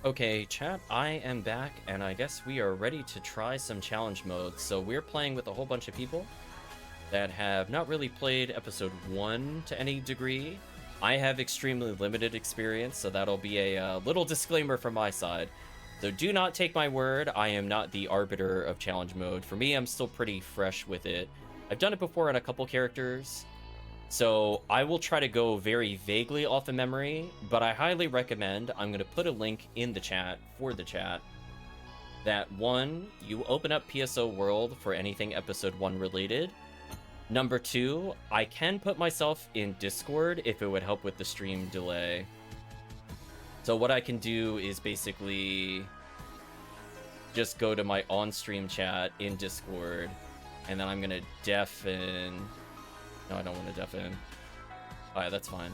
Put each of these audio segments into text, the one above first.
Okay, chat, I am back, and I guess we are ready to try some challenge modes. So we're playing with a whole bunch of people that have not really played episode 1 to any degree. I have extremely limited experience, so that'll be a little disclaimer from my side. So do not take my word, I am not the arbiter of challenge mode. For me, I'm still pretty fresh with it. I've done it before on a couple characters, so I will try to go very vaguely off of memory, but I highly recommend, I'm going to put a link in the chat for the chat, that 1, you open up PSO World for anything episode 1 related. Number 2, I can put myself in Discord if it would help with the stream delay. So what I can do is basically just go to my on-stream chat in Discord, and then I'm going to deafen... No, I don't want to deafen. Alright, that's fine.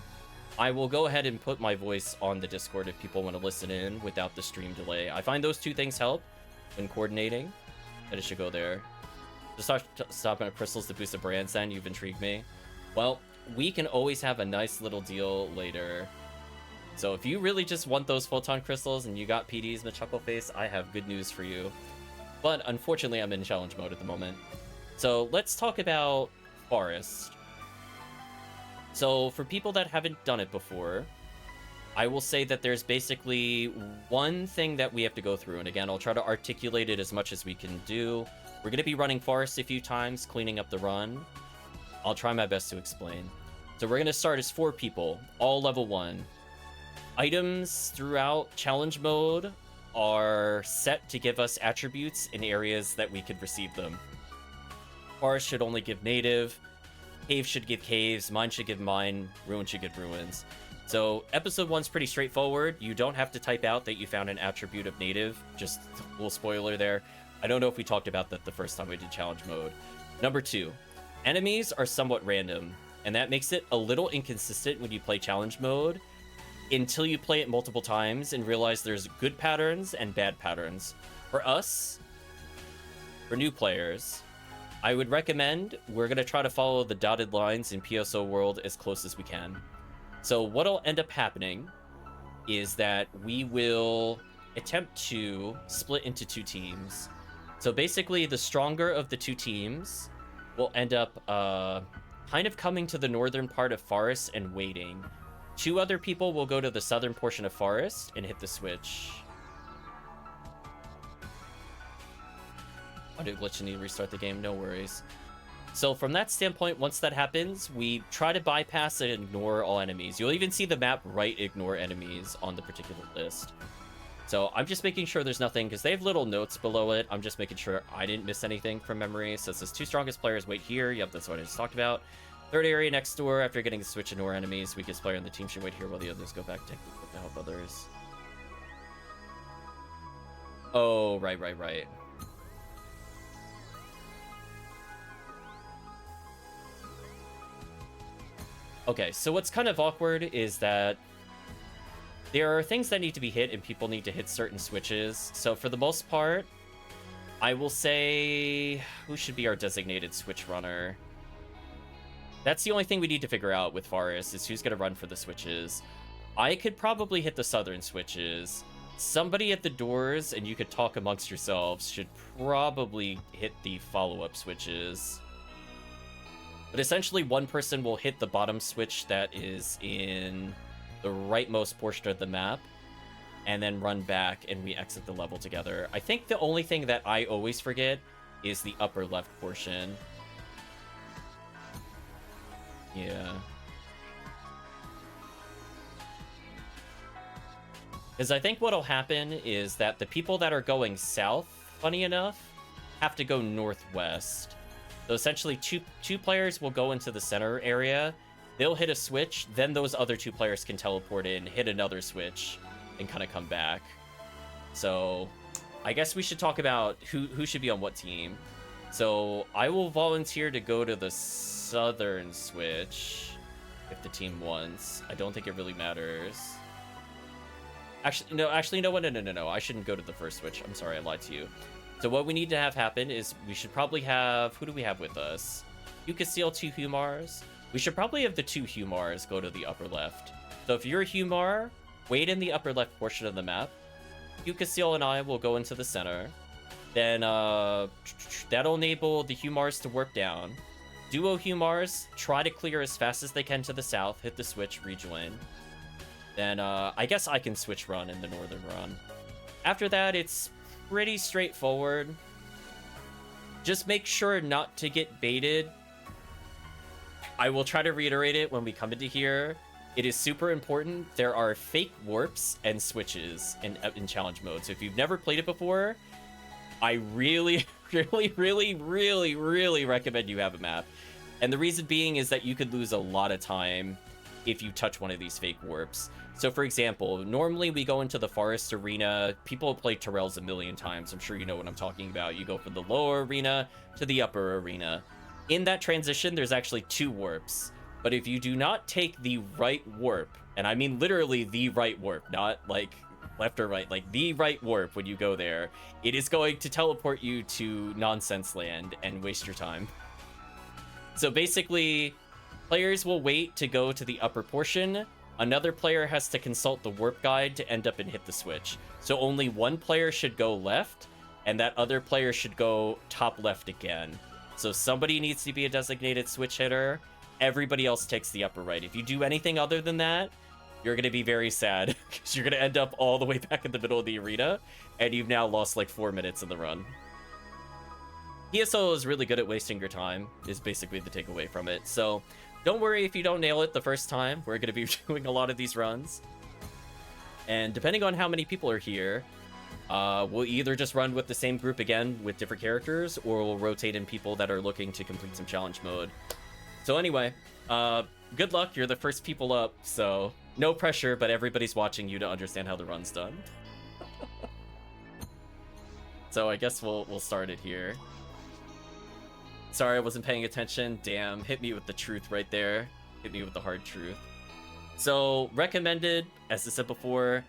I will go ahead and put my voice on the Discord if people want to listen in without the stream delay. I find those two things help when coordinating. That it should go there. Just stopping at crystals to boost the brand send. You've intrigued me. Well, we can always have a nice little deal later. So if you really just want those photon crystals and you got PDs with Chuckle Face, I have good news for you. But unfortunately, I'm in challenge mode at the moment. So let's talk about Forest. So for people that haven't done it before, I will say that there's basically one thing that we have to go through. And again, I'll try to articulate it as much as we can do. We're going to be running Forest a few times, cleaning up the run. I'll try my best to explain. So we're going to start as 4 people, all level 1. Items throughout challenge mode are set to give us attributes in areas that we could receive them. Forest should only give native. Cave should give caves, mine should give mine, ruin should give ruins. So episode 1's pretty straightforward. You don't have to type out that you found an attribute of native. Just a little spoiler there. I don't know if we talked about that the first time we did challenge mode. Number 2, enemies are somewhat random, and that makes it a little inconsistent when you play challenge mode until you play it multiple times and realize there's good patterns and bad patterns. For us, for new players, I would recommend we're going to try to follow the dotted lines in PSO World as close as we can. So what'll end up happening is that we will attempt to split into 2 teams. So basically, the stronger of the 2 teams will end up kind of coming to the northern part of Forest and waiting. 2 other people will go to the southern portion of Forest and hit the switch. Audio glitch, need to restart the game, no worries. So from that standpoint, once that happens, we try to bypass and ignore all enemies. You'll even see the map write ignore enemies on the particular list. So I'm just making sure there's nothing, because they have little notes below it. I'm just making sure I didn't miss anything from memory. So it says 2 strongest players wait here. Yep, that's what I just talked about. 3rd area next door. After getting the switch, ignore enemies. Weakest player on the team should wait here while the others go back to help others. Oh, right. Okay, so what's kind of awkward is that there are things that need to be hit and people need to hit certain switches. So for the most part, I will say who should be our designated switch runner. That's the only thing we need to figure out with Forest is who's going to run for the switches. I could probably hit the southern switches. Somebody at the doors, and you could talk amongst yourselves, should probably hit the follow-up switches. But essentially, one person will hit the bottom switch that is in the rightmost portion of the map, and then run back, and we exit the level together. I think the only thing that I always forget is the upper left portion. Yeah. Because I think what'll happen is that the people that are going south, funny enough, have to go northwest. So essentially, two players will go into the center area. They'll hit a switch, then those other 2 players can teleport in, hit another switch, and kind of come back. So I guess we should talk about who should be on what team. So I will volunteer to go to the southern switch if the team wants. I don't think it really matters. Actually, no, no. I shouldn't go to the first switch. I'm sorry, I lied to you. So what we need to have happen is we should probably have... Who do we have with us? You can steal 2 HUmars. We should probably have the 2 HUmars go to the upper left. So if you're a HUmar, wait in the upper left portion of the map. Yukasiel and I will go into the center. Then that'll enable the HUmars to warp down. Duo HUmars try to clear as fast as they can to the south, hit the switch, rejoin. Then I guess I can switch run in the northern run. After that, it's pretty straightforward. Just make sure not to get baited. I will try to reiterate it when we come into here. It is super important. There are fake warps and switches in challenge mode. So if you've never played it before, I really, really recommend you have a map. And the reason being is that you could lose a lot of time if you touch one of these fake warps. So for example, normally we go into the forest arena. People have played Terrells a million times. I'm sure you know what I'm talking about. You go from the lower arena to the upper arena. In that transition, there's actually 2 warps. But if you do not take the right warp, and I mean literally the right warp, not like left or right, like the right warp when you go there, it is going to teleport you to nonsense land and waste your time. So basically, players will wait to go to the upper portion. Another player has to consult the warp guide to end up and hit the switch. So only one player should go left, and that other player should go top left again. So somebody needs to be a designated switch hitter. Everybody else takes the upper right. If you do anything other than that, you're going to be very sad, because you're going to end up all the way back in the middle of the arena, and you've now lost like 4 minutes in the run. PSO is really good at wasting your time, is basically the takeaway from it. So don't worry if you don't nail it the first time. We're going to be doing a lot of these runs. And depending on how many people are here, we'll either just run with the same group again with different characters, or we'll rotate in people that are looking to complete some challenge mode. So anyway, good luck. You're the first people up, so no pressure, but everybody's watching you to understand how the run's done. So I guess we'll start it here. Sorry, I wasn't paying attention. Damn, hit me with the truth right there. Hit me with the hard truth. So, recommended, as I said before,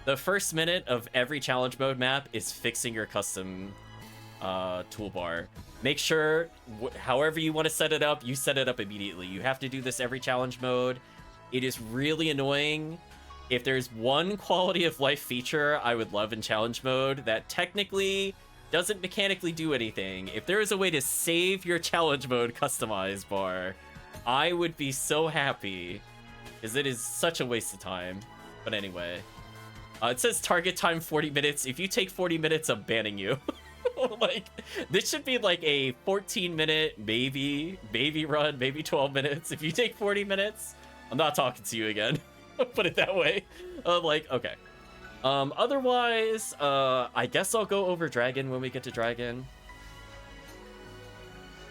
the first minute of every challenge mode map is fixing your custom toolbar. Make sure, however you want to set it up, you set it up immediately. You have to do this every challenge mode. It is really annoying. If there's one quality of life feature I would love in challenge mode that technically doesn't mechanically do anything, if there is a way to save your challenge mode customize bar, I would be so happy, because it is such a waste of time. But anyway, it says target time 40 minutes. If you take 40 minutes, I'm banning you. Like, this should be like a 14-minute maybe run, maybe 12 minutes. If you take 40 minutes, I'm not talking to you again. Put it that way. Like, okay. Otherwise, I guess I'll go over Dragon when we get to Dragon.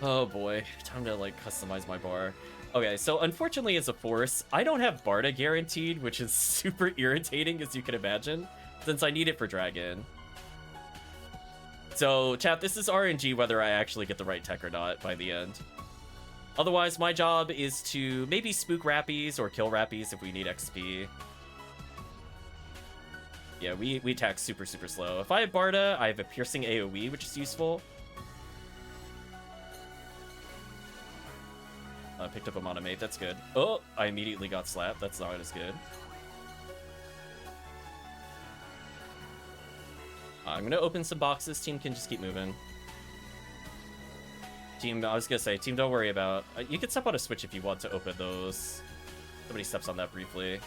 Oh boy, time to like customize my bar. Okay, so unfortunately as a force, I don't have Barda guaranteed, which is super irritating as you can imagine, since I need it for Dragon. So chat, this is RNG whether I actually get the right tech or not by the end. Otherwise, my job is to maybe spook Rappies or kill Rappies if we need XP. Yeah, we attack super slow. If I have Barda, I have a piercing AoE, which is useful. I picked up a Monomate, that's good. Oh, I immediately got slapped, that's not as good. I'm gonna open some boxes, team can just keep moving. Team, I was gonna say, team, don't worry about... you can step on a switch if you want to open those. Somebody steps on that briefly.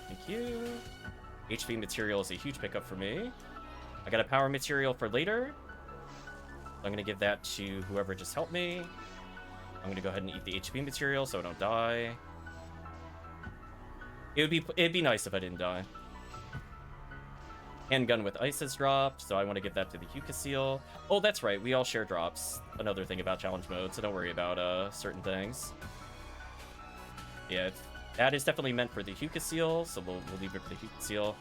Thank you. HP material is a huge pickup for me. I got a power material for later. I'm gonna give that to whoever just helped me. I'm gonna go ahead and eat the HP material so I don't die. It'd be nice if I didn't die. Handgun with ice has dropped, so I want to give that to the Yukasiel. Oh, that's right, we all share drops. Another thing about challenge mode, so don't worry about certain things. Yeah, that is definitely meant for the Yukasiel, so we'll leave it for the Yukasiel.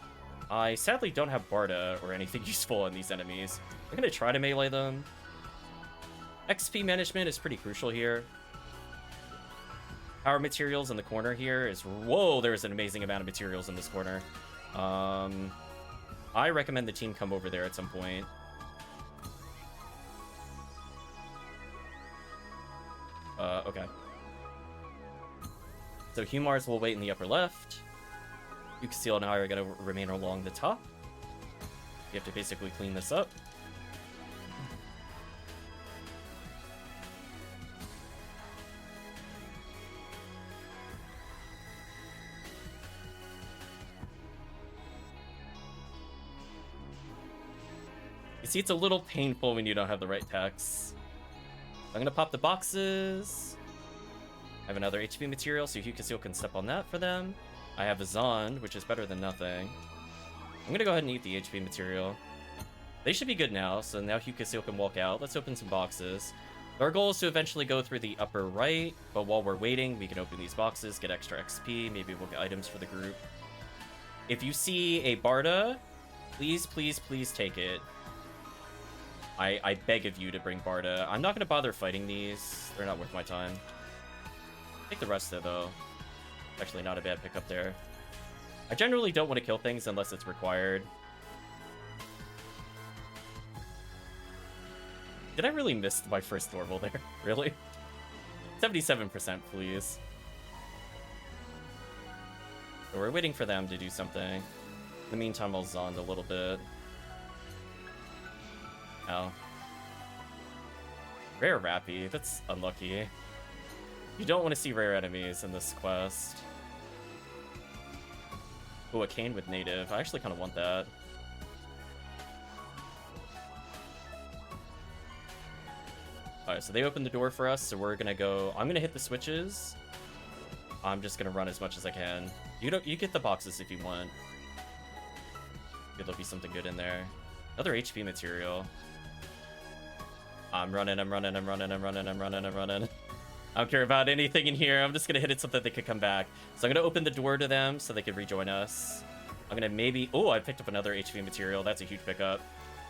I sadly don't have Barda or anything useful on these enemies. I'm gonna try to melee them. XP management is pretty crucial here. Power materials in the corner here is... whoa, there's an amazing amount of materials in this corner. I recommend the team come over there at some point. Okay. So HUmars will wait in the upper left. Yukasiel and I are going to remain along the top. You have to basically clean this up. You see, it's a little painful when you don't have the right text. I'm gonna pop the boxes. I have another HP material, so Hukaseo can step on that for them. I have a Zond, which is better than nothing. I'm gonna go ahead and eat the HP material. They should be good now, so now Hukaseo can walk out. Let's open some boxes. Our goal is to eventually go through the upper right, but while we're waiting, we can open these boxes, get extra XP, maybe we'll get items for the group. If you see a Barda, please, please, please take it. I beg of you to bring Barda. I'm not going to bother fighting these. They're not worth my time. Take the rest though. Actually, not a bad pickup there. I generally don't want to kill things unless it's required. Did I really miss my first normal there? Really? 77%, please. So we're waiting for them to do something. In the meantime, I'll Zond a little bit. Oh. Rare Rappy, that's unlucky. You don't want to see rare enemies in this quest. Oh, a cane with native. I actually kind of want that. Alright, so they opened the door for us, so we're gonna go... I'm gonna hit the switches. I'm just gonna run as much as I can. You get the boxes if you want. There'll be something good in there. Another HP material. I'm running. I don't care about anything in here. I'm just gonna hit it so that they could come back. So I'm gonna open the door to them so they can rejoin us. I'm gonna maybe... Oh, I picked up another HP material. That's a huge pickup.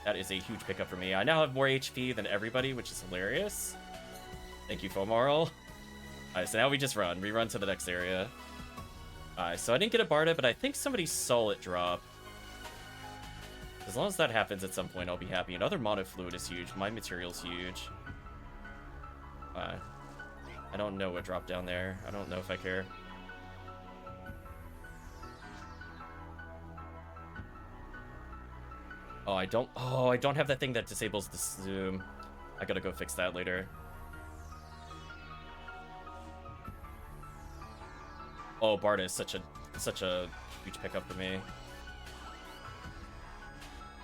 That is a huge pickup for me. I now have more HP than everybody, which is hilarious. Thank you, FOmarl. Alright, so now we just run. We run to the next area. Alright, so I didn't get a Barda, but I think somebody saw it drop. As long as that happens at some point, I'll be happy. Another mono fluid is huge. My material's huge. I don't know what dropped down there. I don't know if I care. Oh, I don't have that thing that disables the zoom. I gotta go fix that later. Oh, Barda is such a huge pickup for me.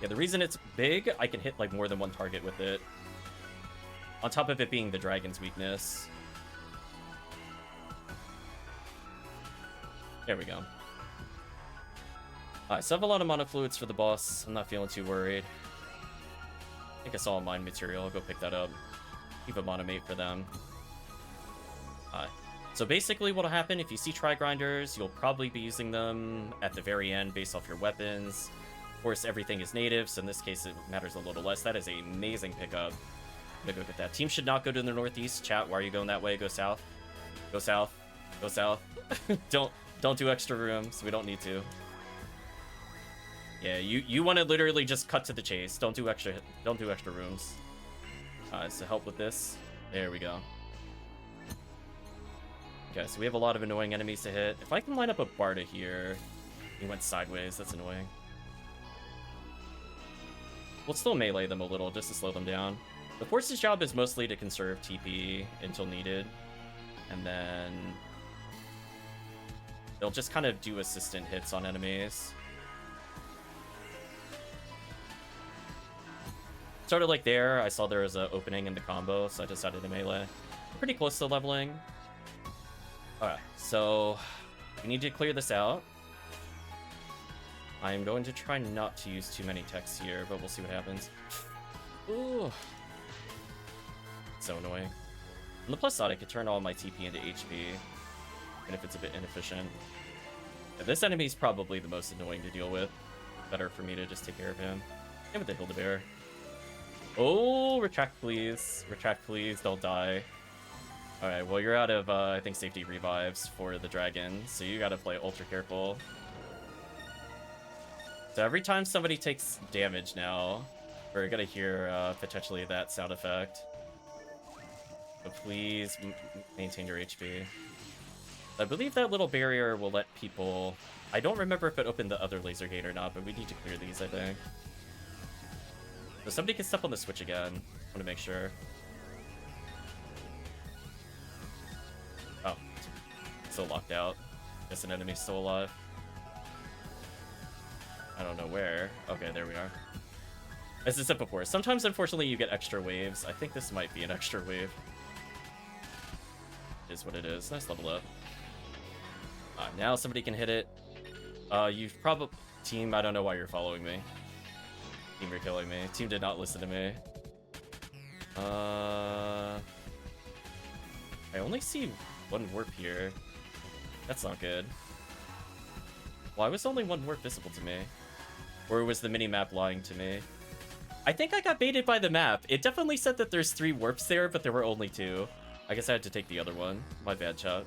Yeah, the reason it's big, I can hit like more than one target with it. On top of it being the dragon's weakness. There we go. Alright, so I have a lot of mono fluids for the boss. I'm not feeling too worried. I think I saw a mine material. I'll go pick that up. Keep a monomate for them. Alright. So basically what'll happen, if you see tri-grinders, you'll probably be using them at the very end based off your weapons. Of course, everything is native, so in this case it matters a little less. That is an amazing pickup. I'm gonna go get that. Team should not go to the northeast. Chat, why are you going that way? Go south. Go south. Go south. Don't do extra rooms. We don't need to. Yeah, you want to literally just cut to the chase. Don't do extra rooms. So help with this. There we go. Okay, so we have a lot of annoying enemies to hit. If I can line up a Barda here... He went sideways. That's annoying. We'll still melee them a little just to slow them down. The Force's job is mostly to conserve TP until needed. And then... they'll just kind of do assistant hits on enemies. Started like there. I saw there was an opening in the combo, so I decided to melee. Pretty close to leveling. Alright, so... we need to clear this out. I'm going to try not to use too many techs here, but we'll see what happens. Ooh. So annoying. On the plus side, I could turn all my TP into HP, even if it's a bit inefficient. Yeah, this enemy is probably the most annoying to deal with. Better for me to just take care of him. And with the Build-A-Bear. Oh, retract please. Retract please, they'll die. Alright, well you're out of, I think, safety revives for the dragon, so you gotta play ultra careful. So every time somebody takes damage now, we're gonna hear potentially that sound effect. But please maintain your HP. I believe that little barrier will let people... I don't remember if it opened the other laser gate or not, but we need to clear these, I think. So somebody can step on the switch again. I want to make sure. Oh, still locked out. Guess an enemy's still alive. I don't know where. Okay, there we are. As I said before, sometimes unfortunately you get extra waves. I think this might be an extra wave. It is what it is. Nice level up. Now somebody can hit it. You've probably... Team, I don't know why you're following me. Team, you're killing me. Team did not listen to me. I only see one warp here. That's not good. Why was only one warp visible to me? Or was the mini-map lying to me? I think I got baited by the map. It definitely said that there's 3 warps there, but there were only 2. I guess I had to take the other one. My bad, chat.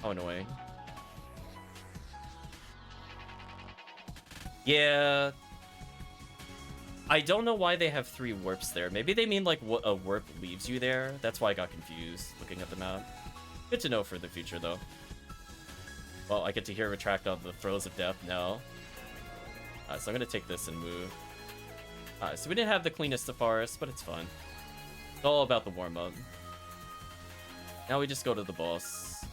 How annoying. Yeah. I don't know why they have 3 warps there. Maybe they mean like a warp leaves you there. That's why I got confused looking at the map. Good to know for the future, though. Well, I get to hear Retract on the Throes of Death now. So I'm going to take this and move. So we didn't have the cleanest of forests, but it's fun. It's all about the warm-up. Now we just go to the boss.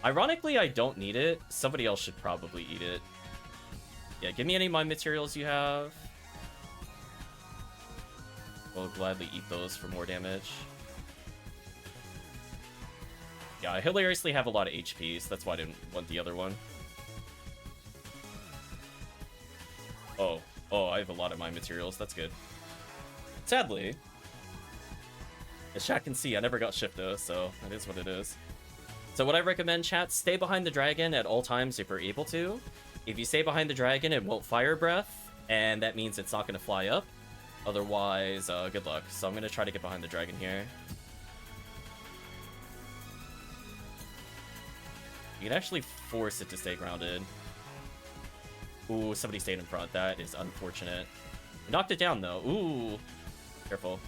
Ironically, I don't need it. Somebody else should probably eat it. Yeah, give me any mine materials you have. We'll gladly eat those for more damage. Yeah, I hilariously have a lot of HP, so that's why I didn't want the other one. Oh, I have a lot of mine materials. That's good. Sadly, as chat can see, I never got Shifto, so that is what it is. So what I recommend, chat, stay behind the dragon at all times if you're able to. If you stay behind the dragon, it won't fire breath, and that means it's not going to fly up. Otherwise, good luck. So I'm going to try to get behind the dragon here. You can actually force it to stay grounded. Ooh, somebody stayed in front. That is unfortunate. Knocked it down, though. Ooh. Careful.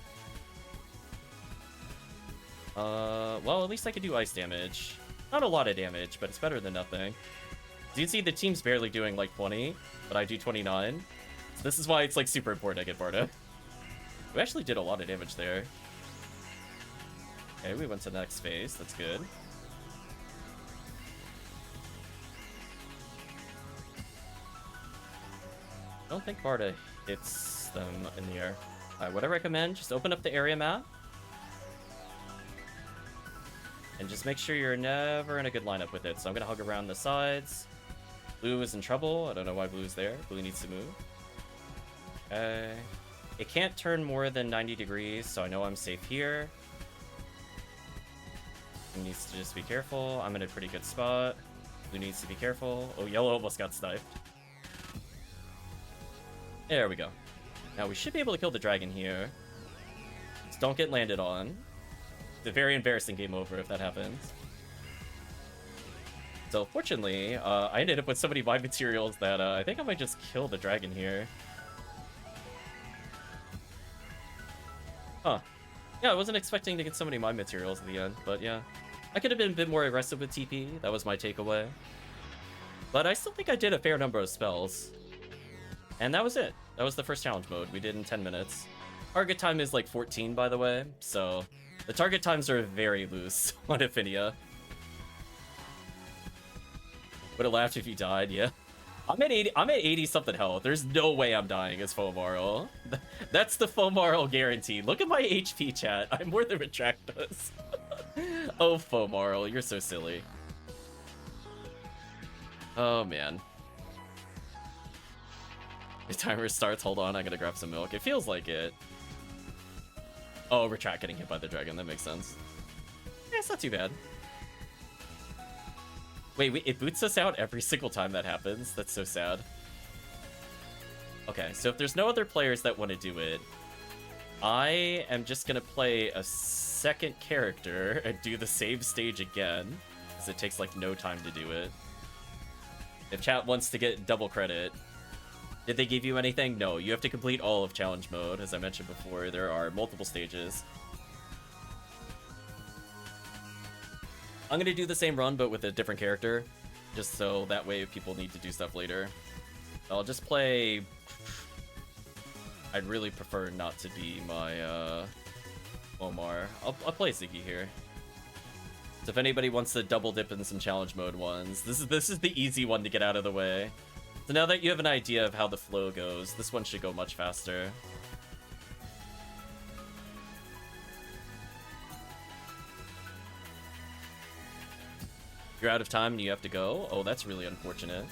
Well, at least I could do ice damage. Not a lot of damage, but it's better than nothing. As you can see, the team's barely doing, like, 20, but I do 29. So this is why it's, like, super important I get Barda. We actually did a lot of damage there. Okay, we went to the next phase. That's good. I don't think Barda hits them in the air. Alright, what I recommend, just open up the area map. And just make sure you're never in a good lineup with it. So I'm going to hug around the sides. Blue is in trouble. I don't know why Blue's there. Blue needs to move. Okay. It can't turn more than 90 degrees, so I know I'm safe here. Blue needs to just be careful. I'm in a pretty good spot. Blue needs to be careful. Oh, yellow almost got sniped. There we go. Now we should be able to kill the dragon here. Just don't get landed on. It's a very embarrassing game over if that happens. So fortunately, I ended up with so many mine materials that I think I might just kill the dragon here. Huh. Yeah, I wasn't expecting to get so many mine materials at the end, but yeah. I could have been a bit more aggressive with TP. That was my takeaway. But I still think I did a fair number of spells. And that was it. That was the first challenge mode we did in 10 minutes. Target time is like 14, by the way, so the target times are very loose on Ephinea. Would have laughed if you died, yeah. I'm at 80 something health. There's no way I'm dying as FOmarl. That's the FOmarl guarantee. Look at my HP, chat. I'm more than Retract does. Oh, FOmarl, you're so silly. Oh man. The timer starts. Hold on, I gotta grab some milk. It feels like it. Oh, Retract getting hit by the dragon. That makes sense. Yeah, it's not too bad. Wait, it boots us out every single time that happens. That's so sad. Okay, so if there's no other players that want to do it, I am just gonna play a second character and do the same stage again, because it takes like no time to do it. If chat wants to get double credit. Did they give you anything? No, you have to complete all of challenge mode. As I mentioned before, there are multiple stages. I'm gonna do the same run, but with a different character, just so that way people need to do stuff later. I'll just play I'd really prefer not to be my HUmar. I'll play Ziggy here. So if anybody wants to double dip in some challenge mode ones, this is the easy one to get out of the way. So now that you have an idea of how the flow goes, this one should go much faster. You're out of time and you have to go? Oh, that's really unfortunate.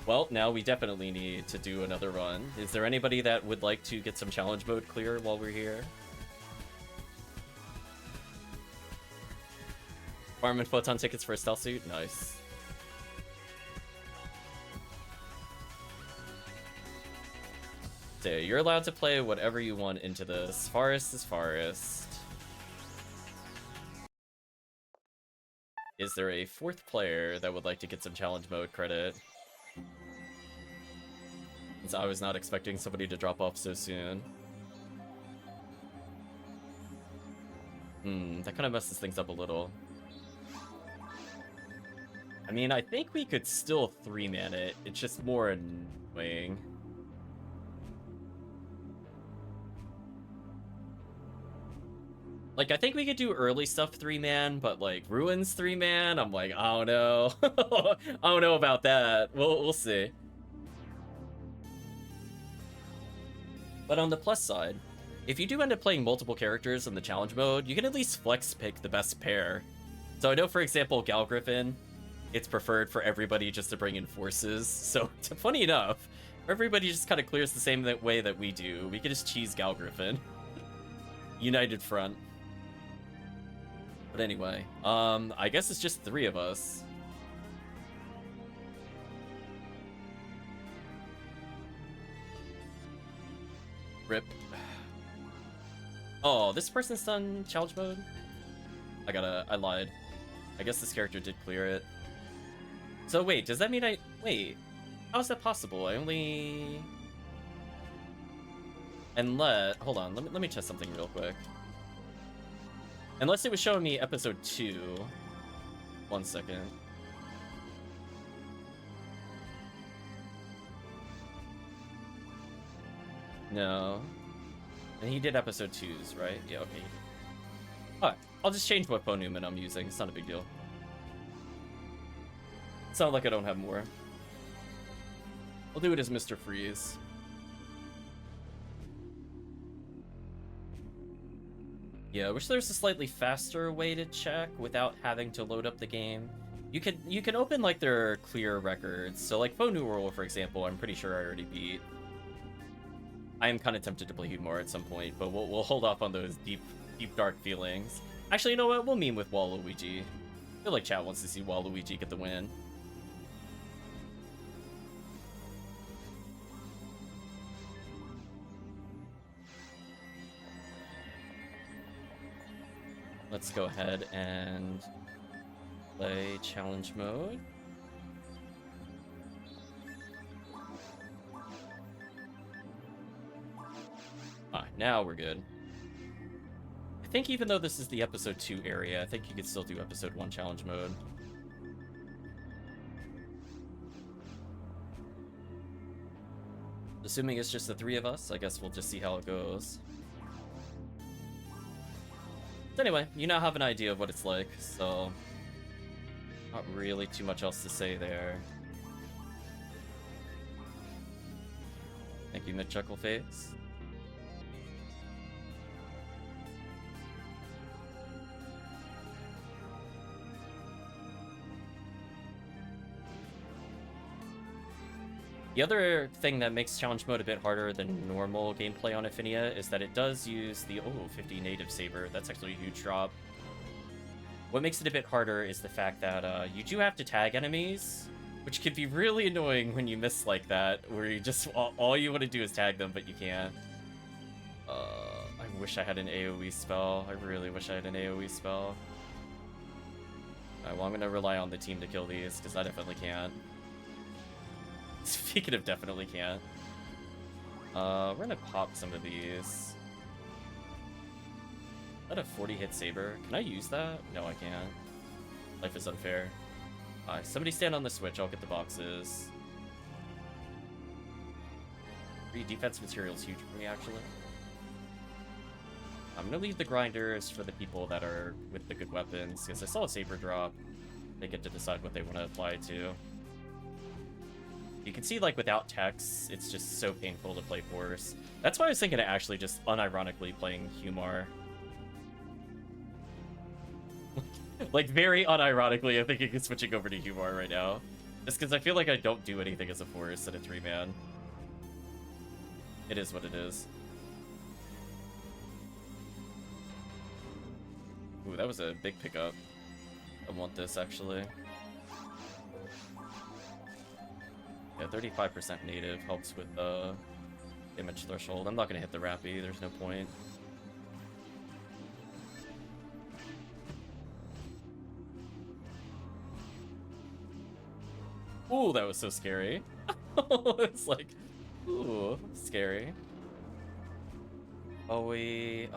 Well, now we definitely need to do another run. Is there anybody that would like to get some challenge mode clear while we're here? Farm and photon tickets for a stealth suit? Nice. So you're allowed to play whatever you want into this. Forest is forest. Is there a fourth player that would like to get some challenge mode credit? Since I was not expecting somebody to drop off so soon. That kind of messes things up a little. I mean, I think we could still 3-man it. It's just more annoying. Like, I think we could do early stuff 3-man, but like Ruins 3-man, I'm like, I don't know. I don't know about that. We'll see. But on the plus side, if you do end up playing multiple characters in the challenge mode, you can at least flex pick the best pair. So I know, for example, Gal Griffin, it's preferred for everybody just to bring in forces. So funny enough, everybody just kind of clears the same way that we do. We can just cheese Gal Griffin. United front. But anyway, I guess it's just 3 of us. Rip. Oh, this person's done challenge mode? I lied. I guess this character did clear it. So wait, does that mean wait, how is that possible? Hold on, let me test something real quick. Unless it was showing me episode 2. 1 second. No. And he did episode 2s, right? Yeah, okay. Alright, I'll just change what phone Newman I'm using. It's not a big deal. It's not like I don't have more. I'll do it as Mr. Freeze. Yeah, I wish there was a slightly faster way to check without having to load up the game. You can open like their clear records. So like Phone New World, for example, I'm pretty sure I already beat. I am kind of tempted to play HUmar at some point, but we'll hold off on those deep dark feelings. Actually, you know what? We'll meme with Waluigi. I feel like chat wants to see Waluigi get the win. Let's go ahead and play challenge mode. Now we're good. I think even though this is the episode 2 area, I think you could still do episode 1 challenge mode. Assuming it's just the 3 of us, I guess we'll just see how it goes. But anyway, you now have an idea of what it's like, so not really too much else to say there. Thank you, MidChuckleface. The other thing that makes challenge mode a bit harder than normal gameplay on Ephinea is that it does use the 50 native saber. That's actually a huge drop. What makes it a bit harder is the fact that you do have to tag enemies, which can be really annoying when you miss like that, where you just all you want to do is tag them, but you can't. I wish I had an AoE spell. I really wish I had an AoE spell. Alright, well, I'm gonna rely on the team to kill these, because I definitely can't. Speaking of definitely can't. We're gonna pop some of these. Is that a 40-hit saber? Can I use that? No, I can't. Life is unfair. Somebody stand on the switch, I'll get the boxes. Defense material is huge for me, actually. I'm gonna leave the grinders for the people that are with the good weapons, because I saw a saber drop. They get to decide what they want to apply to. You can see, like, without techs, it's just so painful to play Force. That's why I was thinking of actually just unironically playing HUmar. Like, very unironically, I think I'm switching over to HUmar right now. Just because I feel like I don't do anything as a Force at a 3-man. It is what it is. Ooh, that was a big pickup. I want this, actually. Yeah, 35% native helps with the damage threshold. I'm not gonna hit the Rappy, there's no point. Ooh, that was so scary. It's like, ooh, scary. Oh, am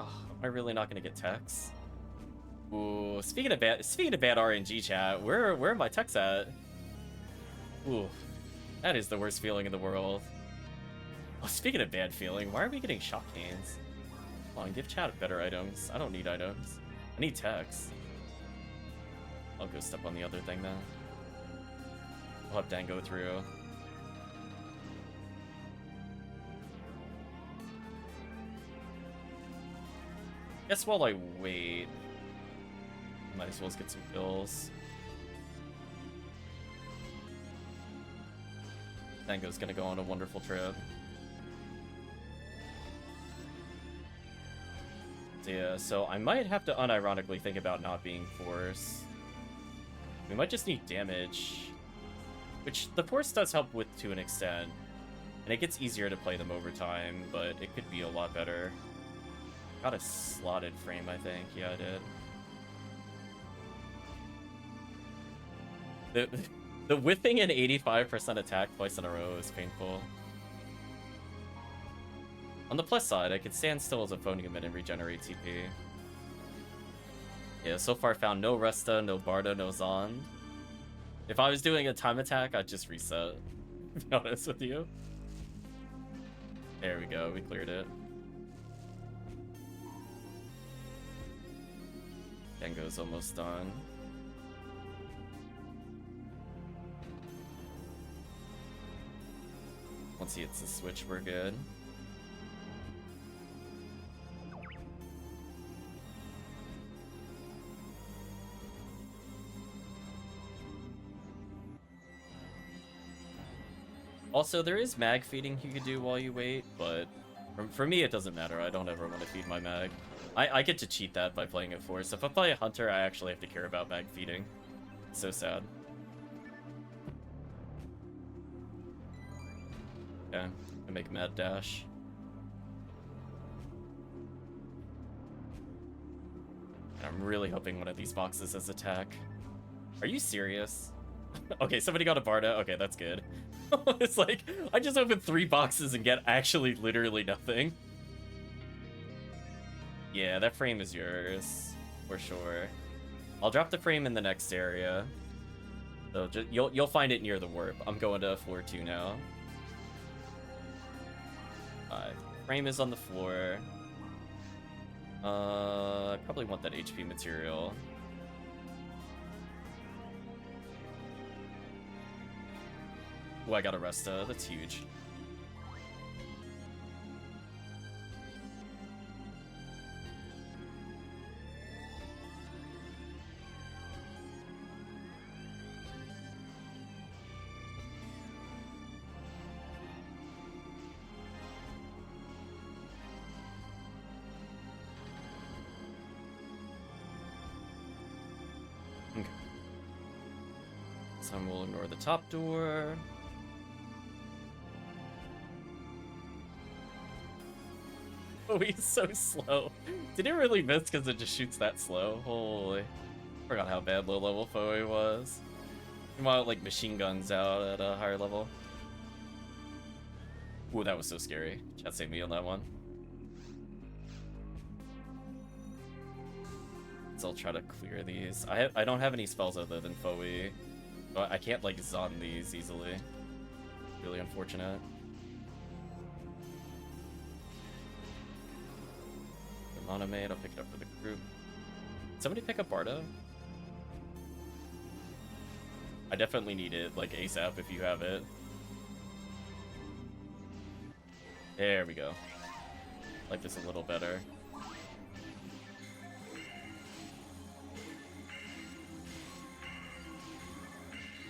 I really not gonna get techs? Ooh, speaking of bad RNG chat, where are my techs at? Ooh, that is the worst feeling in the world. Oh, speaking of bad feeling, why are we getting shock canes? Come on, give chat better items. I don't need items. I need techs. I'll go step on the other thing now. I'll have Dan go through. Guess while I wait, might as well get some kills. Dango's gonna go on a wonderful trip. Yeah, so I might have to unironically think about not being Force. We might just need damage. Which the Force does help with to an extent. And it gets easier to play them over time, but it could be a lot better. Got a slotted frame, I think. Yeah, I did. The whiffing an 85% attack twice in a row is painful. On the plus side, I could stand still as a phonium and regenerate TP. Yeah, so far found no Resta, no Barda, no Zond. If I was doing a time attack, I'd just reset, to be honest with you. There we go, we cleared it. Dengo's almost done. Once he hits the switch, we're good. Also, there is mag feeding you could do while you wait, but for me it doesn't matter. I don't ever want to feed my mag. I get to cheat that by playing it Force. If I play a Hunter, I actually have to care about mag feeding. It's so sad. Okay, I make mad dash. And I'm really hoping one of these boxes has attack. Are you serious? Okay, somebody got a Barda. Okay, that's good. It's like, I just opened 3 boxes and get actually literally nothing. Yeah, that frame is yours, for sure. I'll drop the frame in the next area. So you'll find it near the warp. I'm going to floor 2 now. Frame is on the floor. I probably want that HP material. Oh, I got a Resta. That's huge. Okay. So we'll ignore the top door. Oh, he's so slow. Did it really miss because it just shoots that slow? Holy. Forgot how bad low level Foe was. Meanwhile, like machine guns out at a higher level. Ooh, that was so scary. Chat saved me on that one. So I'll try to clear these. I don't have any spells other than Foe. So I can't like Zon these easily. Really unfortunate. Monomate, I'll pick it up for the group. Somebody pick up Bardo? I definitely need it, like, ASAP if you have it. There we go. Like this a little better.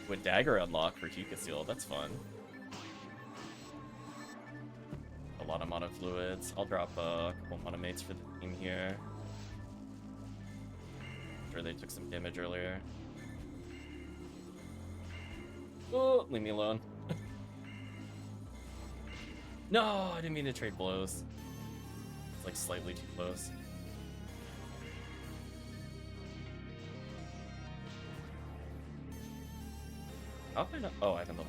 With Dagger unlock for Kika Seal, that's fun. A lot of mono fluids. I'll drop a couple monomates for the team here. I'm sure they took some damage earlier. Oh, leave me alone. No, I didn't mean to trade blows. It's like slightly too close. How can I not? Oh, I have a little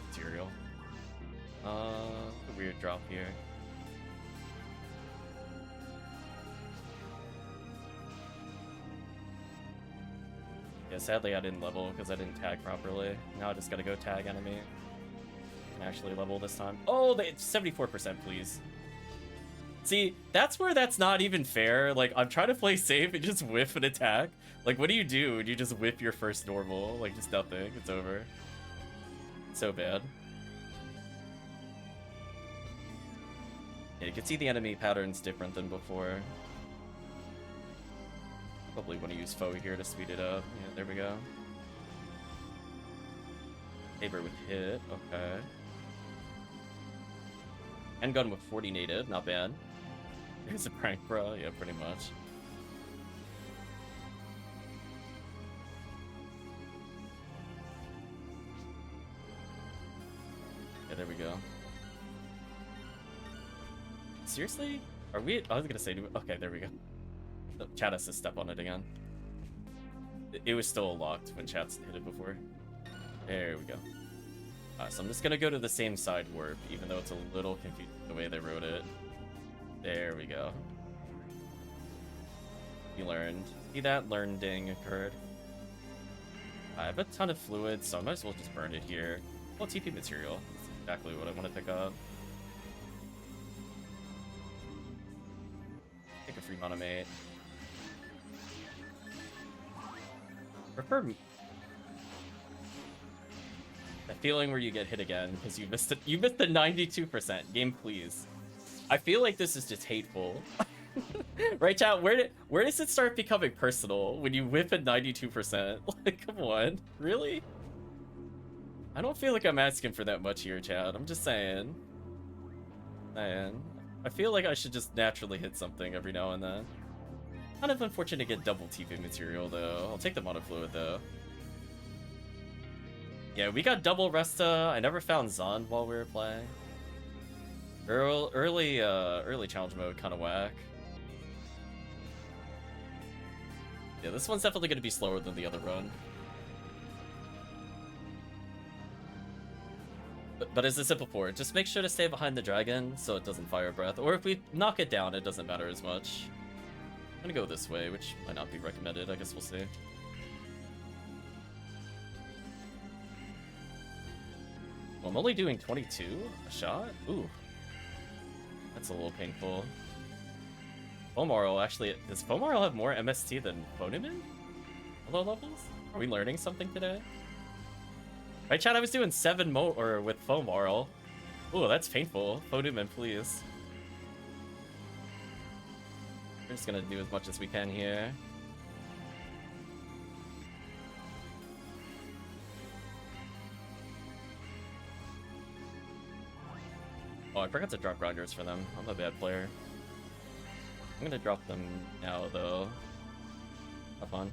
material. A weird drop here. Yeah, sadly I didn't level because I didn't tag properly. Now I just gotta go tag enemy. Can actually level this time. Oh, it's 74%, please. See, that's where that's not even fair. Like, I'm trying to play safe and just whiff an attack. Like, what do? You just whip your first normal. Like, just nothing. It's over. So bad. Yeah, you can see the enemy patterns different than before. Probably want to use foe here to speed it up. Yeah, there we go. Saber with hit. Okay. Handgun with 40 native. Not bad. Here's a prank, bro. Yeah, pretty much. Yeah, there we go. Seriously? Are we? I was gonna say, okay, there we go. Oh, chat has to step on it again. It was still locked when chat's hit it before. There we go. So I'm just gonna go to the same side warp, even though it's a little confusing the way they wrote it. There we go. You learned. See that learning occurred. I have a ton of fluids, so I might as well just burn it here. Well, TP material. That's exactly what I want to pick up. Take a free monomate. Prefer that feeling where you get hit again because you missed it. You missed the 92%. Game, please. I feel like this is just hateful. Right, chat? Where does it start becoming personal when you whip at 92%? Like, come on, really? I don't feel like I'm asking for that much here, chat. I'm just saying. Man, I feel like I should just naturally hit something every now and then. Kind of unfortunate to get double TP material, though. I'll take the mono fluid, though. Yeah, we got double Resta. I never found Zon while we were playing. Early challenge mode kind of whack. Yeah, this one's definitely going to be slower than the other run. But as I said before, just make sure to stay behind the dragon so it doesn't fire breath. Or if we knock it down, it doesn't matter as much. I'm gonna go this way, which might not be recommended. I guess we'll see. Well, I'm only doing 22 a shot? Ooh. That's a little painful. FOmarl, actually, does FOmarl have more MST than Phonuman? Low levels? Are we learning something today? Right, chat, I was doing 7 with FOmarl. Ooh, that's painful. Phonuman, please. We're just gonna do as much as we can here. Oh, I forgot to drop grinders for them. I'm a bad player. I'm gonna drop them now, though. Have fun.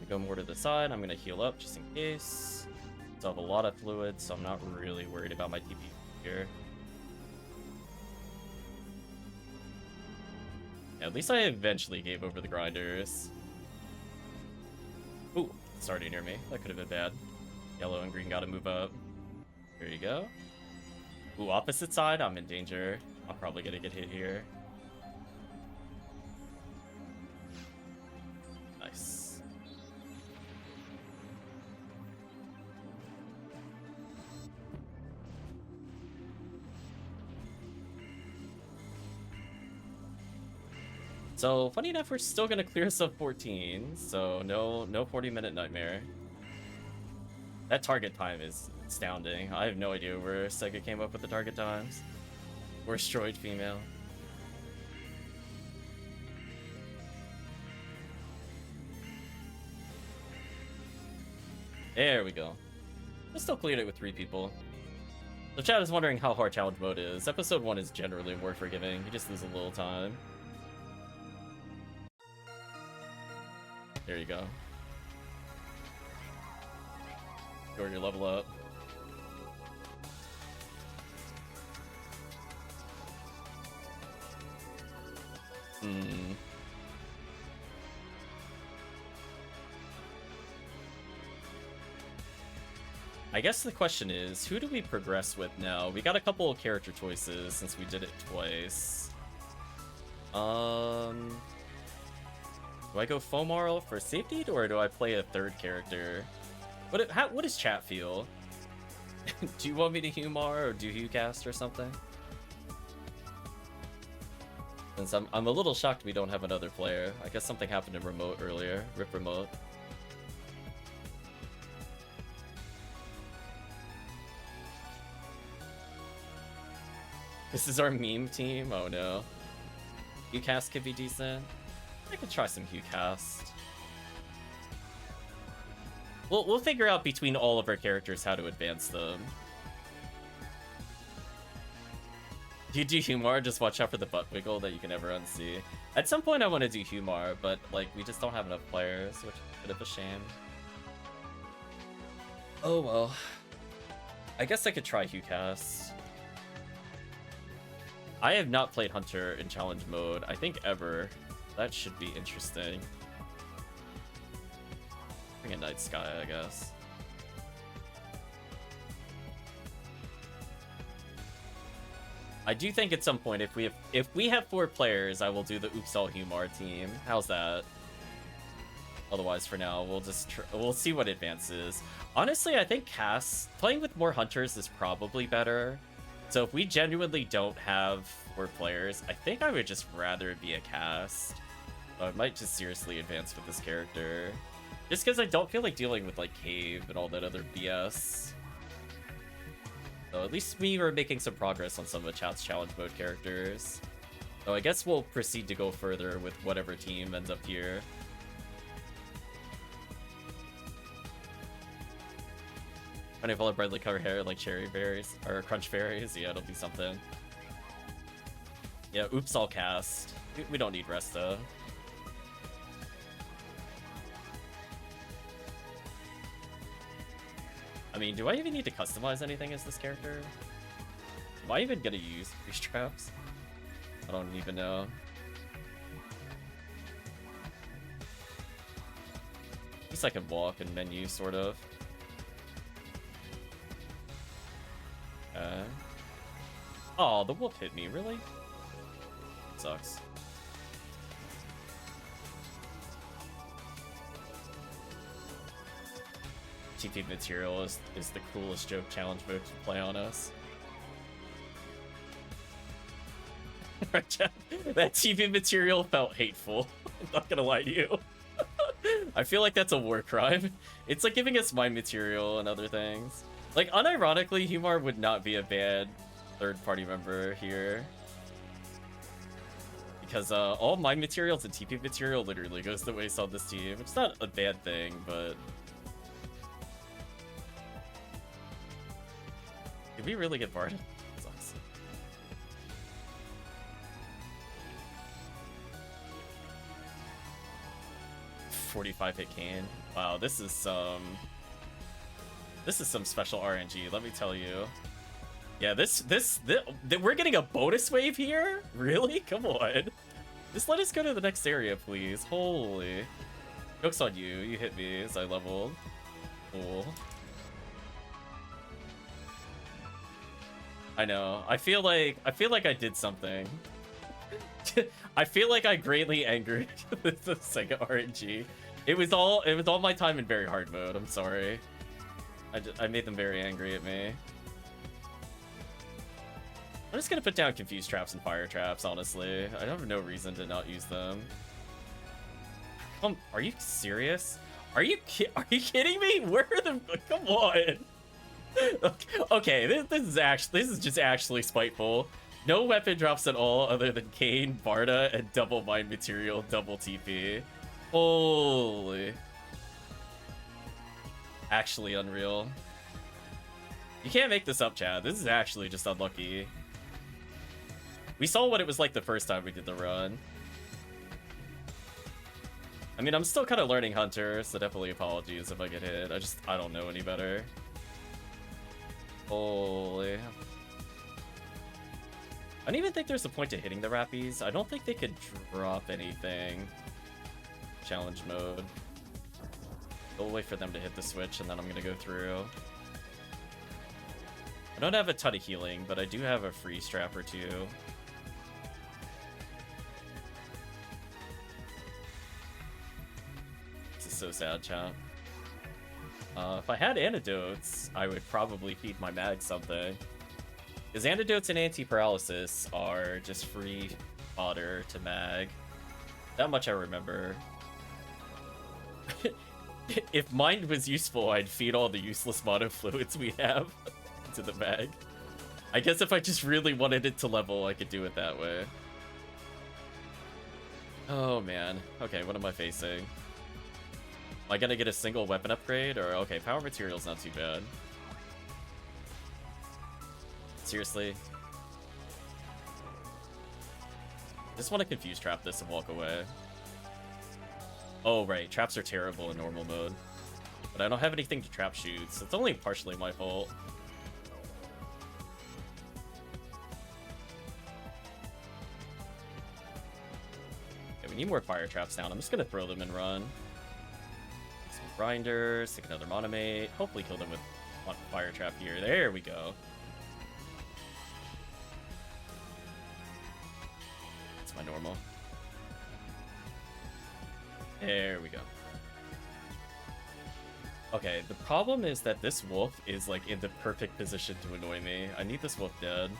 Go more to the side. I'm gonna heal up just in case. So I have a lot of fluid, so I'm not really worried about my TP here. Yeah, at least I eventually gave over the grinders. Ooh, it's already near me. That could have been bad. Yellow and green gotta move up. Here you go. Ooh, opposite side. I'm in danger. I'm probably gonna get hit here. So, funny enough, we're still gonna clear sub 14, so no 40-minute nightmare. That target time is astounding. I have no idea where Sega came up with the target times. Worst droid female. There we go. I still cleared it with 3 people. The chat is wondering how hard challenge mode is. Episode 1 is generally more forgiving. You just lose a little time. There you go. Go your level up. I guess the question is, who do we progress with now? We got a couple of character choices since we did it twice. Do I go FOmarl for safety, or do I play a third character? What does chat feel? Do you want me to HUmar or do HuCast or something? Since I'm a little shocked we don't have another player. I guess something happened in Remote earlier. Rip Remote. This is our meme team? Oh no. HuCast could be decent. I could try some HuCast. We'll figure out between all of our characters how to advance them. You do HUmar, just watch out for the butt wiggle that you can never unsee. At some point I want to do HUmar, but like we just don't have enough players, which is a bit of a shame. Oh well. I guess I could try HuCast. I have not played Hunter in challenge mode, I think ever. That should be interesting. Bring a Night Sky, I guess. I do think at some point, if we have 4 players, I will do the Oops All HUmar team. How's that? Otherwise, for now, we'll see what advances. Honestly, I think playing with more hunters is probably better. So if we genuinely don't have 4 players, I think I would just rather be a cast. I might just seriously advance with this character. Just because I don't feel like dealing with like Cave and all that other BS. So at least we were making some progress on some of chat's challenge mode characters. So I guess we'll proceed to go further with whatever team ends up here. Funny if all our brightly covered hair like cherry berries or crunch berries. Yeah, it'll be something. Yeah, oops, all cast. We don't need Resta. I mean, do I even need to customize anything as this character? Am I even gonna use these traps? I don't even know. At least I can walk and menu, sort of. Oh, the wolf hit me, really? Sucks. TP material is the coolest joke challenge move to play on us. That TP material felt hateful. I'm not gonna lie to you. I feel like that's a war crime. It's like giving us mind material and other things. Like, unironically, HUmar would not be a bad third-party member here. Because all mind materials and TP material literally goes to waste on this team. It's not a bad thing, but... Did we really get barred? Sucks. .45 hit cane. Wow, this is some special RNG, let me tell you. Yeah, we're getting a bonus wave here? Really? Come on. Just let us go to the next area, please. Holy. Joke's on you. You hit me as I leveled. Cool. I know. I feel like I did something. I feel like I greatly angered the Sega RNG. It was all my time in very hard mode. I'm sorry. I made them very angry at me. I'm just gonna put down confused traps and fire traps, honestly. I have no reason to not use them. Are you serious? Are you kidding me? Where are the... Come on. Okay, this is just actually spiteful. No weapon drops at all other than Kane, Barda, and double mind material, double TP. Holy. Actually unreal. You can't make this up, Chad. This is actually just unlucky. We saw what it was like the first time we did the run. I mean, I'm still kind of learning Hunter, so definitely apologies if I get hit. I don't know any better. Holy. I don't even think there's a point to hitting the Rappies. I don't think they could drop anything. Challenge mode. We'll wait for them to hit the switch, and then I'm gonna go through. I don't have a ton of healing, but I do have a free strap or two. This is so sad, chat. If I had antidotes, I would probably feed my mag something. Because antidotes and anti-paralysis are just free fodder to mag. That much I remember. If mind was useful, I'd feed all the useless mono fluids we have to the mag. I guess if I just really wanted it to level, I could do it that way. Oh man. Okay, what am I facing? Am I gonna get a single weapon upgrade? Or, okay, power material's not too bad. Seriously? Just want to confuse trap this and walk away. Oh, right. Traps are terrible in normal mode. But I don't have anything to trap shoot, so it's only partially my fault. Okay, we need more fire traps down. I'm just going to throw them and run. Some grinders, stick another monomate. Hopefully kill them with one fire trap here. There we go. That's my normal. There we go. Okay, the problem is that this wolf is like in the perfect position to annoy me. I need this wolf dead.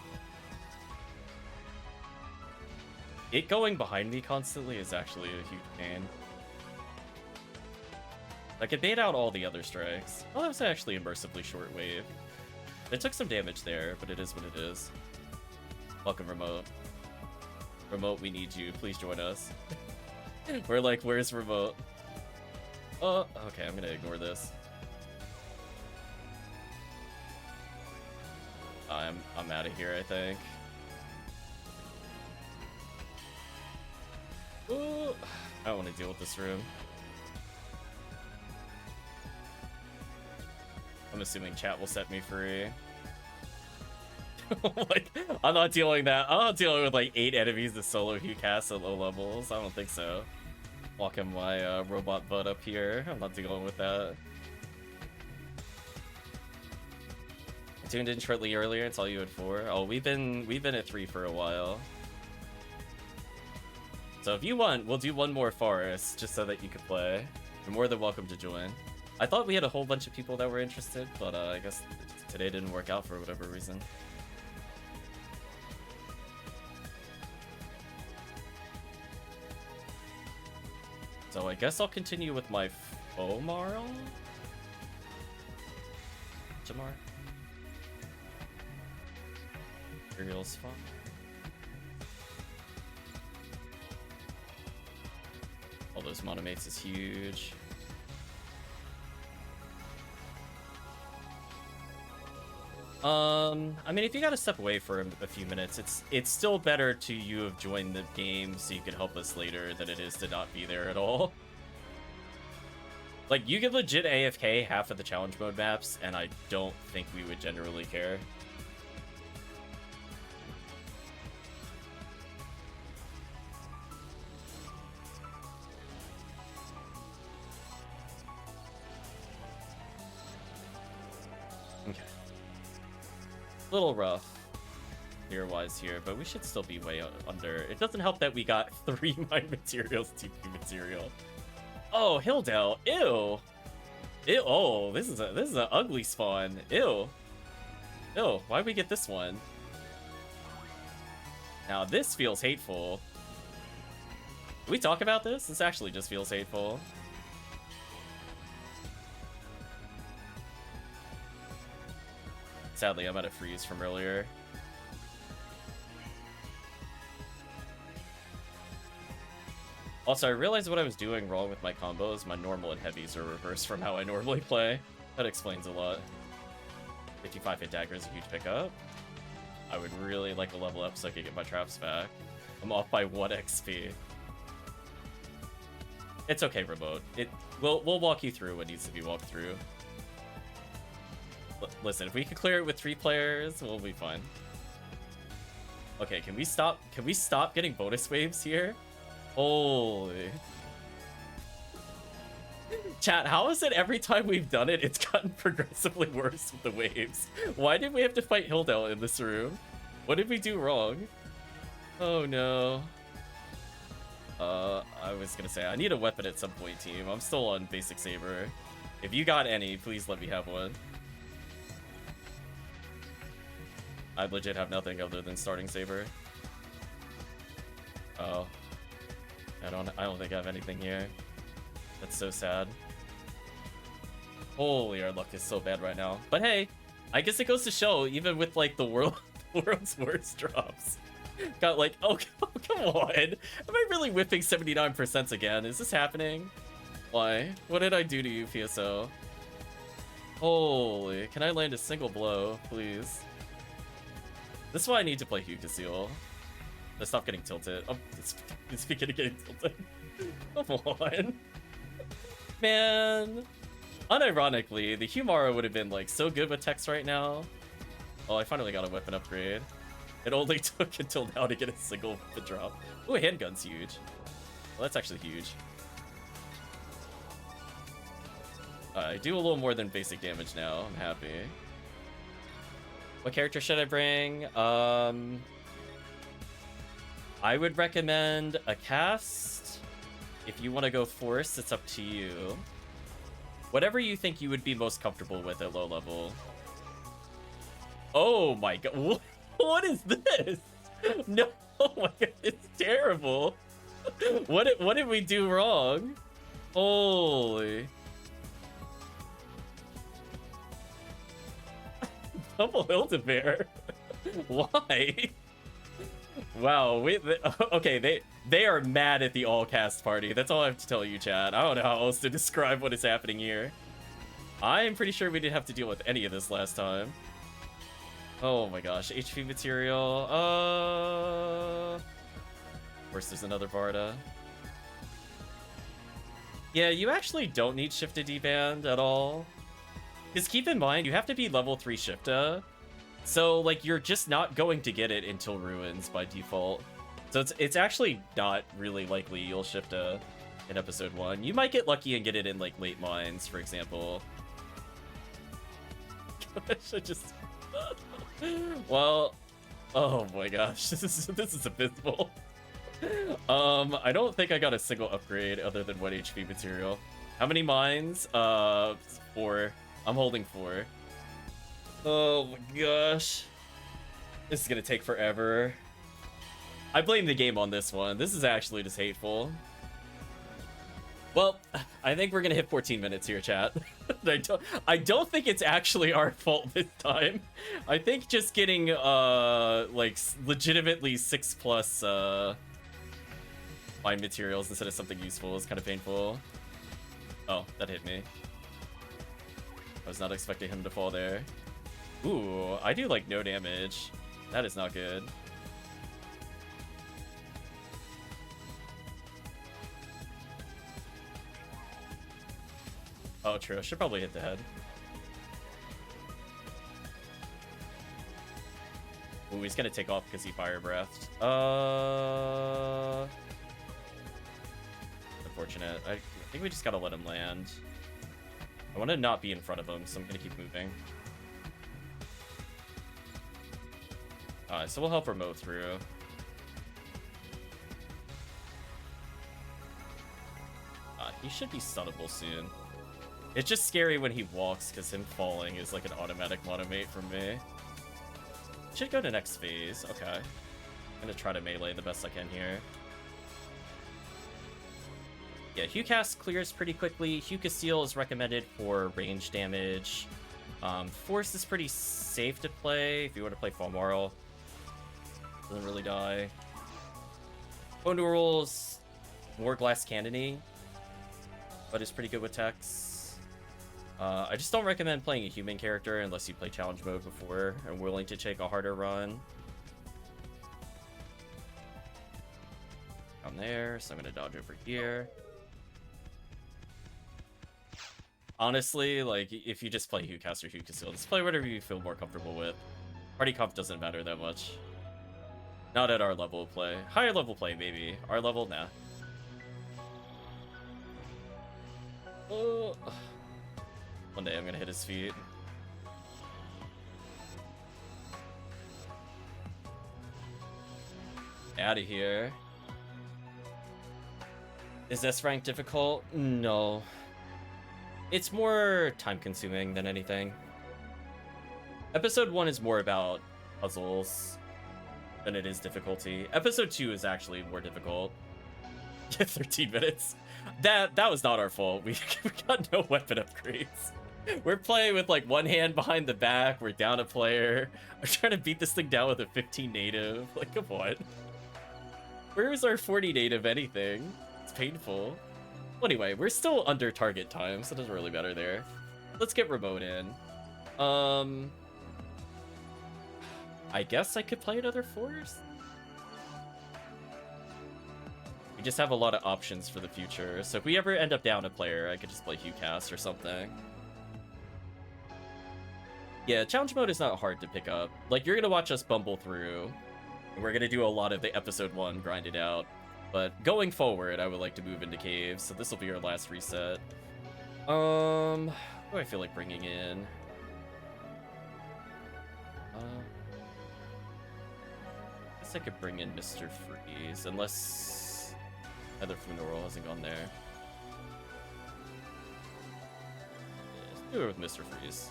It going behind me constantly is actually a huge pain. I could bait out all the other strikes. Oh, that was actually a mercifully short wave. It took some damage there, but it is what it is. Welcome, Remote. Remote, we need you. Please join us. We're like, where's Remote? Oh, okay, I'm gonna ignore this. I'm out of here, I think. Ooh, I don't want to deal with this room. I'm assuming chat will set me free. Like, I'm not dealing that. I'm not dealing with like 8 enemies to solo Hugh cast at low levels. I don't think so. Walking my robot butt up here. I'm not dealing with that. I tuned in shortly earlier and saw you at 4. Oh, we've been at 3 for a while. So if you want, we'll do one more forest just so that you can play. You're more than welcome to join. I thought we had a whole bunch of people that were interested, but I guess today didn't work out for whatever reason. So I guess I'll continue with my FOmarl? HUmar? Materials fun. All those monomates is huge. I mean, if you gotta step away for a few minutes, it's still better to you have joined the game so you can help us later than it is to not be there at all. Like, you could legit AFK half of the challenge mode maps, and I don't think we would generally care. Okay. Little rough gear-wise here, but we should still be way under. It doesn't help that we got 3 mind materials, TP material. Oh, Hilldale. Ew. Ew. Oh, this is an ugly spawn. Ew. Ew. Why'd we get this one? Now this feels hateful. Can we talk about this? This actually just feels hateful. Sadly, I'm at a freeze from earlier. Also, I realized what I was doing wrong with my combos. My normal and heavies are reversed from how I normally play. That explains a lot. 55 hit dagger is a huge pickup. I would really like to level up so I could get my traps back. I'm off by 1 XP. It's okay, Remote. We'll walk you through what needs to be walked through. Listen, if we can clear it with 3 players, we'll be fine. Okay, can we stop getting bonus waves here? Holy. Chat, how is it every time we've done it, it's gotten progressively worse with the waves? Why did we have to fight Hildel in this room? What did we do wrong? Oh no. I was gonna say, I need a weapon at some point, team. I'm still on basic saber. If you got any, please let me have one. I legit have nothing other than starting saber. Oh. I don't think I have anything here. That's so sad. Holy, our luck is so bad right now. But hey, I guess it goes to show, even with like the world's worst drops. Got like, oh come on. Am I really whipping 79% again? Is this happening? Why? What did I do to you, PSO? Holy, can I land a single blow, please? This is why I need to play HUmar. Let's stop getting tilted. Oh, it's beginning to get tilted. Come on. Man. Unironically, the HUmar would have been like so good with text right now. Oh, I finally got a weapon upgrade. It only took until now to get a single weapon drop. Ooh, a handgun's huge. Well, that's actually huge. I do a little more than basic damage now. I'm happy. What character should I bring? I would recommend a cast. If you want to go force, it's up to you. Whatever you think you would be most comfortable with at low level. Oh my god. What is this? No, oh my god, it's terrible. What did we do wrong? Holy. Double Hildebear. Why? Wow, okay, they are mad at the all-cast party. That's all I have to tell you, chat. I don't know how else to describe what is happening here. I'm pretty sure we didn't have to deal with any of this last time. Oh my gosh, HP material. Of course, there's another Varda. Yeah, you actually don't need Shifta D-Band at all. Because keep in mind, you have to be level 3 Shifta. So, like, you're just not going to get it until Ruins by default. So it's actually not really likely you'll Shifta in episode 1. You might get lucky and get it in, like, late mines, for example. Gosh, I just... Well, oh my gosh, this is abysmal. I don't think I got a single upgrade other than 1 HP material. How many mines? 4. I'm holding 4. Oh my gosh. This is gonna take forever. I blame the game on this one. This is actually just hateful. Well, I think we're gonna hit 14 minutes here, chat. I don't think it's actually our fault this time. I think just getting like legitimately 6+ mine materials instead of something useful is kind of painful. Oh, that hit me. I was not expecting him to fall there. Ooh, I do like no damage. That is not good. Oh, true. I should probably hit the head. Ooh, he's gonna take off because he fire breathed. Unfortunate. I think we just gotta let him land. I want to not be in front of him, so I'm gonna keep moving. So we'll help Remote through. He should be stunnable soon. It's just scary when he walks, because him falling is like an automatic monomate from me. Should go to next phase. Okay. I'm gonna try to melee the best I can here. Yeah, HUcast clears pretty quickly. HUcasteel is recommended for range damage. Force is pretty safe to play if you want to play FOmarl. Doesn't really die. Bonural's more glass cannon-y, but it's pretty good with techs. I just don't recommend playing a human character unless you play challenge mode before and willing to take a harder run. Down there, so I'm gonna dodge over here. Honestly, like, if you just play HUcast or HUcasteel, just play whatever you feel more comfortable with. Party comp doesn't matter that much. Not at our level of play. Higher level play, maybe. Our level, nah. Oh. One day I'm gonna hit his feet. Out of here. Is S rank difficult? No. It's more time-consuming than anything. Episode 1 is more about puzzles than it is difficulty. Episode 2 is actually more difficult. 13 minutes. That was not our fault. We got no weapon upgrades. We're playing with like one hand behind the back. We're down a player. We're trying to beat this thing down with a 15 native. Like, come on. Where is our 40 native anything? It's painful. Well, anyway, we're still under target time, so it doesn't really matter there. Let's get remote in. I guess I could play another force? We just have a lot of options for the future, so if we ever end up down a player, I could just play HUcast or something. Yeah, challenge mode is not hard to pick up. Like, you're gonna watch us bumble through, and we're gonna do a lot of the episode 1 grind it out. But going forward, I would like to move into caves, so this will be our last reset. Who do I feel like bringing in? I guess I could bring in Mr. Freeze, unless either funeral hasn't gone there. Yeah, let's do it with Mr. Freeze.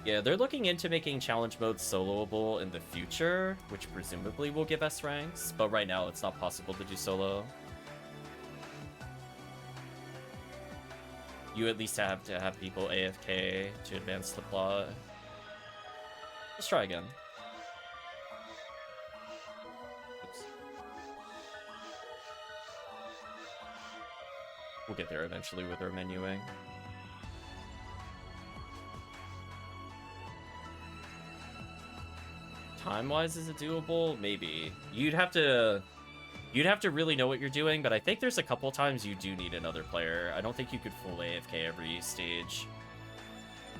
Yeah, they're looking into making challenge mode soloable in the future, which presumably will give S ranks, but right now it's not possible to do solo. You at least have to have people AFK to advance the plot. Let's try again. Oops. We'll get there eventually with our menuing. Time-wise, is it doable? Maybe. You'd have to really know what you're doing, but I think there's a couple times you do need another player. I don't think you could full AFK every stage.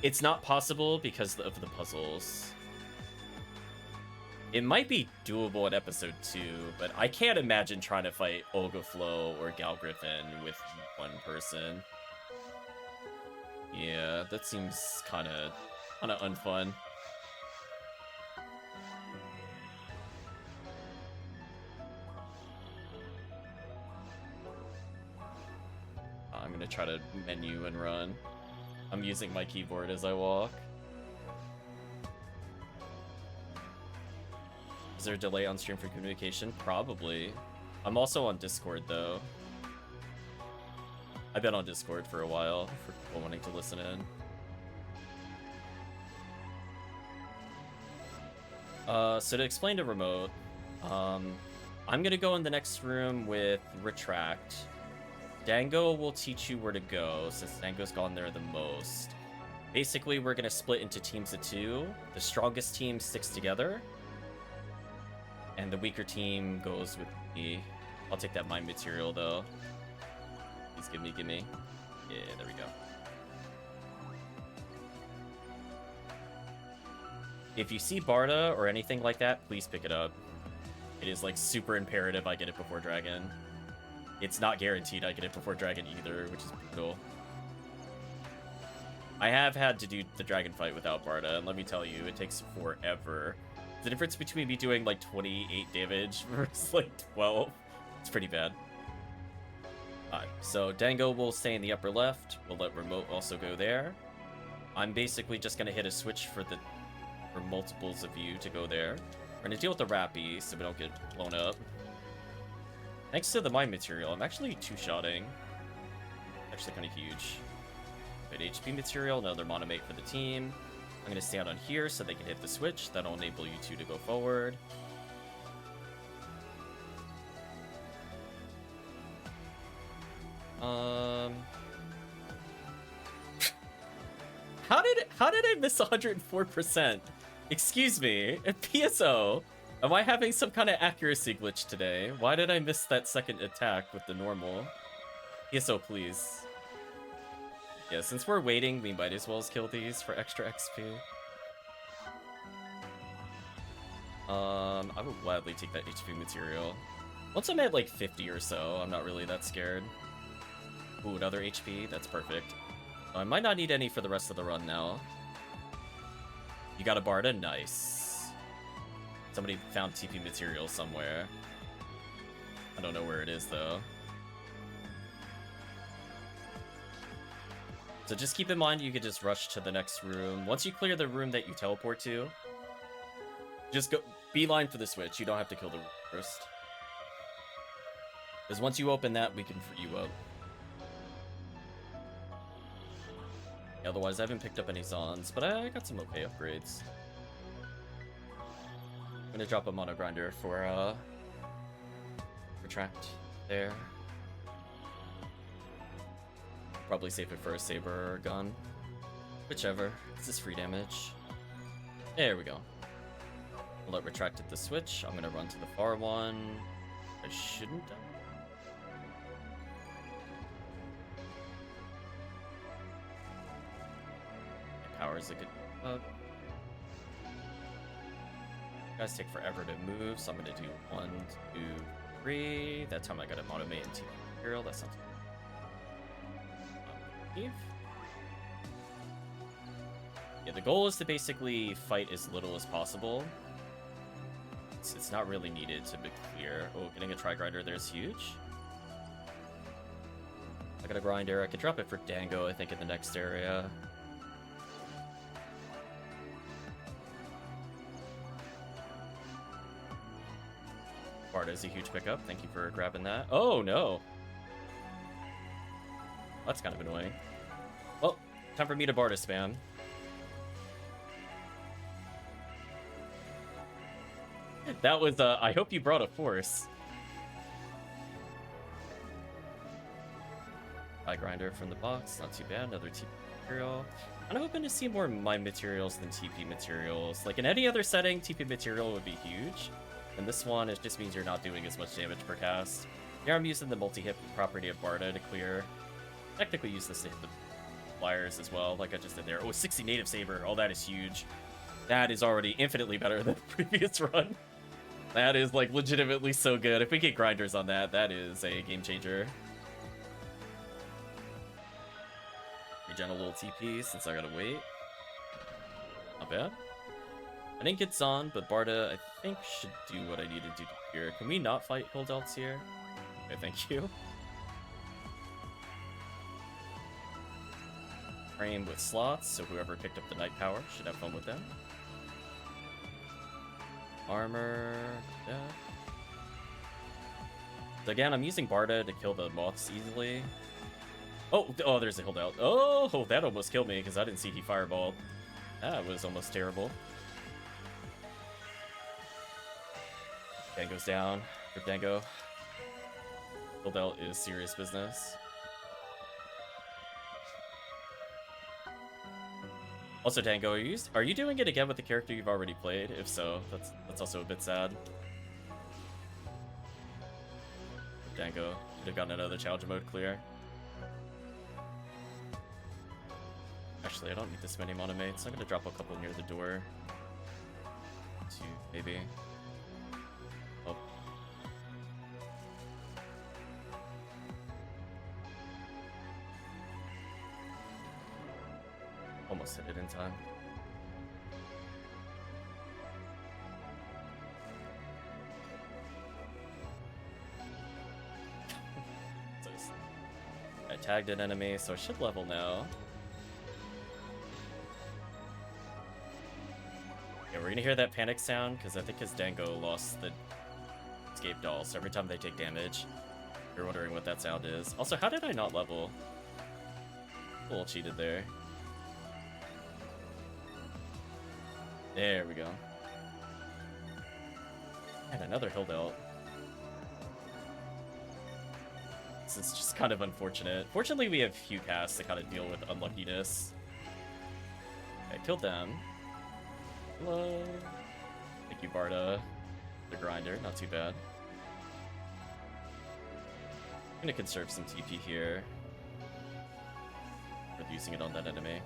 It's not possible because of the puzzles. It might be doable in episode 2, but I can't imagine trying to fight Olga Flo or Gal Griffin with one person. Yeah, that seems kind of unfun. I'm gonna try to menu and run. I'm using my keyboard as I walk. Is there a delay on stream for communication? Probably. I'm also on Discord though. I've been on Discord for a while for people wanting to listen in. So to explain to remote, I'm gonna go in the next room with Retract. Dango will teach you where to go, since Dango's gone there the most. Basically, we're gonna split into teams of 2. The strongest team sticks together, and the weaker team goes with me. I'll take that mind material, though. Please give me. Yeah, there we go. If you see Barda or anything like that, please pick it up. It is, like, super imperative I get it before Dragon. It's not guaranteed I get it before Dragon either, which is brutal. I have had to do the Dragon fight without Barda, and let me tell you, it takes forever. The difference between me doing like 28 damage versus like 12, it's pretty bad. Alright, so Dango will stay in the upper left. We'll let Remote also go there. I'm basically just going to hit a switch for multiples of you to go there. We're gonna deal with the Rappy so we don't get blown up. Thanks to the mine material, I'm actually two-shotting. Actually kind of huge. Good HP material, another monomate for the team. I'm gonna stand on here so they can hit the switch. That'll enable you two to go forward. How did I miss 104%? Excuse me, PSO. Am I having some kind of accuracy glitch today? Why did I miss that second attack with the normal? PSO, please. Yeah, since we're waiting, we might as well kill these for extra XP. I would gladly take that HP material. Once I'm at like 50 or so, I'm not really that scared. Ooh, another HP, that's perfect. I might not need any for the rest of the run now. You got a Barda? Nice. Somebody found TP material somewhere. I don't know where it is, though. So just keep in mind you could just rush to the next room. Once you clear the room that you teleport to, just go beeline for the switch. You don't have to kill the room first. Because once you open that, we can free you up. Otherwise, I haven't picked up any Zons, but I got some okay upgrades. I'm gonna drop a mono grinder for retract there. Probably save it for a saber or a gun. Whichever. This is free damage. There we go. I'll let retract at the switch. I'm gonna run to the far one. I shouldn't die. Power is a good guys take forever to move, so I'm gonna do 1, 2, 3. That time I got a monomate and TP material. That sounds good. Yeah, the goal is to basically fight as little as possible. It's not really needed to be clear. Oh, getting a tri-grinder there is huge. I got a grinder. I could drop it for Dango, I think, in the next area. Barda is a huge pickup. Thank you for grabbing that. Oh, no. That's kind of annoying. Well, time for me to Barda spam. That was, I hope you brought a force. Eye grinder from the box. Not too bad. Another TP material. I'm hoping to see more mine materials than TP materials. Like, in any other setting, TP material would be huge. And this one, it just means you're not doing as much damage per cast. Here I'm using the multi-hit property of Barda to clear. Technically use this to hit the flyers as well, like I just did there. Oh, 60 native saber. Oh, that is huge. That is already infinitely better than the previous run. That is, like, legitimately so good. If we get grinders on that, that is a game changer. Regen a little TP since I gotta wait. Not bad. I didn't get Zon, but Barda, I think, should do what I need to do here. Can we not fight Hill Delts here? Okay, thank you. Frame with slots, so whoever picked up the Night Power should have fun with them. Armor, yeah. So again, I'm using Barda to kill the moths easily. Oh, there's a Hill Delt. Oh, that almost killed me because I didn't see he fireballed. That was almost terrible. Dango's down. Rip Dango. Hill Delt is serious business. Also, Dango, are you doing it again with the character you've already played? If so, that's also a bit sad. Dango could have gotten another challenge mode clear. Actually, I don't need this many monomates. I'm gonna drop a couple near the door. 2, maybe. Oh. Almost hit it in time. I tagged an enemy, so I should level now. Yeah, we're gonna hear that panic sound, because I think his Dango lost the escape doll, so every time they take damage, you're wondering what that sound is. Also, how did I not level? A little cheated there. There we go. And another hill delt. This is just kind of unfortunate. Fortunately, we have Hugh cast to kind of deal with unluckiness. I killed them. Hello. Thank you, Barda. The grinder, not too bad. I'm gonna conserve some TP here. Using it on that enemy.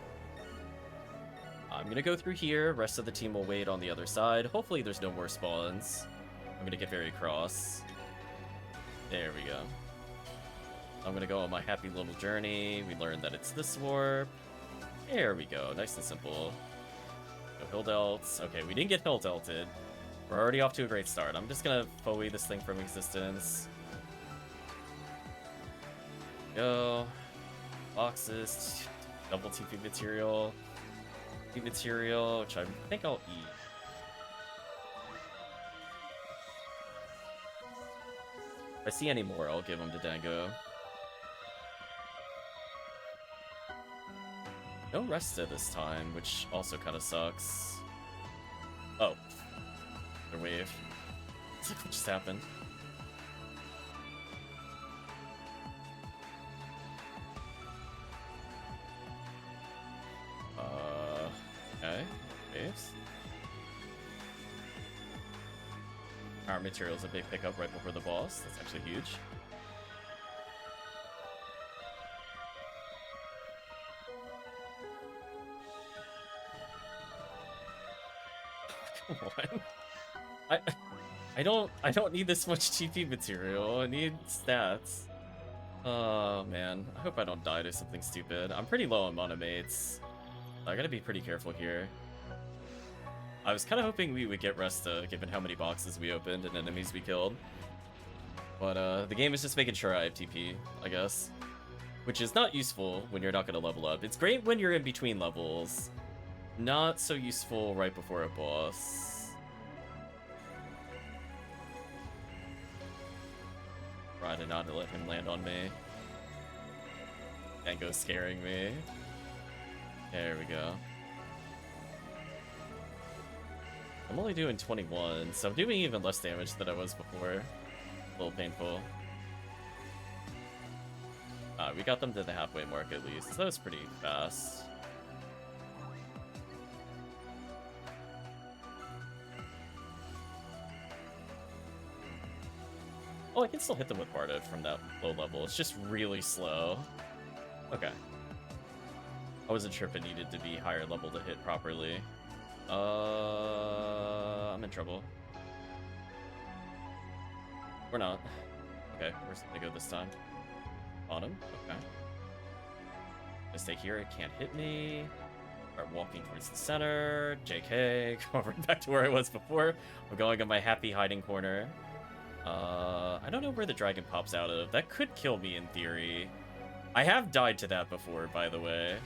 I'm gonna go through here. Rest of the team will wait on the other side. Hopefully there's no more spawns. I'm gonna get very cross. There we go. I'm gonna go on my happy little journey. We learned that it's this warp. There we go. Nice and simple. No hill delts. Okay, we didn't get hill delted. We're already off to a great start. I'm just gonna FOE this thing from existence. Go. Boxes. Double TP material. TP material, which I think I'll eat. If I see any more, I'll give them to Dango. No Resta this time, which also kind of sucks. Oh. Their wave. It's like what just happened. Okay. Waves. Our material's a big pickup right before the boss. That's actually huge. Come on. I don't need this much TP material. I need stats. Oh man. I hope I don't die to something stupid. I'm pretty low on mana mates. I gotta be pretty careful here. I was kind of hoping we would get Resta, given how many boxes we opened and enemies we killed. But the game is just making sure I have TP, I guess. Which is not useful when you're not gonna level up. It's great when you're in between levels. Not so useful right before a boss. Try to not let him land on me. Dango's scaring me. There we go. I'm only doing 21, so I'm doing even less damage than I was before. A little painful. We got them to the halfway mark at least, so that was pretty fast. Oh, I can still hit them with Barda from that low level. It's just really slow. Okay. I wasn't sure if it needed to be higher level to hit properly. I'm in trouble. We're not. Okay, where's the go this time? Bottom? Okay. I stay here, it can't hit me. Start walking towards the center. JK, go right back to where I was before. I'm going on my happy hiding corner. I don't know where the dragon pops out of. That could kill me in theory. I have died to that before, by the way.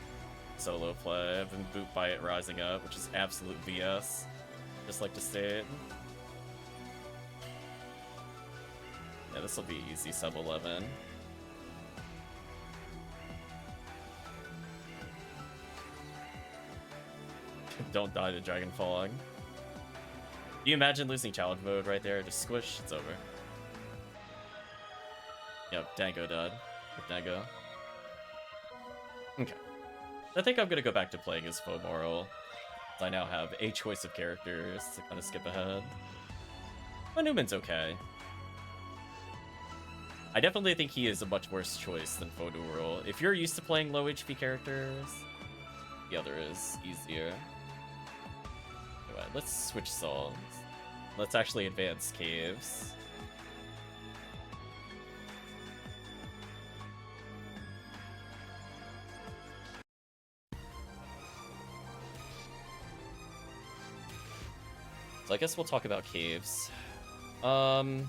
Solo play. I've been booped by it rising up, which is absolute BS. Just like to state. Yeah, this will be easy sub 11. Don't die to dragon falling. Can you imagine losing challenge mode right there? Just squish, it's over. Yep, Dango died. Dango. Okay. I think I'm gonna go back to playing as FOmarl. I now have a choice of characters to kind of skip ahead. But Newman's okay. I definitely think he is a much worse choice than FOmarl. If you're used to playing low HP characters, the other is easier. Anyway, let's switch songs. Let's actually advance caves. So I guess we'll talk about caves. I'm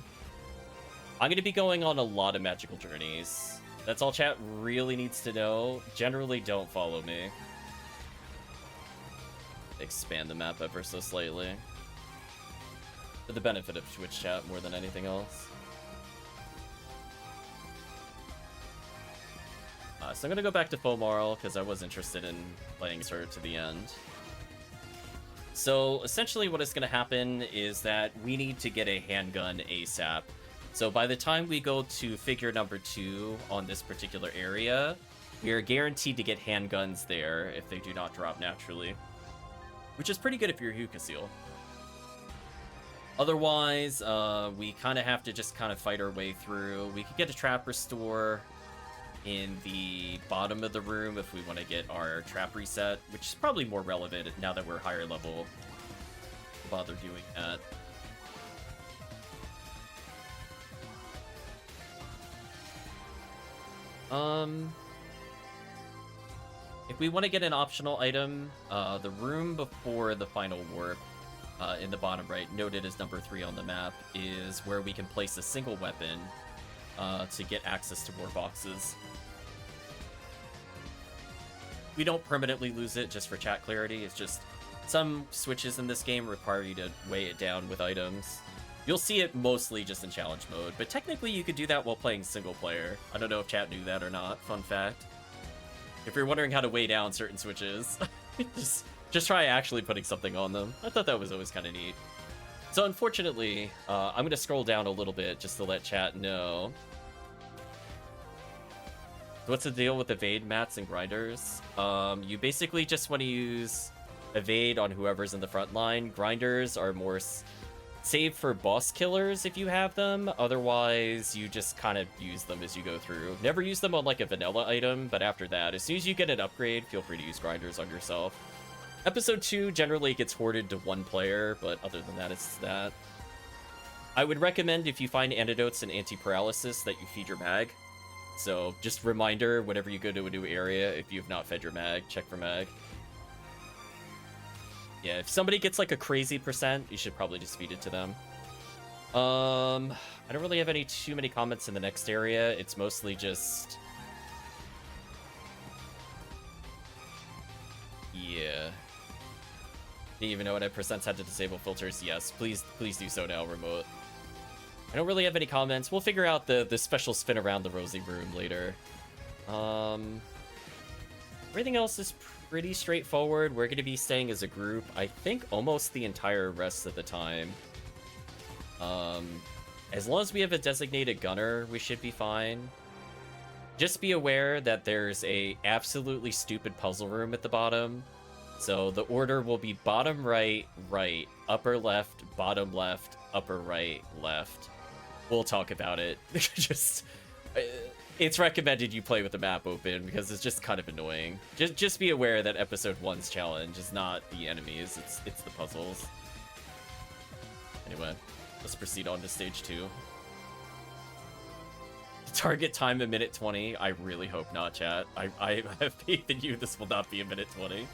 going to be going on a lot of magical journeys. That's all chat really needs to know. Generally, don't follow me. expand the map ever so slightly. For the benefit of Twitch chat more than anything else. So I'm gonna go back to FOmarl, because I was interested in playing her to the end. So essentially what is gonna happen is that we need to get a handgun ASAP. So by the time we go to figure number 2 on this particular area, we are guaranteed to get handguns there if they do not drop naturally. Which is pretty good if you're Hukasil. Otherwise, we kind of have to just kind of fight our way through. We could get a trap restore in the bottom of the room if we want to get our trap reset, which is probably more relevant now that we're higher level. Bother doing that. If we want to get an optional item, the room before the final warp, in the bottom right, noted as number 3 on the map, is where we can place a single weapon to get access to more boxes. We don't permanently lose it just for chat clarity. It's just some switches in this game require you to weigh it down with items. You'll see it mostly just in challenge mode, but technically you could do that while playing single player. I don't know if chat knew that or not. Fun fact. If you're wondering how to weigh down certain switches, just try actually putting something on them. I thought that was always kind of neat. So unfortunately, I'm going to scroll down a little bit just to let chat know. What's the deal with evade mats and grinders? You basically just want to use evade on whoever's in the front line. Grinders are more saved for boss killers if you have them. Otherwise, you just kind of use them as you go through. Never use them on like a vanilla item, but after that, as soon as you get an upgrade, feel free to use grinders on yourself. Episode 2 generally gets hoarded to 1 player, but other than that, it's that. I would recommend if you find antidotes and anti-paralysis that you feed your mag. So just reminder, whenever you go to a new area, if you have not fed your mag, check for mag. Yeah, if somebody gets like a crazy percent, you should probably just feed it to them. I don't really have too many comments in the next area. It's mostly just... yeah. Didn't even know what percents had to disable filters. Yes, please do so now, Remote. I don't really have any comments. We'll figure out the special spin around the Rosy room later. Everything else is pretty straightforward. We're going to be staying as a group, I think, almost the entire rest of the time. As long as we have a designated gunner, we should be fine. Just be aware that there's a absolutely stupid puzzle room at the bottom. So the order will be bottom right, right, upper left, bottom left, upper right, left. We'll talk about it. It's recommended you play with the map open because it's just kind of annoying. Just be aware that episode 1's challenge is not the enemies, it's the puzzles. Anyway, let's proceed on to stage 2. Target time a minute 20. I really hope not, chat. I have faith in you. This will not be a minute 20.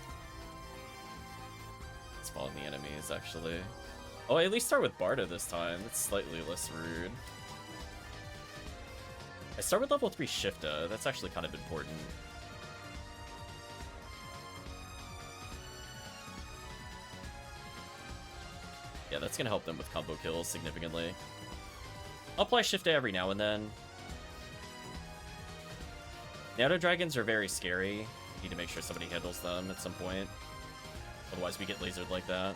Spawn the enemies, actually. Oh, I at least start with Barda this time. It's slightly less rude. I start with level 3 Shifta. That's actually kind of important. Yeah, that's going to help them with combo kills significantly. I'll apply Shifta every now and then. Nano Dragons are very scary. Need to make sure somebody handles them at some point. Otherwise we get lasered like that.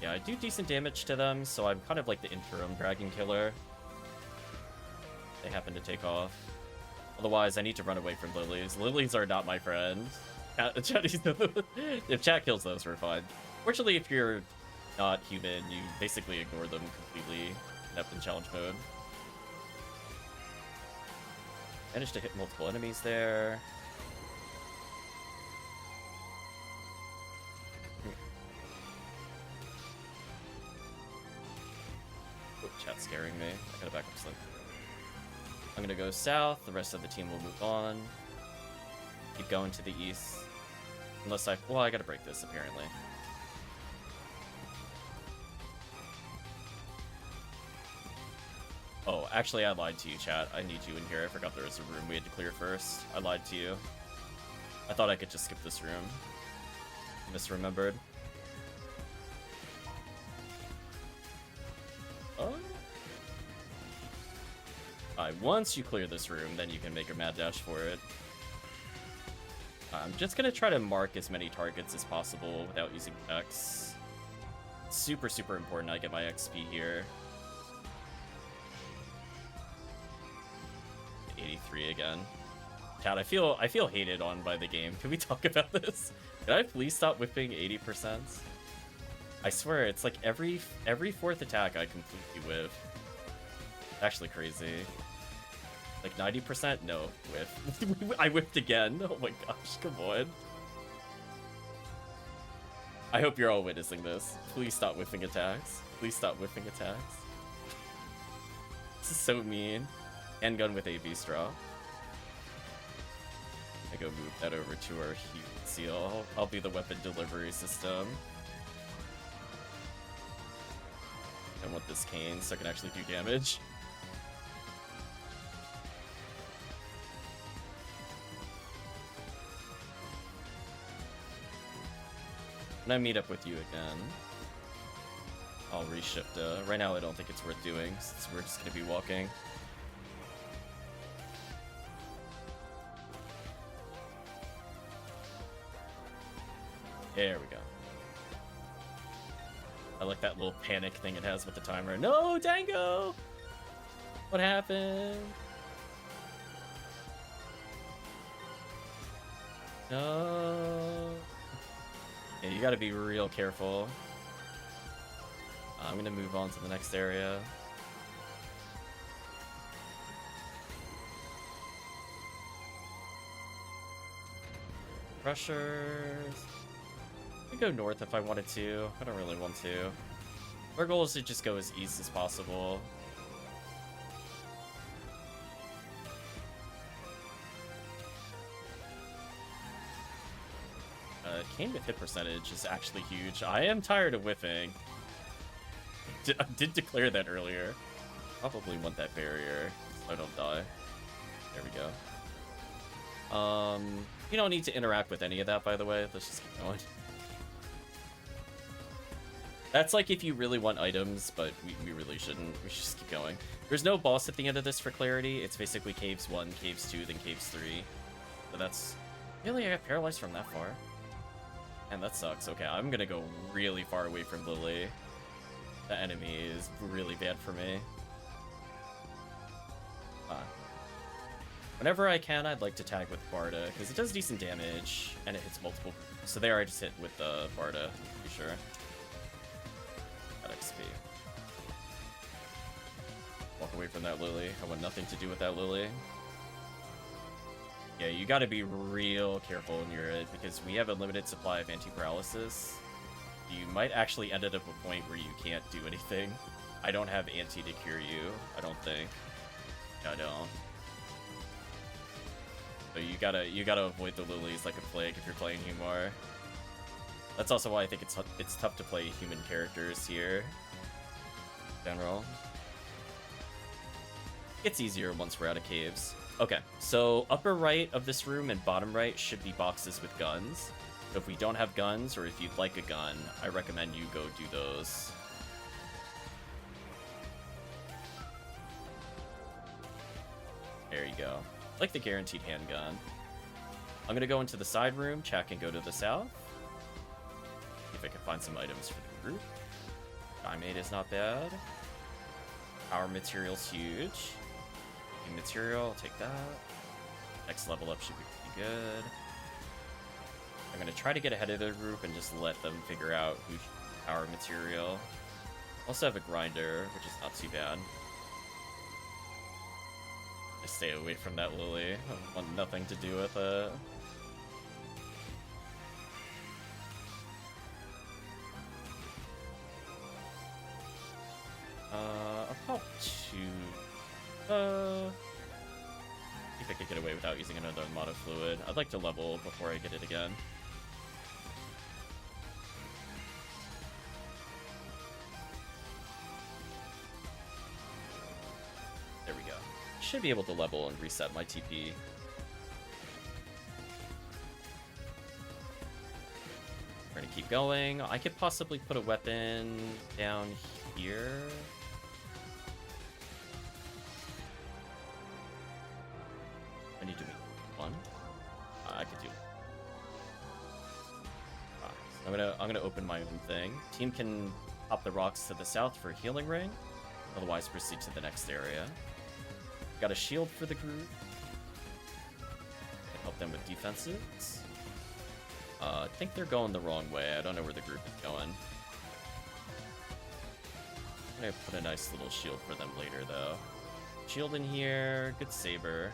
Yeah, I do decent damage to them, so I'm kind of like the interim Dragon Killer. They happen to take off. Otherwise, I need to run away from lilies. Lilies are not my friend. If chat kills those, we're fine. Fortunately, if you're not human, you basically ignore them completely in challenge mode. Managed to hit multiple enemies there. Oh, chat's scaring me. I gotta back up slightly. I'm gonna go south, the rest of the team will move on. Keep going to the east. Unless well, I gotta break this, apparently. Oh, actually, I lied to you, chat. I need you in here. I forgot there was a room we had to clear first. I lied to you. I thought I could just skip this room. Misremembered. Oh. Alright, once you clear this room, then you can make a mad dash for it. I'm just gonna try to mark as many targets as possible without using X. Super, super important I get my XP here. 83 again. Chat, I feel hated on by the game. Can we talk about this? Can I please stop whipping 80%? I swear, it's like every fourth attack I completely whiff. Actually crazy. Like 90%? No, whiff. I whiffed again. Oh my gosh, come on. I hope you're all witnessing this. Please stop whiffing attacks. Please stop whiffing attacks. This is so mean. Handgun with AV straw. I go move that over to our heat seal. I'll be the weapon delivery system. I want this cane so I can actually do damage. When I meet up with you again, I'll reshift. Right now I don't think it's worth doing since we're just gonna be walking. There we go. I like that little panic thing it has with the timer. No, Dango! What happened? No. Yeah, you gotta be real careful. I'm gonna move on to the next area. Rushers. I could go north if I wanted to. I don't really want to. Our goal is to just go as east as possible. Cane with hit percentage is actually huge. I am tired of whiffing. I did declare that earlier. Probably want that barrier so I don't die. There we go. You don't need to interact with any of that, by the way. Let's just keep going. That's like if you really want items, but we really shouldn't. We should just keep going. There's no boss at the end of this for clarity. It's basically caves 1, caves 2, then caves 3. But that's... Really, I got paralyzed from that far? And that sucks. Okay, I'm gonna go really far away from Lily. The enemy is really bad for me. Whenever I can, I'd like to tag with Barda, because it does decent damage, and it hits multiple... So there I just hit with the Barda, to be sure. Got XP. Walk away from that Lily. I want nothing to do with that Lily. Yeah, you gotta be real careful in your because we have a limited supply of anti-paralysis. You might actually end up at a point where you can't do anything. I don't have anti to cure you, I don't think. No, I don't. So you gotta avoid the lilies like a plague if you're playing HUmar. That's also why I think it's tough to play human characters here. In general. It's easier once we're out of caves. Okay, so upper right of this room and bottom right should be boxes with guns. If we don't have guns, or if you'd like a gun, I recommend you go do those. There you go. Like the guaranteed handgun. I'm gonna go into the side room, check and go to the south. See if I can find some items for the group. Diamond is not bad. Power material's huge. Material, I'll take that. Next level up should be pretty good. I'm gonna try to get ahead of the group and just let them figure out who's power material. Also have a grinder, which is not too bad. Just stay away from that Lily. I want nothing to do with it. I'll pop 2. See if I could get away without using another mono fluid. I'd like to level before I get it again. should be able to level and reset my TP. We're gonna keep going. I could possibly put a weapon down here. I need to make one. I could do it. I'm gonna open my own thing. Team can pop the rocks to the south for healing ring. Otherwise, proceed to the next area. Got a shield for the group. Can help them with defenses. I think they're going the wrong way. I don't know where the group is going. I'm gonna put a nice little shield for them later, though. Shield in here. Good saber.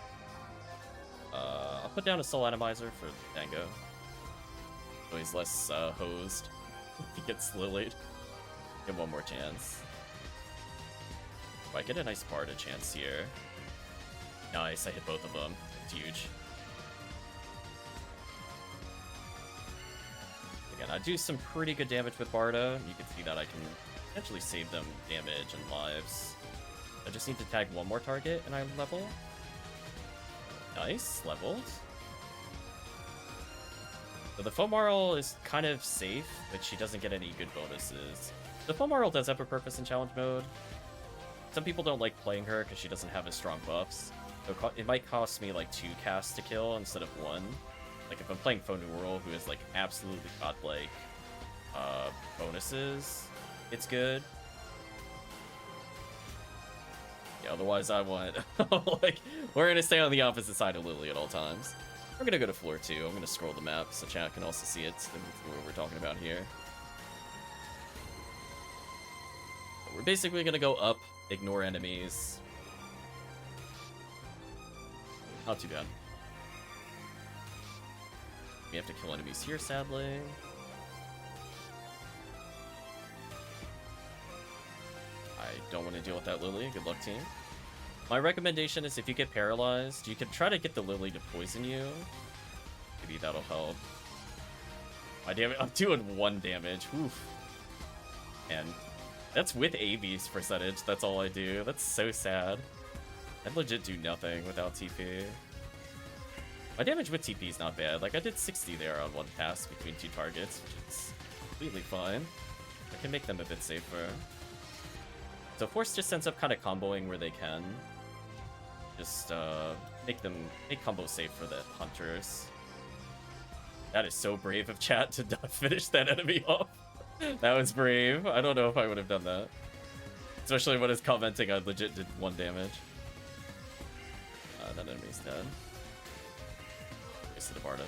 I'll put down a soul atomizer for Dango. So he's less hosed. He gets lilied. Give one more chance. Oh, I get a nice Barda chance here. Nice, I hit both of them. It's huge. Again, I do some pretty good damage with Barda. You can see that I can potentially save them damage and lives. I just need to tag one more target and I level. Nice, leveled. So the FOmarl is kind of safe, but she doesn't get any good bonuses. The FOmarl does have a purpose in challenge mode. Some people don't like playing her because she doesn't have as strong buffs. So it might cost me like 2 casts to kill instead of 1. Like if I'm playing FOmarl, who has like absolutely godlike bonuses, it's good. Yeah, otherwise I want like we're gonna stay on the opposite side of Lily at all times. We're gonna go to floor 2. I'm gonna scroll the map so chat can also see it. What we're talking about here. We're basically gonna go up, ignore enemies. Not too bad. We have to kill enemies here, sadly. I don't want to deal with that Lily. Good luck, team. My recommendation is if you get paralyzed, you can try to get the Lily to poison you. Maybe that'll help. I'm doing 1 damage. Oof. And that's with AB's percentage. That's all I do. That's so sad. I legit do nothing without TP. My damage with TP is not bad. Like, I did 60 there on 1 pass between 2 targets, which is completely fine. I can make them a bit safer. So Force just ends up kind of comboing where they can. Just make combo safe for the hunters. That is so brave of chat to finish that enemy off. That was brave. I don't know if I would have done that. Especially when it's commenting I legit did 1 damage. That enemy's dead. Wasted a Barda.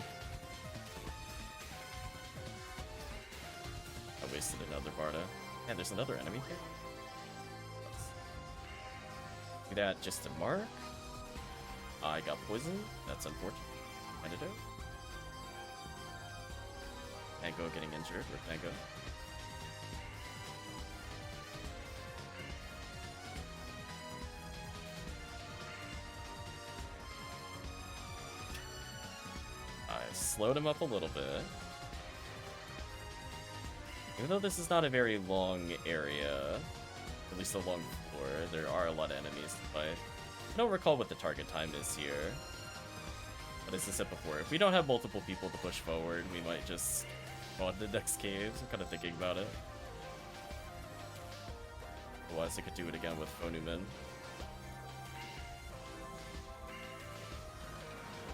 I wasted another Barda. Man, there's another enemy here. Do that just to mark. I got poisoned. That's unfortunate. Antidote. Tango getting injured. Where'd Tango? I slowed him up a little bit. Even though this is not a very long area, at least a long floor, there are a lot of enemies to fight. I don't recall what the target time is here. But as I said before, if we don't have multiple people to push forward, we might just go on to the next caves. I'm kind of thinking about it. Otherwise, I could do it again with Phonuman.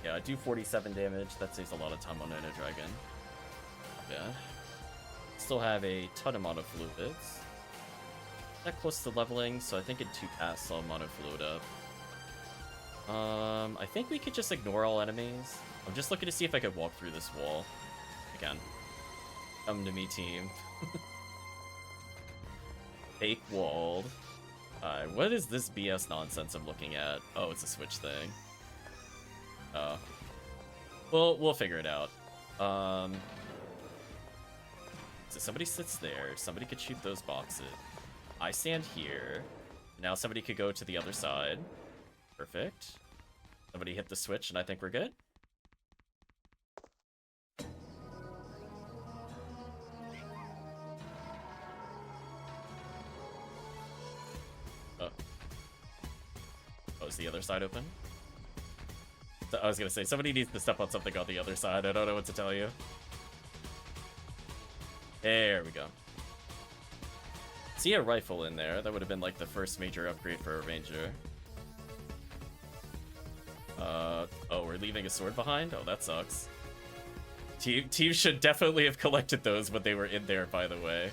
Yeah, I do 47 damage. That saves a lot of time on Ender Dragon. Yeah. Still have a ton of mono fluids. That close to leveling, so I think in 2 casts I'll mono fluid up. I think we could just ignore all enemies. I'm just looking to see if I could walk through this wall. I can. Come to me, team. Fake walled. What is this BS nonsense I'm looking at? Oh, it's a switch thing. Oh. We'll figure it out. So somebody sits there. Somebody could shoot those boxes. I stand here. Now somebody could go to the other side. Perfect. Somebody hit the switch and I think we're good. Oh, it's the other side open. So, I was gonna say, somebody needs to step on something on the other side. I don't know what to tell you. There we go. See a rifle in there. That would have been like the first major upgrade for a ranger. Oh, we're leaving a sword behind? Oh, that sucks. Team should definitely have collected those when they were in there, by the way.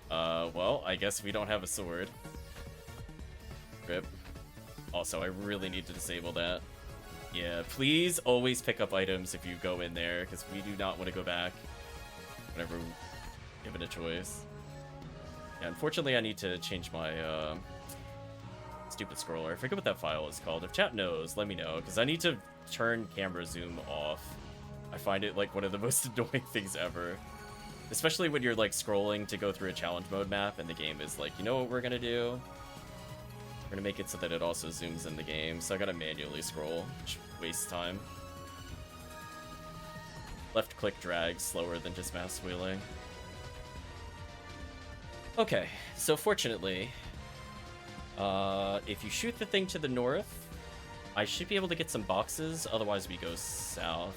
Well, I guess we don't have a sword. Rip. Also, I really need to disable that. Yeah, please always pick up items if you go in there, because we do not want to go back whenever given a choice. Yeah, unfortunately, I need to change my stupid scroller. I forget what that file is called. If chat knows, let me know, because I need to turn camera zoom off. I find it like one of the most annoying things ever. Especially when you're like scrolling to go through a challenge mode map and the game is like, you know what we're gonna do? We're gonna make it so that it also zooms in the game, so I gotta manually scroll, which wastes time. Left click drag slower than just mouse wheeling. Okay, so fortunately, if you shoot the thing to the north, I should be able to get some boxes, otherwise we go south.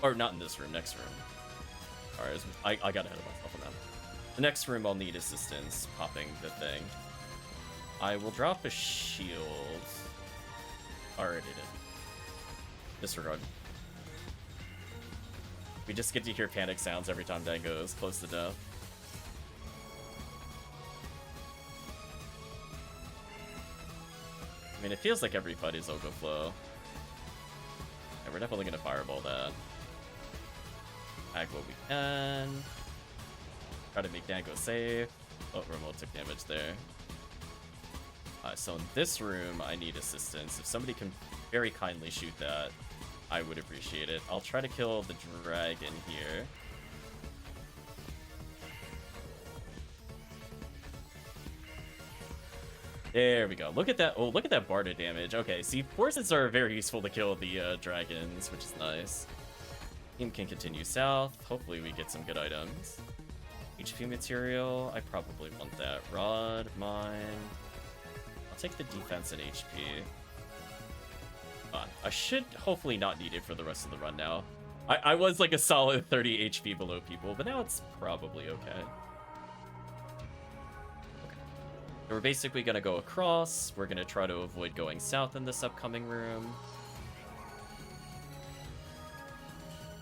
Or not in this room, next room. Alright, I got ahead of myself on that. The next room I'll need assistance popping the thing. I will drop a shield. Already did. Disregard. We just get to hear panic sounds every time that goes close to death. I mean, it feels like every fight is overflow. And we're definitely gonna fireball that. Hack what we can. Try to make Dango safe. Oh, Remote took damage there. So in this room, I need assistance. If somebody can very kindly shoot that, I would appreciate it. I'll try to kill the dragon here. There we go. Look at that. Oh, look at that Barda damage. Okay, see, forces are very useful to kill the dragons, which is nice. Team can continue south. Hopefully we get some good items. HP material. I probably want that. Rod, mine. I'll take the defense and HP. I should hopefully not need it for the rest of the run now. I was like a solid 30 HP below people, but now it's probably okay. So we're basically going to go across. We're going to try to avoid going south in this upcoming room.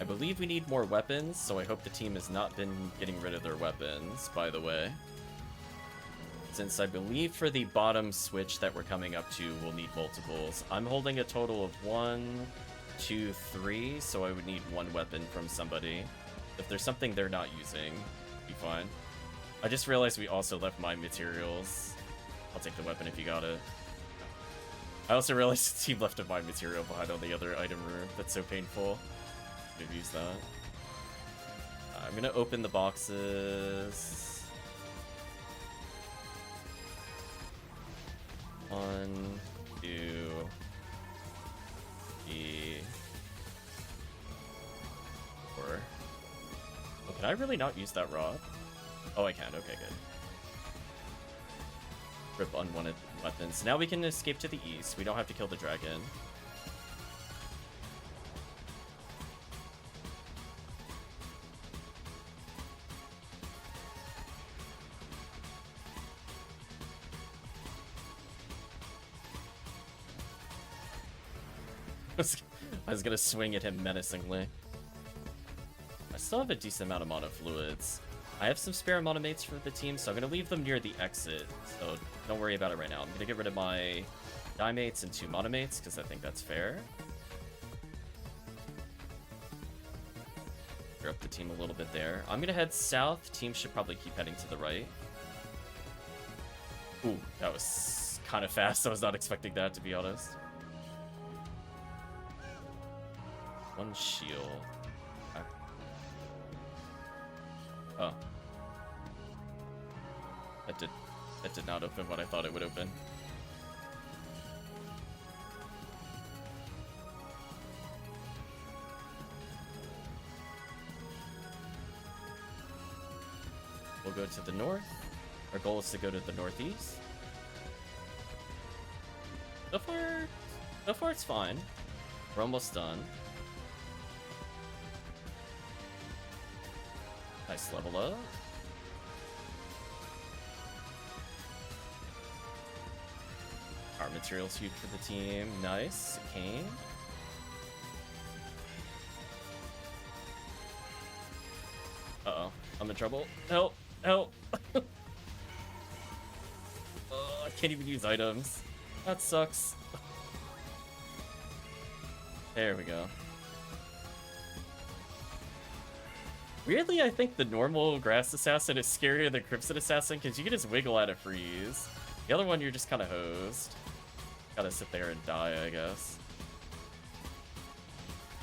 I believe we need more weapons, so I hope the team has not been getting rid of their weapons, by the way. Since I believe for the bottom switch that we're coming up to, we'll need multiples. I'm holding a total of 1, 2, 3, so I would need one weapon from somebody. If there's something they're not using, be fine. I just realized we also left my materials. I'll take the weapon if you got it. I also realized the team left a mine material behind on the other item room. That's so painful. Could use that. I'm gonna open the boxes. 1, 2, 3, 4. Oh, can I really not use that rod? Oh, I can. Okay, good. Rip unwanted weapons. Now we can escape to the east. We don't have to kill the dragon. I was gonna swing at him menacingly. I still have a decent amount of mana fluids. I have some spare mana mates for the team, so I'm gonna leave them near the exit. So don't worry about it right now. I'm gonna get rid of my die mates and 2 mana mates because I think that's fair. Gear up the team a little bit there. I'm gonna head south. Team should probably keep heading to the right. Ooh, that was kind of fast. I was not expecting that, to be honest. 1 shield. Okay. Oh. That did not open what I thought it would open. We'll go to the north. Our goal is to go to the northeast. So far, So far it's fine. We're almost done. Nice level up. Our materials huge for the team. Nice. Kane. Uh-oh. I'm in trouble. Help! Help! Oh, I can't even use items. That sucks. There we go. Weirdly, I think the normal Grass Assassin is scarier than Crimson Assassin because you can just wiggle out of freeze. The other one, you're just kind of hosed. Gotta sit there and die, I guess.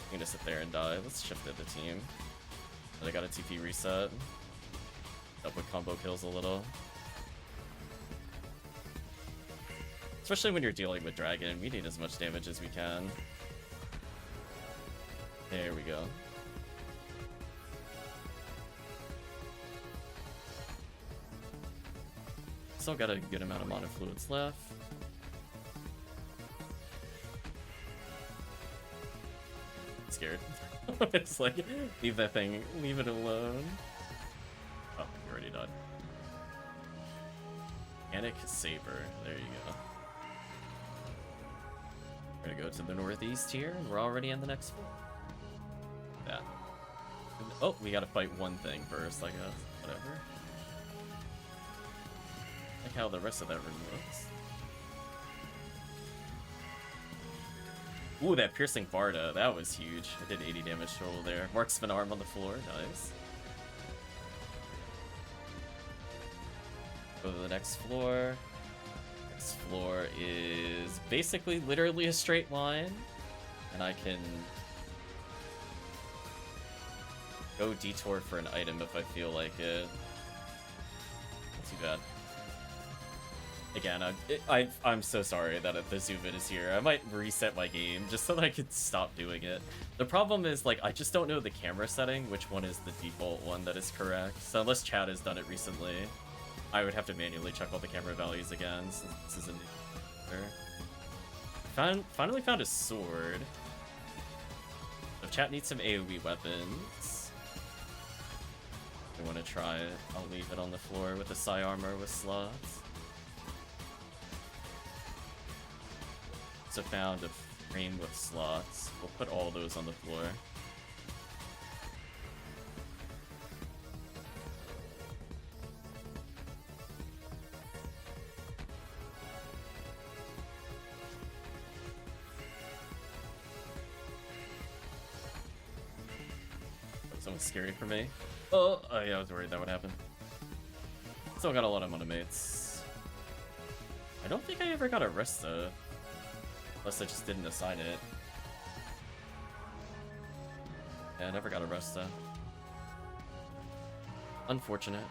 I'm gonna sit there and die. Let's shift to the team. And I got a TP reset. Up with combo kills a little. Especially when you're dealing with Dragon, we need as much damage as we can. There we go. Still got a good amount of mana fluids left. Scared. It's like, leave that thing, leave it alone. Oh, you already died. Panic Saber, there you go. We're gonna go to the northeast here, and we're already on the next floor. That. Oh, we gotta fight one thing first, I guess. Whatever. Like how the rest of that room looks. Ooh, that piercing Varda, that was huge. I did 80 damage total there. Marksman arm on the floor, nice. Go to the next floor. Next floor is basically literally a straight line. And I can go detour for an item if I feel like it. Not too bad. Again, I'm so sorry that the zoom in is here. I might reset my game just so that I could stop doing it. The problem is, like, I just don't know the camera setting, which one is the default one that is correct. So unless Chad has done it recently, I would have to manually check all the camera values again, since this is a new... Finally found a sword. If Chat needs some AoE weapons, I want to try it. I'll leave it on the floor with the Psi armor with slots. Found a frame with slots. We'll put all those on the floor. Someone's scary for me. Oh yeah, I was worried that would happen. Still got a lot of mana mates. I don't think I ever got a Resta. Unless I just didn't assign it. Yeah, I never got a Resta. Unfortunate.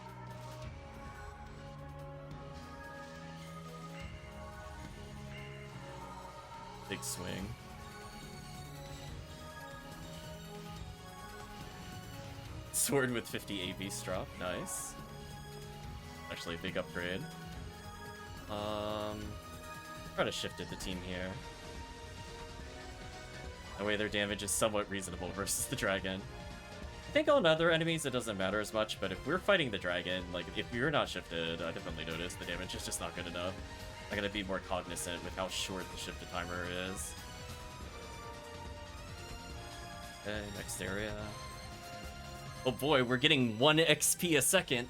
Big swing. Sword with 50 AV strop, nice. Actually a big upgrade. Try to shift the team here. That way their damage is somewhat reasonable versus the dragon. I think on other enemies it doesn't matter as much, but if we're fighting the dragon, like if you're not shifted, I definitely notice the damage is just not good enough. I gotta be more cognizant with how short the shifted timer is. Okay, next area. Oh boy, we're getting 1 XP a second.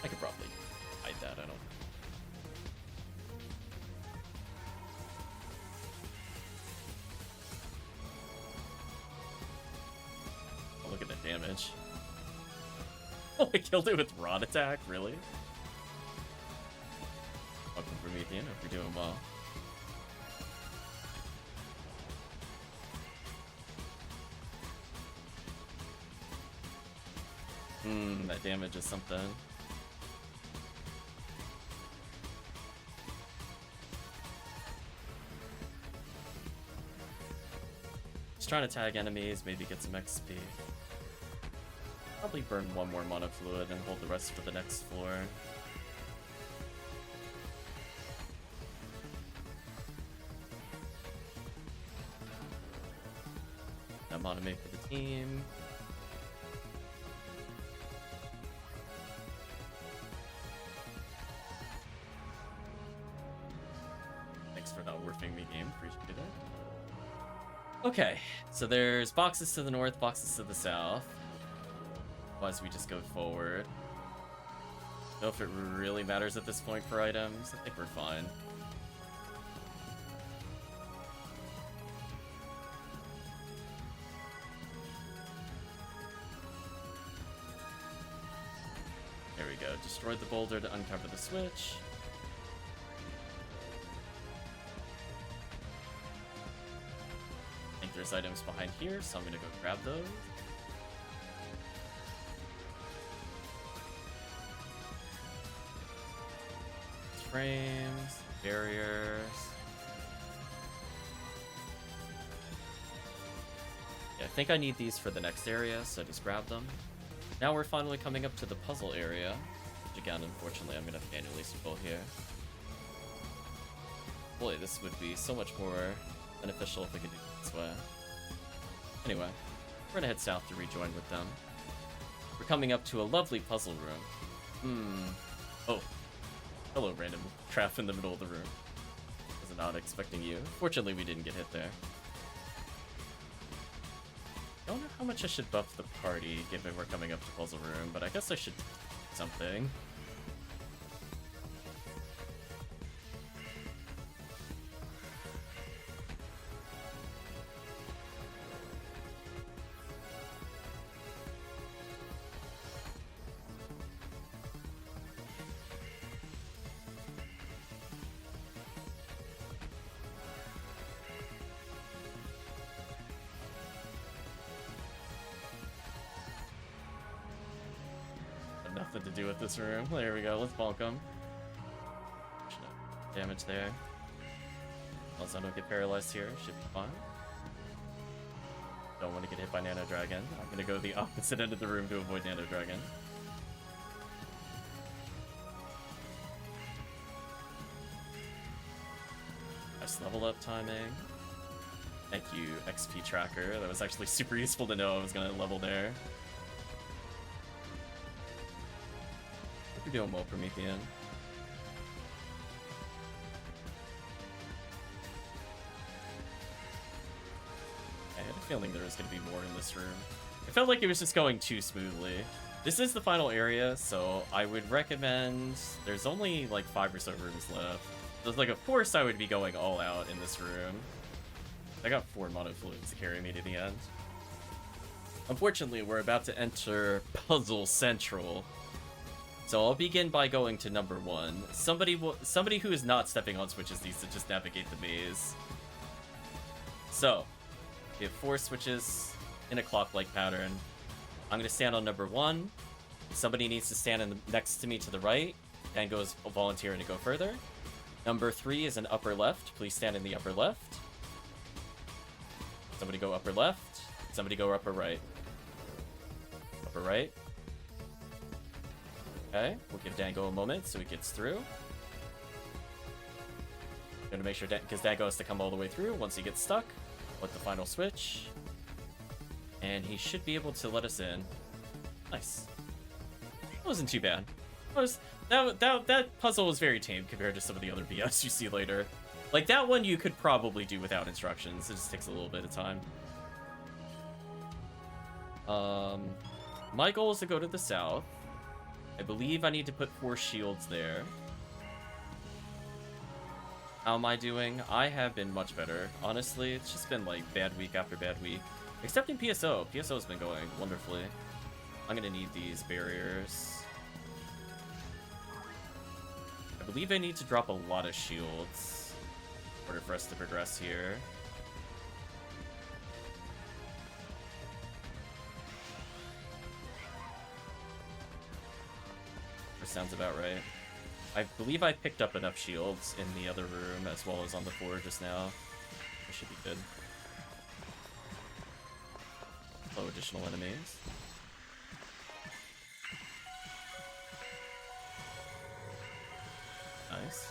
I could probably hide that, I don't. Look at the damage. Oh, I killed it with Rod Attack? Really? Welcome, Promethean. Hope you're doing well. That damage is something. Just trying to tag enemies, maybe get some XP. Probably burn one more mana fluid and hold the rest for the next floor. monomate for the team. Thanks for not warping me, game. Appreciate it. Okay, so there's boxes to the north, boxes to the south. As we just go forward. Don't know if it really matters at this point for items. I think we're fine. There we go. Destroyed the boulder to uncover the switch. I think there's items behind here, so I'm gonna go grab those. Frames, barriers. Yeah, I think I need these for the next area, so just grab them. Now we're finally coming up to the puzzle area. Which again, unfortunately, I'm gonna manually scroll here. Boy, this would be so much more beneficial if we could do it this way. Anyway, we're gonna head south to rejoin with them. We're coming up to a lovely puzzle room. Oh. Hello, random trap in the middle of the room. Was not expecting you. Fortunately, we didn't get hit there. I don't know how much I should buff the party, given we're coming up to puzzle room, but I guess I should do something. Nothing to do with this room. There we go. Let's bonk him. Damage there. Also, I don't get paralyzed here. Should be fine. Don't want to get hit by Nano Dragon. I'm gonna go the opposite end of the room to avoid Nano Dragon. Nice level up timing. Thank you, XP Tracker. That was actually super useful to know I was gonna level there. You're doing well, Promethean. I had a feeling there was going to be more in this room. It felt like it was just going too smoothly. This is the final area, so I would recommend... There's only like 5 or so rooms left. So, like, of course I would be going all out in this room. I got 4 monofluids to carry me to the end. Unfortunately, we're about to enter Puzzle Central. So I'll begin by going to number 1. Somebody who is not stepping on switches needs to just navigate the maze. So, we have 4 switches in a clock-like pattern. I'm going to stand on number 1. Somebody needs to stand next to me to the right, and goes volunteering to go further. Number 3 is an upper left. Please stand in the upper left. Somebody go upper left. Somebody go upper right. Upper right. Okay, we'll give Dango a moment so he gets through. Gonna make sure, because Dango has to come all the way through. Once he gets stuck, put the final switch. And he should be able to let us in. Nice. That wasn't too bad. That puzzle was very tame compared to some of the other BS you see later. Like, that one you could probably do without instructions. It just takes a little bit of time. My goal is to go to the south. I believe I need to put 4 shields there. How am I doing? I have been much better. Honestly, it's just been like bad week after bad week. Except in PSO. PSO's been going wonderfully. I'm gonna need these barriers. I believe I need to drop a lot of shields in order for us to progress here. Sounds about right. I believe I picked up enough shields in the other room as well as on the floor just now. I should be good. Hello, additional enemies. Nice.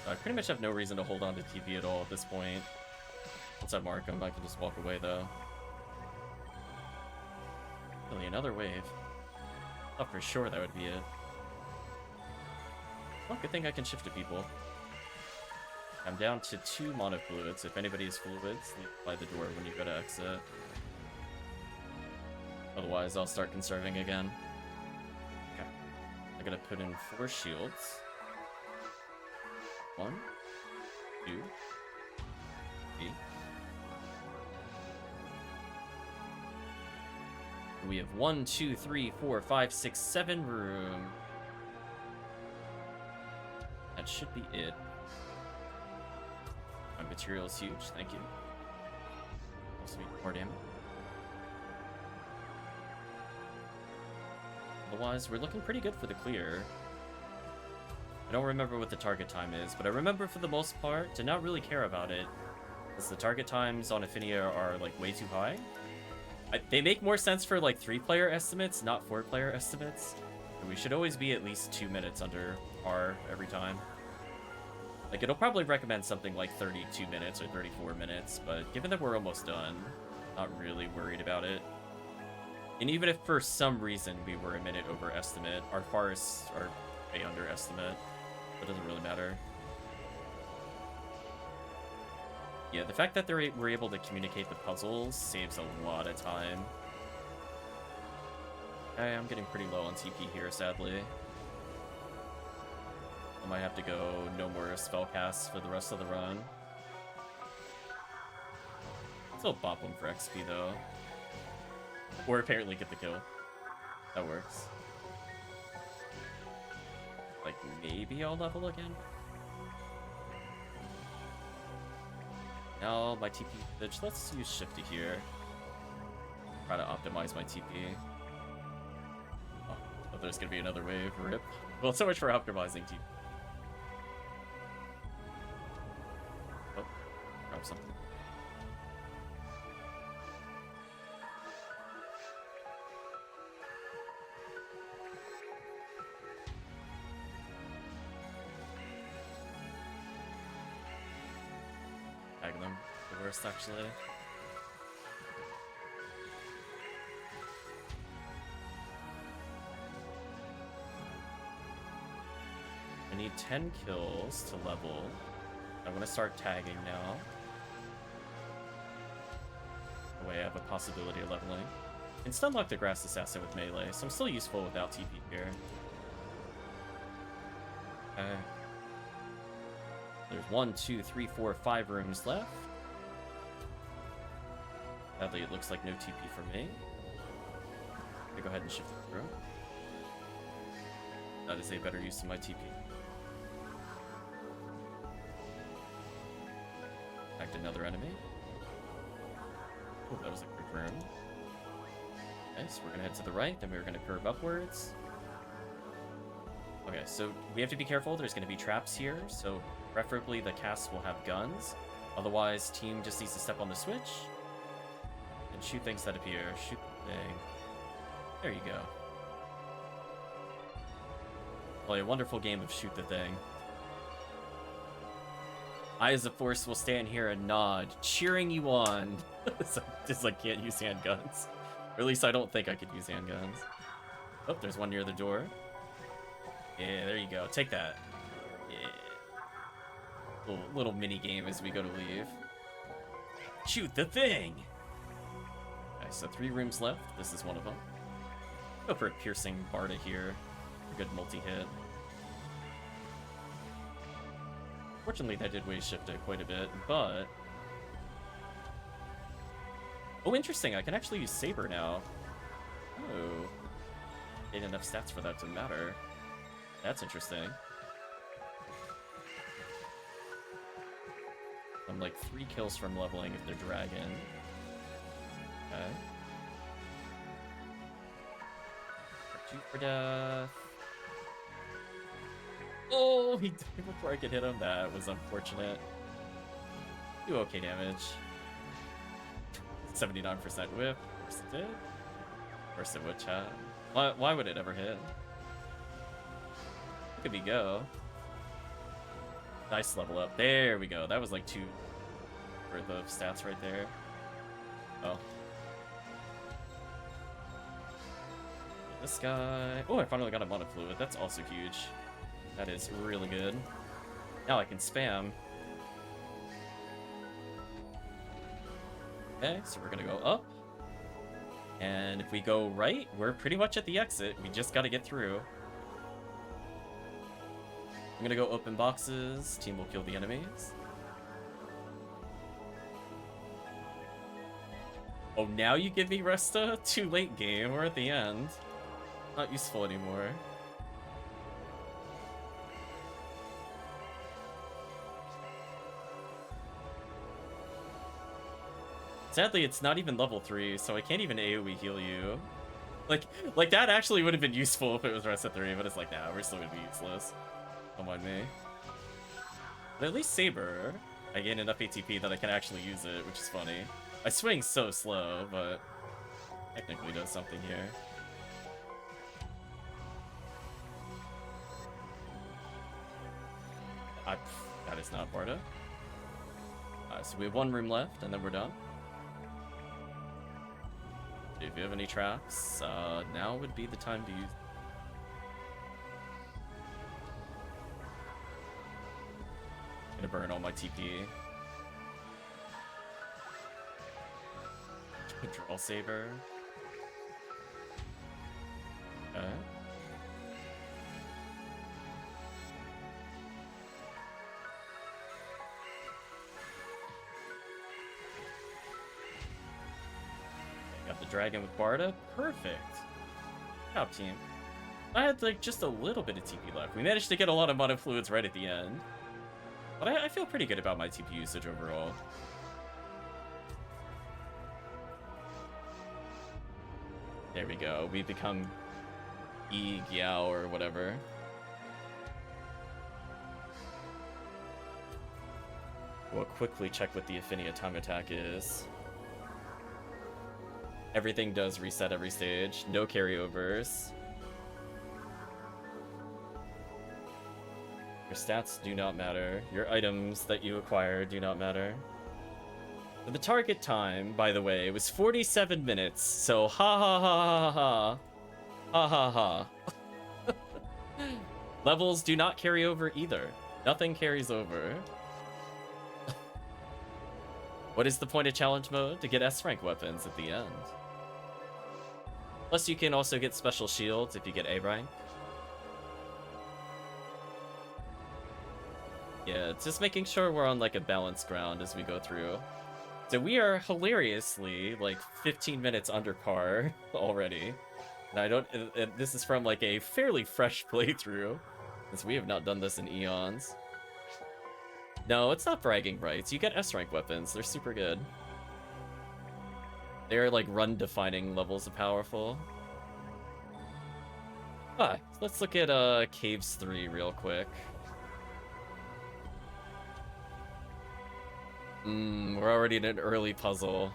I pretty much have no reason to hold on to TP at all at this point. Once I mark him, I can just walk away, though. Really, another wave. Thought for sure that would be it. Well, good thing I can shift to people. I'm down to 2 mono fluids. If anybody has fluids, leave by the door when you go to exit. Otherwise, I'll start conserving again. Okay. I gotta put in 4 shields. 1, 2, 3. We have 1, 2, 3, 4, 5, 6, 7 room. That should be it. My material is huge, thank you. Also need more damage. Otherwise, we're looking pretty good for the clear. I don't remember what the target time is, but I remember for the most part to not really care about it, because the target times on Ephinea are like way too high. They make more sense for like 3-player estimates, not 4-player estimates. And we should always be at least 2 minutes under R every time. Like, it'll probably recommend something like 32 minutes or 34 minutes, but given that we're almost done, not really worried about it. And even if for some reason we were a minute over estimate, our forests are way under estimate. It doesn't really matter. Yeah, the fact that we're able to communicate the puzzles saves a lot of time. Okay, I'm getting pretty low on TP here, sadly. I might have to go no more spell casts for the rest of the run. Still bop them for XP though. Or apparently get the kill. That works. Like, maybe I'll level again? Now, my TP bitch, let's use Shifty here. Try to optimize my TP. Oh, there's gonna be another wave. Rip. Well, so much for optimizing TP. Oh, grab something. Tag them. The worst, actually. I need 10 kills to level. I'm gonna start tagging now. That way I have a possibility of leveling. I can stun lock the grass assassin with melee, so I'm still useful without TP here. Okay. There's 1, 2, 3, 4, 5 rooms left. Sadly, it looks like no TP for me. I'll go ahead and shift it through. That is a better use of my TP. Back to another enemy. Oh, that was a quick room. Okay, so we're gonna head to the right, then we're gonna curve upwards. Okay, so we have to be careful. There's gonna be traps here, so preferably the casts will have guns. Otherwise, team just needs to step on the switch and shoot things that appear. Shoot the thing. There you go. Play a wonderful game of shoot the thing. I, as a force, will stand here and nod, cheering you on. So, just like can't use handguns. Or at least I don't think I could use handguns. Oh, there's one near the door. Yeah, there you go. Take that. Yeah. Little mini game as we go to leave. Shoot the thing! Okay, so 3 rooms left. This is one of them. Go for a piercing Barda here. A good multi-hit. Fortunately, that did wave shift it quite a bit, but... Oh, interesting. I can actually use Saber now. Oh. Ain't enough stats for that to matter. That's interesting. I'm like 3 kills from leveling if they're dragon. Okay. 2 for death. Oh, he died before I could hit him. That was unfortunate. Do okay damage. 79% whip. Of course it did. Of course it would, chat. Why would it ever hit? Look at me go. Nice level up. There we go. That was like 2 or type of stats right there. Oh. This guy... Oh, I finally got a mana fluid. That's also huge. That is really good. Now I can spam. Okay, so we're gonna go up. And if we go right, we're pretty much at the exit. We just gotta get through. I'm gonna go open boxes. Team will kill the enemies. Oh, now you give me Resta? Too late, game. We're at the end. Not useful anymore. Sadly, it's not even level 3, so I can't even AoE heal you. Like that actually would have been useful if it was Resta 3, but it's like, nah, we're still gonna be useless. Don't mind me. But at least Saber, I gain enough ATP that I can actually use it, which is funny. I swing so slow, but technically does something here. That is not Barda. So we have one room left, and then we're done. If you have any traps, now would be the time to use. Gonna burn all my TP. Draw Saber. Okay. Got the dragon with Barda. Perfect. Top team. I had like just a little bit of TP left. We managed to get a lot of mana fluids right at the end. But I feel pretty good about my TP usage overall. There we go. We become Yao or whatever. We'll quickly check what the Ephinea tongue attack is. Everything does reset every stage. No carryovers. Your stats do not matter. Your items that you acquire do not matter. The target time, by the way, was 47 minutes, so ha ha ha ha ha. Ha ha ha. Levels do not carry over either. Nothing carries over. What is the point of challenge mode? To get S-rank weapons at the end. Plus you can also get special shields if you get A rank. Yeah, it's just making sure we're on like a balanced ground as we go through. So we are hilariously like 15 minutes under par already. And I don't, this is from like a fairly fresh playthrough, since we have not done this in eons. No, it's not bragging rights. You get S-rank weapons. They're super good. They're like run-defining levels of powerful. Let's look at Caves 3 real quick. We're already in an early puzzle.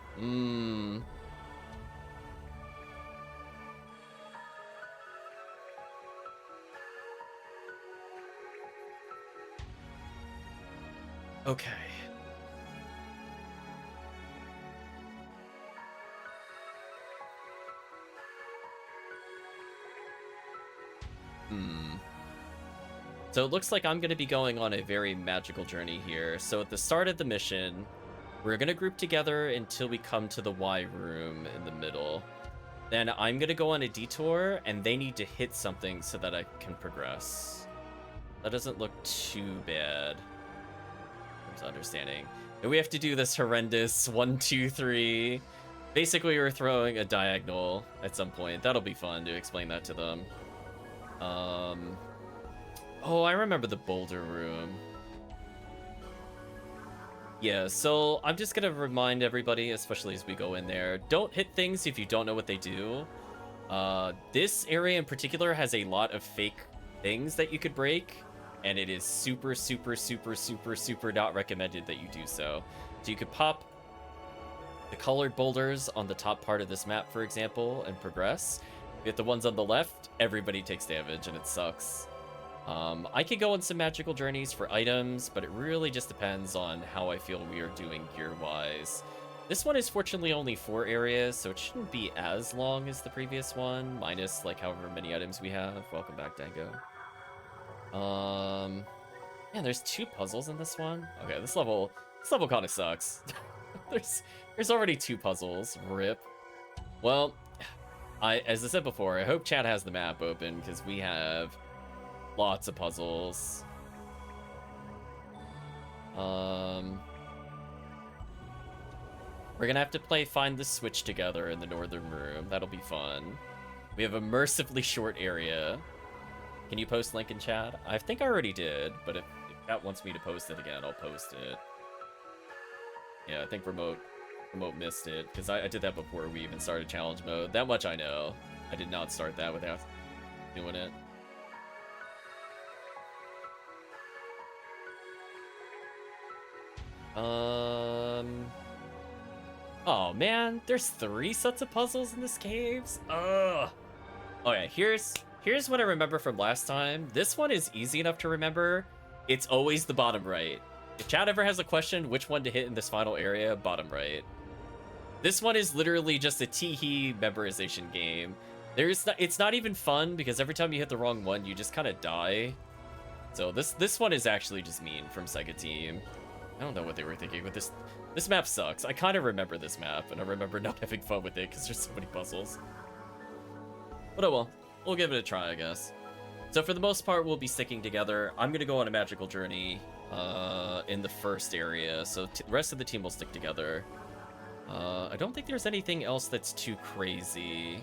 Okay. So it looks like I'm going to be going on a very magical journey here. So at the start of the mission, we're going to group together until we come to the Y room in the middle. Then I'm going to go on a detour, and they need to hit something so that I can progress. That doesn't look too bad. There's understanding. And we have to do this horrendous 1, 2, 3. Basically, we're throwing a diagonal at some point. That'll be fun to explain that to them. Oh, I remember the boulder room. Yeah, so I'm just gonna remind everybody, especially as we go in there, don't hit things if you don't know what they do. This area in particular has a lot of fake things that you could break, and it is super, super, super, super, super not recommended that you do so. So you could pop the colored boulders on the top part of this map, for example, and progress. You get the ones on the left, everybody takes damage, and it sucks. I could go on some magical journeys for items, but it really just depends on how I feel we are doing gear-wise. This one is fortunately only 4 areas, so it shouldn't be as long as the previous one, minus like however many items we have. Welcome back, Dango. Man, there's 2 puzzles in this one. Okay, this level kind of sucks. there's already 2 puzzles. Rip. Well, as I said before, I hope chat has the map open because we have lots of puzzles. We're gonna have to play Find the Switch together in the northern room. That'll be fun. We have a mercifully short area. Can you post link in chat? I think I already did, but if chat wants me to post it again, I'll post it. Yeah, I think Remote missed it, because I did that before we even started challenge mode. That much I know. I did not start that without doing it. Oh man, there's 3 sets of puzzles in this caves? Ugh. Okay, here's what I remember from last time. This one is easy enough to remember. It's always the bottom right. If chat ever has a question which one to hit in this final area, bottom right. This one is literally just a tee-hee memorization game. It's not even fun because every time you hit the wrong one, you just kind of die. So this one is actually just mean from Sega Team. I don't know what they were thinking, but this map sucks. I kind of remember this map, and I remember not having fun with it because there's so many puzzles. But oh well, we'll give it a try, I guess. So for the most part, we'll be sticking together. I'm gonna go on a magical journey in the first area, so the rest of the team will stick together. I don't think there's anything else that's too crazy.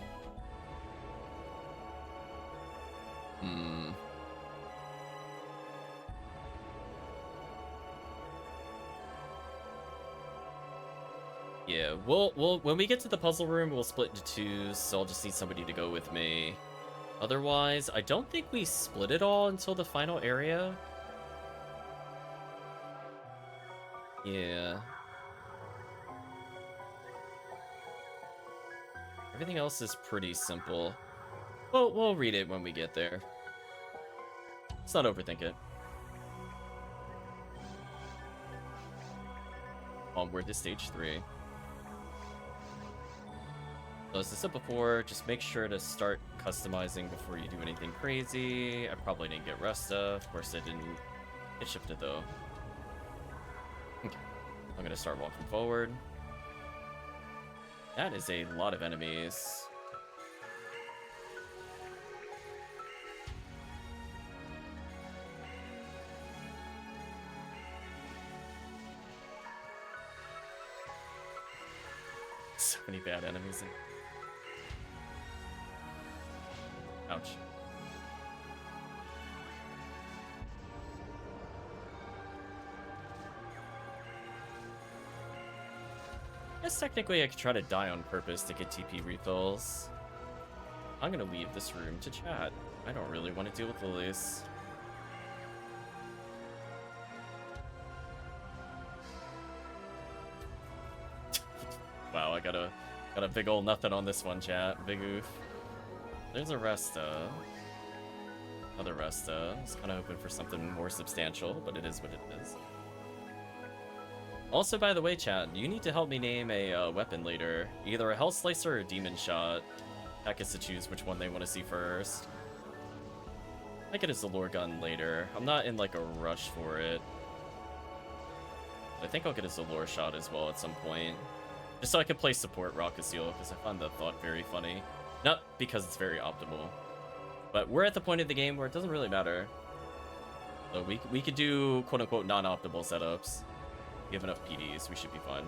Yeah, we'll when we get to the puzzle room, we'll split into 2s, so I'll just need somebody to go with me. Otherwise, I don't think we split it all until the final area. Yeah. Everything else is pretty simple. Well, we'll read it when we get there. Let's not overthink it. Onward to stage 3. So as I said before, just make sure to start customizing before you do anything crazy. I probably didn't get Resta. Of course I didn't get shifted though. Okay. I'm gonna start walking forward. That is a lot of enemies. So many bad enemies. Ouch. I guess technically I could try to die on purpose to get TP refills. I'm gonna leave this room to chat. I don't really want to deal with lilies. Wow, I got a big ol' nothing on this one, chat. Big oof. There's a Resta. Another Resta. I was kind of hoping for something more substantial, but it is what it is. Also, by the way, chat, you need to help me name a weapon later. Either a Hell Slicer or a Demon Shot. That gets to choose which one they want to see first. I might get a Zalor gun later. I'm not in like a rush for it. But I think I'll get a Zalor shot as well at some point. Just so I can play support Rocket Seal, because I found the thought very funny. Not because it's very optimal. But we're at the point of the game where it doesn't really matter. So we could do quote-unquote non-optimal setups. We have enough PDs, we should be fine.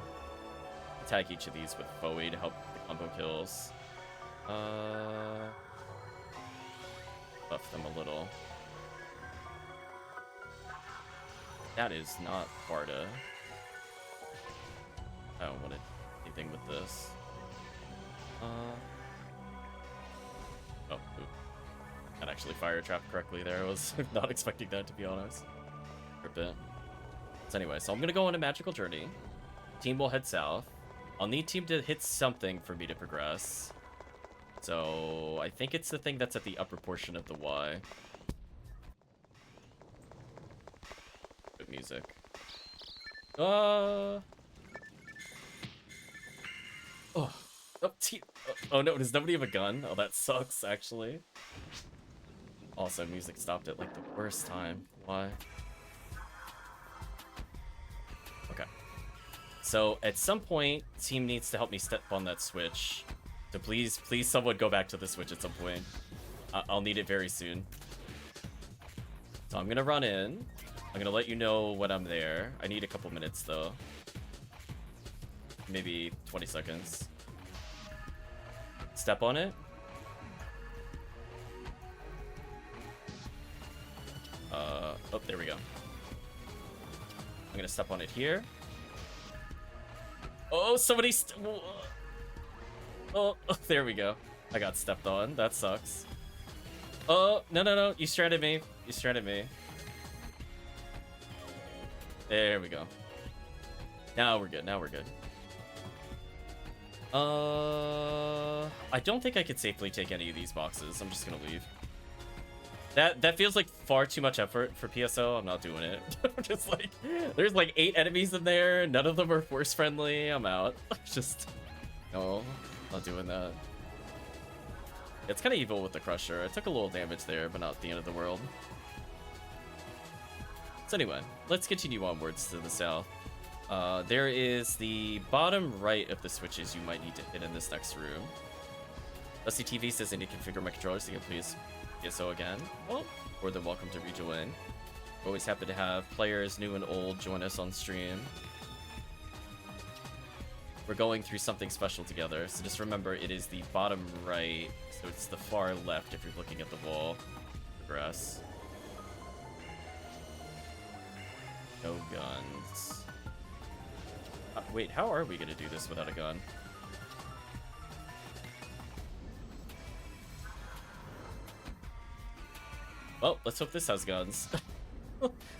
Attack each of these with Foe to help the combo kills. Buff them a little. That is not Barda. I don't want anything with this. Oh, oop. That actually fire trap correctly there. I was not expecting that, to be honest. For a bit. So anyway, so I'm gonna go on a magical journey. Team will head south. I'll need team to hit something for me to progress. So I think it's the thing that's at the upper portion of the Y. music. Oh. Oh, oh no, does nobody have a gun? Oh, that sucks, actually. Also, music stopped at, like, the worst time. Why? Okay. So, at some point, team needs to help me step on that switch. So please someone go back to the switch at some point. I'll need it very soon. So I'm gonna run in. I'm gonna let you know when I'm there. I need a couple minutes, though. Maybe 20 seconds. Step on it. Oh, there we go. I'm gonna step on it here. Oh, somebody oh, there we go. I got stepped on. That sucks. Oh, no. You stranded me. You stranded me. There we go. Now we're good. Now we're good. I don't think I could safely take any of these boxes. I'm just gonna leave. That feels like far too much effort for PSO. I'm not doing it. I'm just like, there's like 8 enemies in there. None of them are force friendly. I'm out. Just, no, not doing that. It's kind of evil with the Crusher. I took a little damage there, but not the end of the world. So anyway, let's continue onwards to the south. There is the bottom right of the switches you might need to hit in this next room. Dusty TV says I need to configure my controllers to get please PSO again. Well, more than welcome to rejoin. Always happy to have players new and old join us on stream. We're going through something special together, so just remember it is the bottom right, so it's the far left if you're looking at the wall. Progress. No guns. Wait, how are we gonna do this without a gun? Well, let's hope this has guns.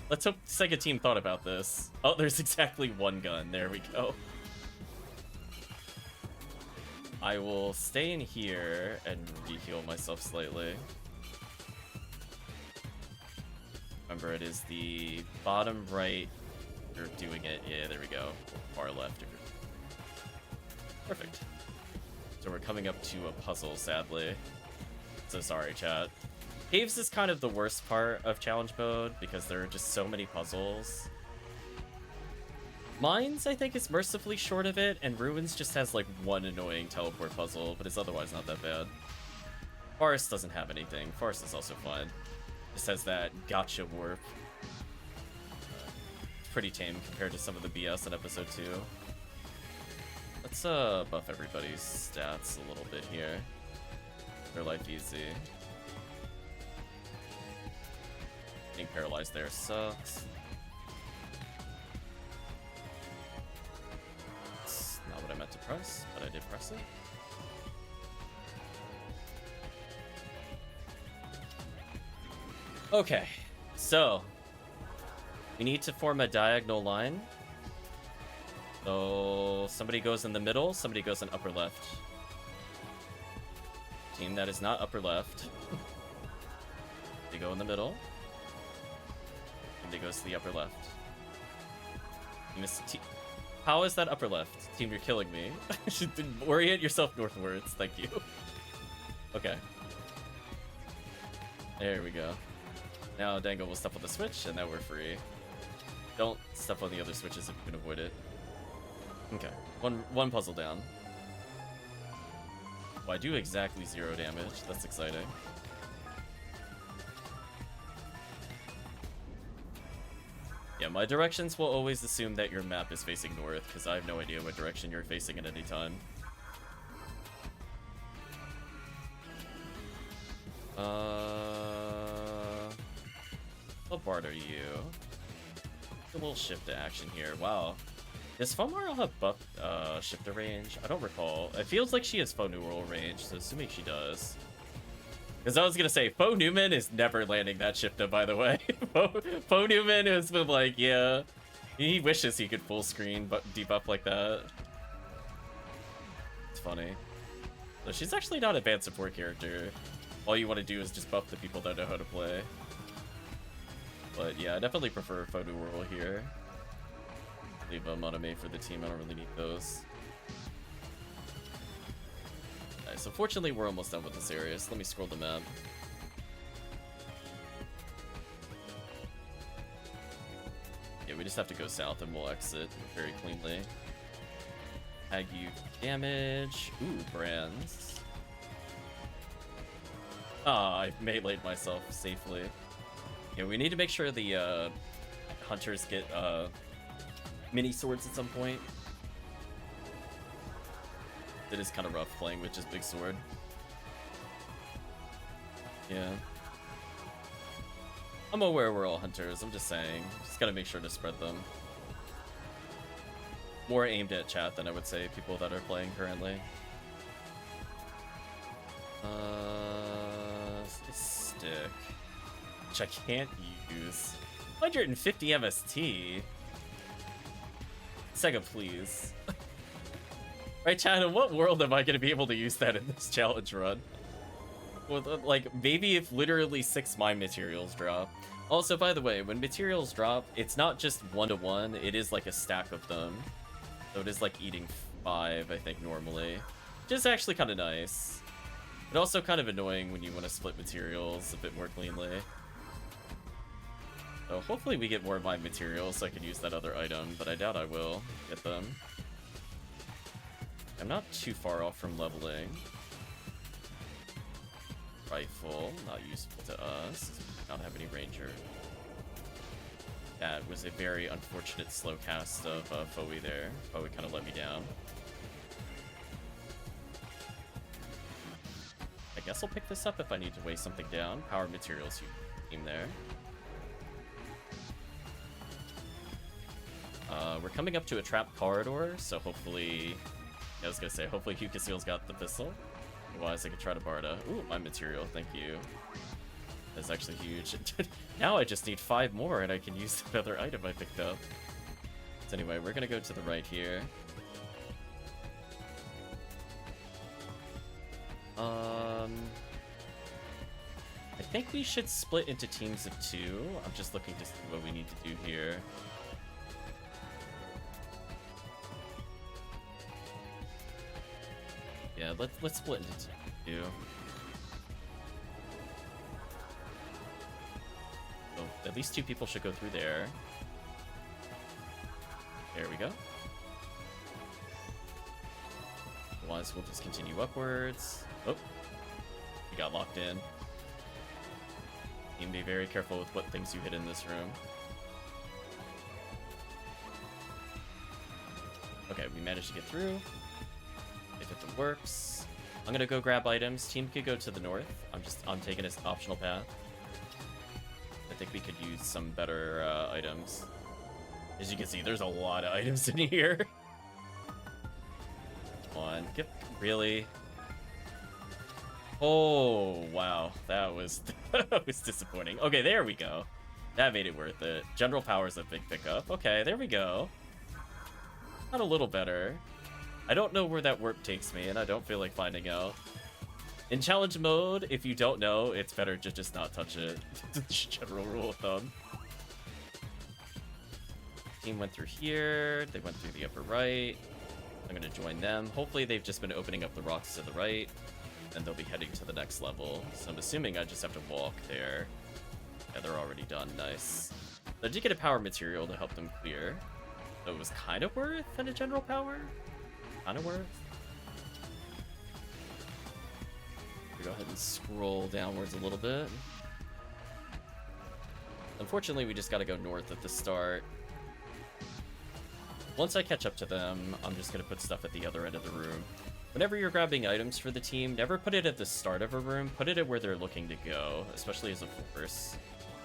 Let's hope the second team thought about this. Oh, there's exactly one gun. There we go. I will stay in here and re-heal myself slightly. Remember, it is the bottom right. You're doing it. Yeah, there we go. Far left. Perfect. So we're coming up to a puzzle, sadly. So sorry, chat. Caves is kind of the worst part of challenge mode because there are just so many puzzles. Mines, I think, is mercifully short of it, and Ruins just has like one annoying teleport puzzle, but it's otherwise not that bad. Forest doesn't have anything. Forest is also fun. Just has that gotcha warp. Pretty tame compared to some of the BS in episode 2. Let's buff everybody's stats a little bit here. Their life easy. Being paralyzed there sucks. That's not what I meant to press, but I did press it. Okay, so we need to form a diagonal line. So somebody goes in the middle, somebody goes in upper left. Team that is not upper left. They go in the middle. And they goes to the upper left. How is that upper left? Team, you're killing me. Orient yourself northwards. Thank you. Okay. There we go. Now Dango will step on the switch, and now we're free. Don't step on the other switches if you can avoid it. Okay, one puzzle down. Well, I do exactly 0 damage. That's exciting. Yeah, my directions will always assume that your map is facing north, because I have no idea what direction you're facing at any time. What part are you? A little shift to action here. Wow. Does FOmarl have buff shifter range? I don't recall. It feels like she has faux neural range, so assuming she does. Because I was gonna say, Faux Newman is never landing that shifter, by the way. Faux Newman has been like, yeah, he wishes he could full screen but debuff like that. It's funny. So she's actually not a bad support character. All you want to do is just buff the people that know how to play. But yeah, I definitely prefer FOmarl here. Leave a Monome for the team, I don't really need those. Nice, so fortunately we're almost done with this area, so let me scroll the map. Yeah, we just have to go south and we'll exit very cleanly. Tag you damage. Ooh, brands. Ah, I melee'd myself safely. Yeah, we need to make sure the hunters get mini swords at some point. It is kind of rough playing with just big sword. Yeah. I'm aware we're all hunters, I'm just saying. Just gotta make sure to spread them. More aimed at chat than I would say people that are playing currently. Stick. Which I can't use. 150 MST? Sega, please. Right, chat, in what world am I gonna be able to use that in this challenge run? With, like, maybe if literally 6 mine materials drop. Also, by the way, when materials drop, it's not just 1-to-1, it is like a stack of them. So it is like eating 5, I think, normally. Which is actually kind of nice. But also kind of annoying when you want to split materials a bit more cleanly. So hopefully we get more of my materials so I can use that other item, but I doubt I will get them. I'm not too far off from leveling. Rifle, not useful to us. Not have any ranger. That was a very unfortunate slow cast of Foe there. Foe kind of let me down. I guess I'll pick this up if I need to weigh something down. Power materials, you team there. We're coming up to a trap corridor, so hopefully, I was gonna say, hopefully Hukaseel's got the pistol. Otherwise, I could try to Barda. Ooh, my material, thank you. That's actually huge. Now I just need 5 more and I can use the other item I picked up. So anyway, we're gonna go to the right here. I think we should split into teams of 2. I'm just looking to see what we need to do here. Yeah, let's split into 2. So at least 2 people should go through there. There we go. Otherwise, we'll just continue upwards. Oh, you got locked in. You can be very careful with what things you hit in this room. Okay, we managed to get through. If it works, I'm gonna go grab items. Team could go to the north. I'm taking this optional path. I think we could use some better items. As you can see, there's a lot of items in here. Come on, really? Oh wow, that was that was disappointing. Okay, there we go. That made it worth it. General power's a big pickup. Okay, there we go. Not a little better. I don't know where that warp takes me, and I don't feel like finding out. In challenge mode, if you don't know, it's better to just not touch it. General rule of thumb. Team went through here. They went through the upper right. I'm going to join them. Hopefully they've just been opening up the rocks to the right, and they'll be heading to the next level. So I'm assuming I just have to walk there. Yeah, they're already done. Nice. I did get a power material to help them clear. So it was kind of worth and a general power. Kind of worth. Go ahead and scroll downwards a little bit. Unfortunately, we just got to go north at the start. Once I catch up to them, I'm just going to put stuff at the other end of the room. Whenever you're grabbing items for the team, never put it at the start of a room. Put it at where they're looking to go, especially as a force.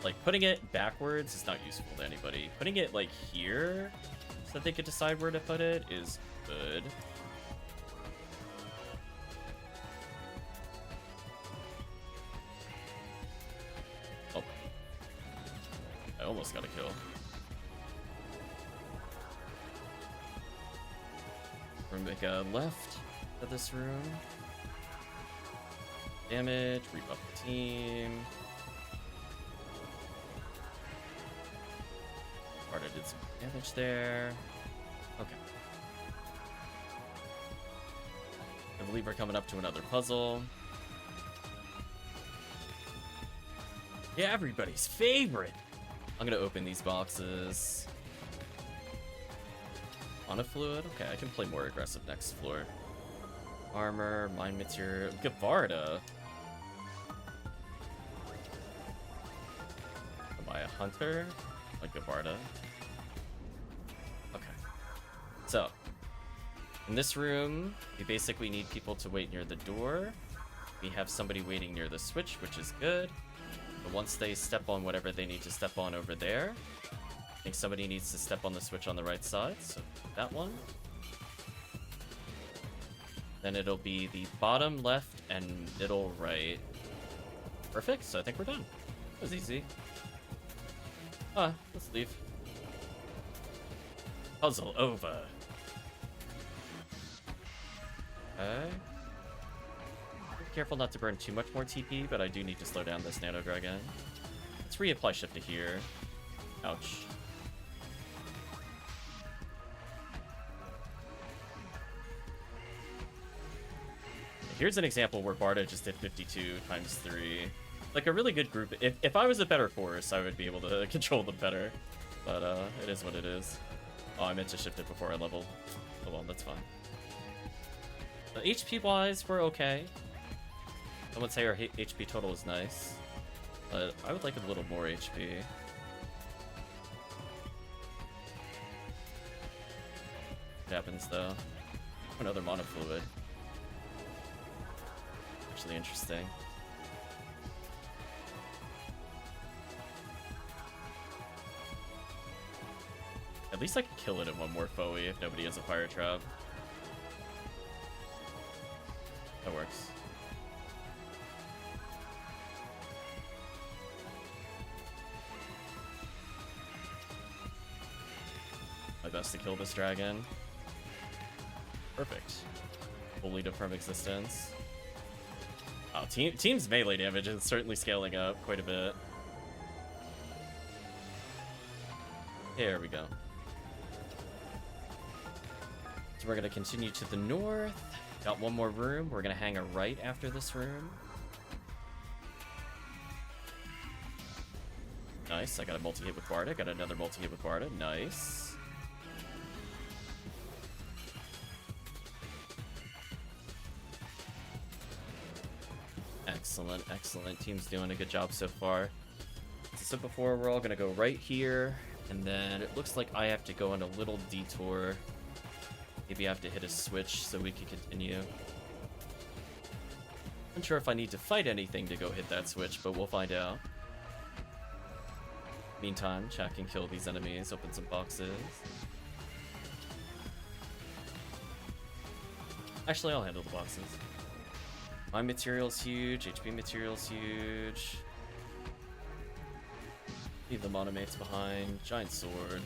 Like, putting it backwards is not useful to anybody. Putting it, like, here, so that they could decide where to put it, is good. Oh. I almost got a kill. We're gonna make a left of this room. Damage, rebuff the team. Did some damage there. Okay. I believe we're coming up to another puzzle. Yeah, everybody's favorite. I'm gonna open these boxes. On a fluid? Okay, I can play more aggressive next floor. Armor, mine material, Gavarda. Am I a hunter? Like Gavarda? Okay. So, in this room, we basically need people to wait near the door. We have somebody waiting near the switch, which is good. But once they step on whatever they need to step on over there, I think somebody needs to step on the switch on the right side, so that one. Then it'll be the bottom left and middle right. Perfect, so I think we're done. That was easy. Let's leave. Puzzle over. Okay. Be careful not to burn too much more TP, but I do need to slow down this Nano Dragon. Let's reapply shift to here. Ouch. Here's an example where Barda just did 52 times 3. Like a really good group. If I was a better force, I would be able to control them better. But it is what it is. Oh, I meant to shift it before I leveled. Oh well, that's fine. HP-wise, we're okay. I would say our HP total is nice. But I would like a little more HP. What happens though? Another Mana Fluid. Actually interesting. At least I can kill it in one more foe if nobody has a fire trap. That works. My best to kill this dragon. Perfect. Fully to firm existence. Oh, team's melee damage is certainly scaling up quite a bit. There we go. So we're gonna continue to the north. Got one more room. We're gonna hang a right after this room. Nice. I got a multi-hit with Barda. Got another multi-hit with Barda. Nice. Excellent, excellent. Team's doing a good job so far. As I said before, we're all gonna go right here, and then it looks like I have to go on a little detour. Maybe I have to hit a switch so we can continue. Unsure if I need to fight anything to go hit that switch, but we'll find out. Meantime, Jack can kill these enemies, open some boxes. Actually, I'll handle the boxes. My material's huge, HP material's huge. Leave the monomates behind. Giant sword.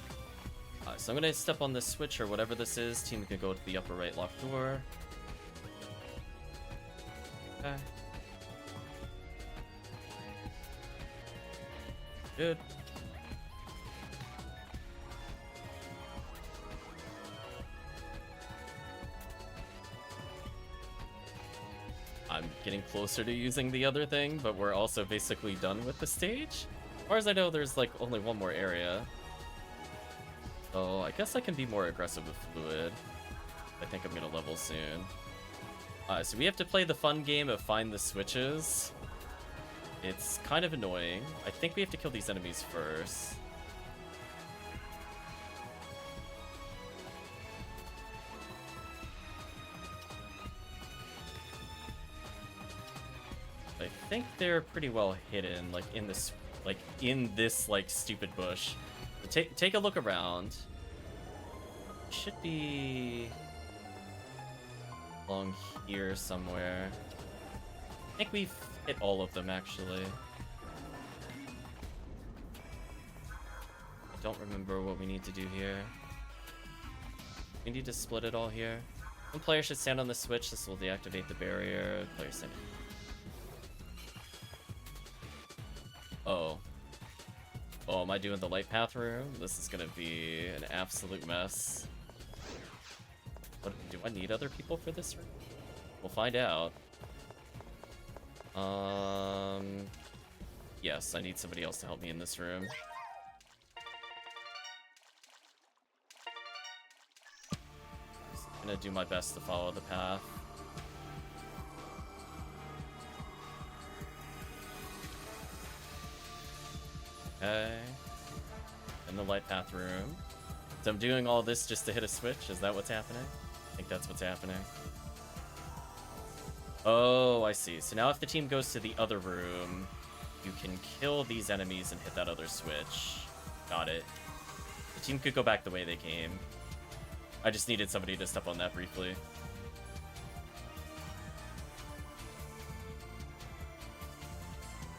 So I'm gonna step on this switch or whatever this is. Team can go to the upper right locked door. Okay. Good. I'm getting closer to using the other thing, but we're also basically done with the stage. As far as I know, there's like only one more area. So I guess I can be more aggressive with fluid. I think I'm gonna level soon. So we have to play the fun game of find the switches. It's kind of annoying. I think we have to kill these enemies first. I think they're pretty well hidden, like in this, stupid bush. Take a look around. Should be along here somewhere. I think we've hit all of them actually. I don't remember what we need to do here. We need to split it all here. One player should stand on the switch. This will deactivate the barrier. Player standing. Oh, am I doing the light path room? This is gonna be an absolute mess. What, do I need other people for this room? We'll find out. Yes, I need somebody else to help me in this room. I'm gonna do my best to follow the path. Okay. In the light path room. So I'm doing all this just to hit a switch? Is that what's happening? I think that's what's happening. Oh, I see. So now if the team goes to the other room, you can kill these enemies and hit that other switch. Got it. The team could go back the way they came. I just needed somebody to step on that briefly.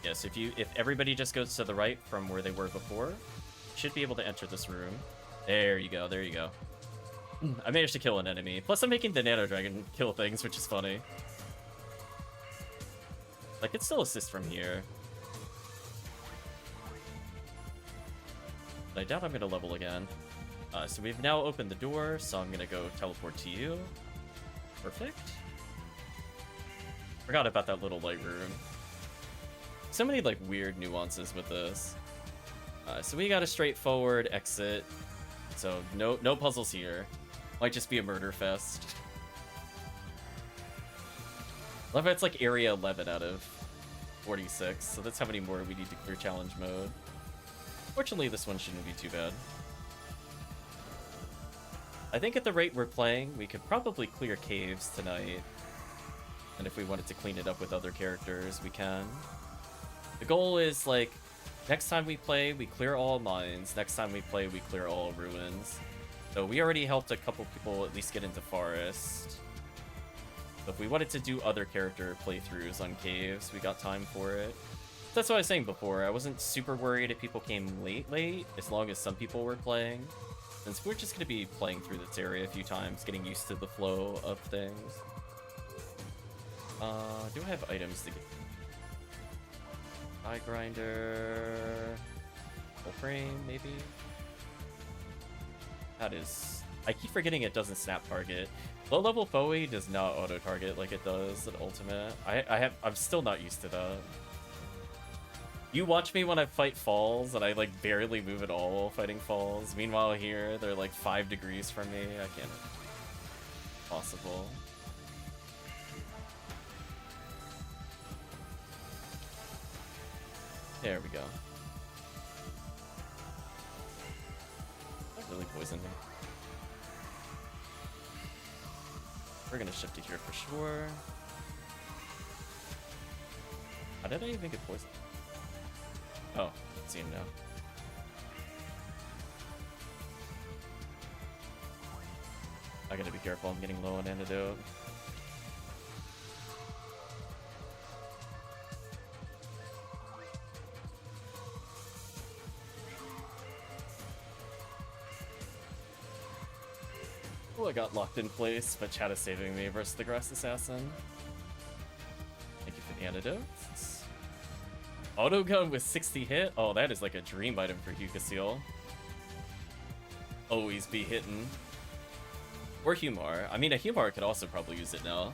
Yes, if everybody just goes to the right from where they were before, you should be able to enter this room. There you go, there you go. I managed to kill an enemy. Plus I'm making the Nano Dragon kill things, which is funny. I could still assist from here. But I doubt I'm gonna level again. So we've now opened the door, so I'm gonna go teleport to you. Perfect. Forgot about that little light room. So many like weird nuances with this. So we got a straightforward exit. So no puzzles here. Might just be a murder fest. Love how it's like area 11 out of 46, so that's how many more we need to clear challenge mode. Fortunately, this one shouldn't be too bad. I think at the rate we're playing, we could probably clear caves tonight. And if we wanted to clean it up with other characters, we can. The goal is, like, next time we play, we clear all mines. Next time we play, we clear all ruins. So we already helped a couple people at least get into forest. So if we wanted to do other character playthroughs on caves, we got time for it. That's what I was saying before. I wasn't super worried if people came late, as long as some people were playing. Since we're just going to be playing through this area a few times, getting used to the flow of things. Do I have items to get? Eye grinder... Full frame, maybe? That is... I keep forgetting it doesn't snap target. Low-level Foe does not auto-target like it does at Ultimate. I'm still not used to that. You watch me when I fight falls, and I, like, barely move at all while fighting falls. Meanwhile here, they're, like, 5 degrees from me. I can't... Possible. There we go. That really poisoned me. We're gonna shift to here for sure. How did I even get poisoned? Oh, I see him now. I gotta be careful, I'm getting low on antidote. Oh, I got locked in place, but chat is saving me versus the Grass Assassin. Thank you for the antidotes. Autogun with 60 hit? Oh, that is like a dream item for HUcaseel. Always be hitting. Or HUmar. I mean, a HUmar could also probably use it now.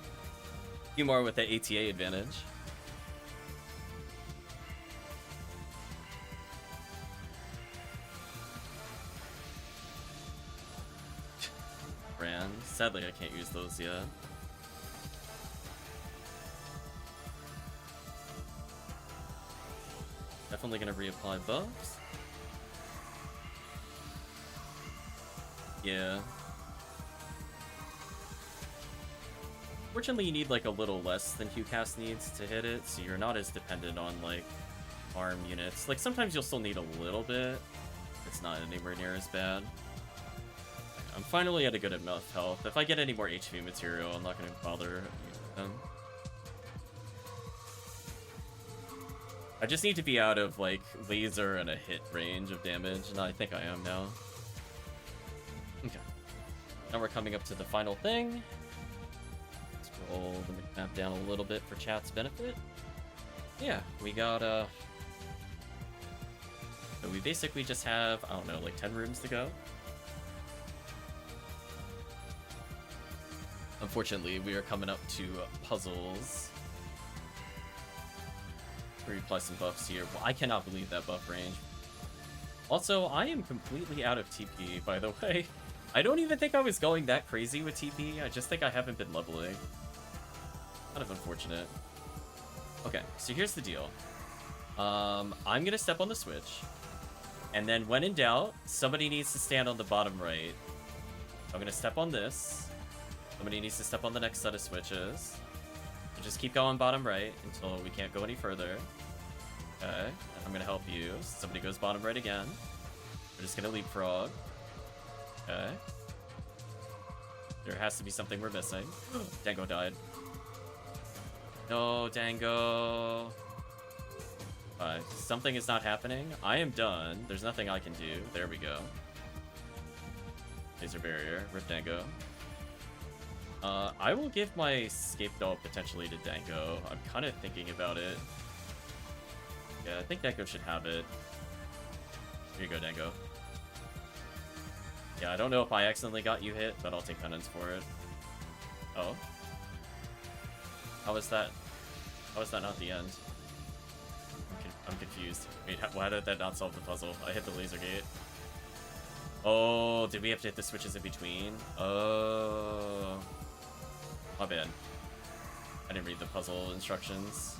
HUmar with the ATA advantage. Brand. Sadly, I can't use those yet. Definitely gonna reapply buffs. Yeah. Fortunately, you need like a little less than HUcast needs to hit it, so you're not as dependent on like arm units. Like sometimes you'll still need a little bit. It's not anywhere near as bad. I'm finally at a good enough health. If I get any more HP material, I'm not gonna bother using them. I just need to be out of, like, laser and a hit range of damage, and I think I am now. Okay. Now we're coming up to the final thing. Let's roll the map down a little bit for chat's benefit. Yeah, we got, So we basically just have, I don't know, like 10 rooms to go. Unfortunately, we are coming up to puzzles. Reapply some buffs here. Well, I cannot believe that buff range. Also, I am completely out of TP, by the way. I don't even think I was going that crazy with TP. I just think I haven't been leveling. Kind of unfortunate. Okay, so here's the deal. I'm gonna step on the switch. And then when in doubt, somebody needs to stand on the bottom right. I'm gonna step on this. Somebody needs to step on the next set of switches. So just keep going bottom right until we can't go any further. Okay, I'm gonna help you. Somebody goes bottom right again. We're just gonna leapfrog. Okay. There has to be something we're missing. Dango died. No, Dango. Something is not happening. I am done. There's nothing I can do. There we go. Laser barrier. Rip Dango. I will give my scape doll potentially to Dango. I'm kind of thinking about it. Yeah, I think Dango should have it. Here you go, Dango. Yeah, I don't know if I accidentally got you hit, but I'll take penance for it. Oh. How is that? How is that not the end? I'm confused. Wait, why did that not solve the puzzle? I hit the laser gate. Oh, did we have to hit the switches in between? Oh. My bad. I didn't read the puzzle instructions.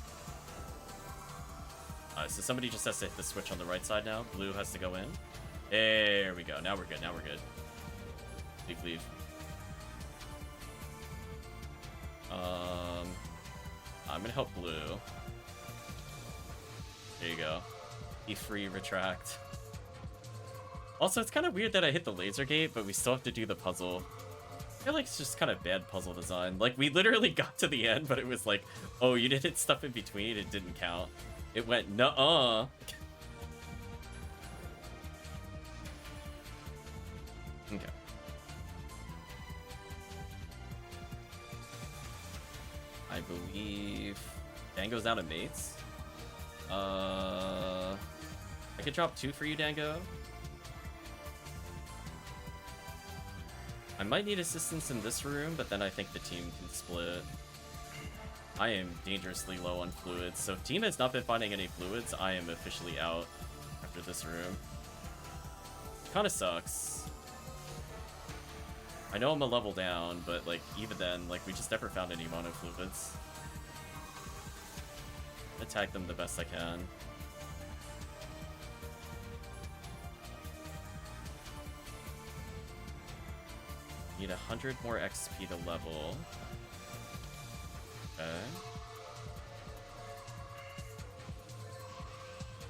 So somebody just has to hit the switch on the right side now. Blue has to go in. There we go. Now we're good. Now we're good. Leave. I'm gonna help Blue. There you go. Be free, retract. Also, it's kind of weird that I hit the laser gate, but we still have to do the puzzle. I feel like it's just kind of bad puzzle design. Like, we literally got to the end, but it was like, oh, you did hit stuff in between, it didn't count. It went, nuh-uh. Okay. I believe Dango's out of mates. I could drop 2 for you, Dango. I might need assistance in this room, but then I think the team can split. I am dangerously low on fluids, so if team has not been finding any fluids, I am officially out after this room. Kinda sucks. I know I'm a level down, but like even then, like we just never found any mono fluids. Attack them the best I can. Need 100 more XP to level. Okay.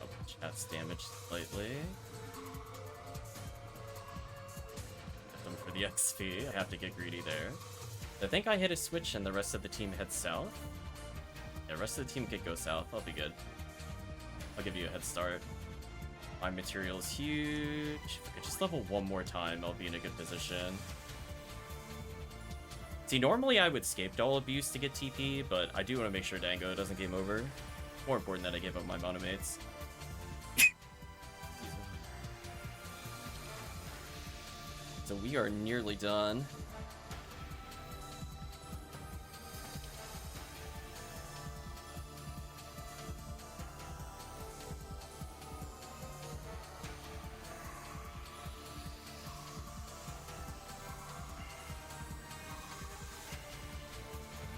Oh, chat's damaged slightly. Get them for the XP. I have to get greedy there. I think I hit a switch and the rest of the team heads south. Yeah, the rest of the team could go south. I'll be good. I'll give you a head start. My material is huge. If I could just level 1 more time, I'll be in a good position. See, normally I would scape doll abuse to get TP, but I do want to make sure Dango doesn't game over. More important that I give up my monomates. So we are nearly done.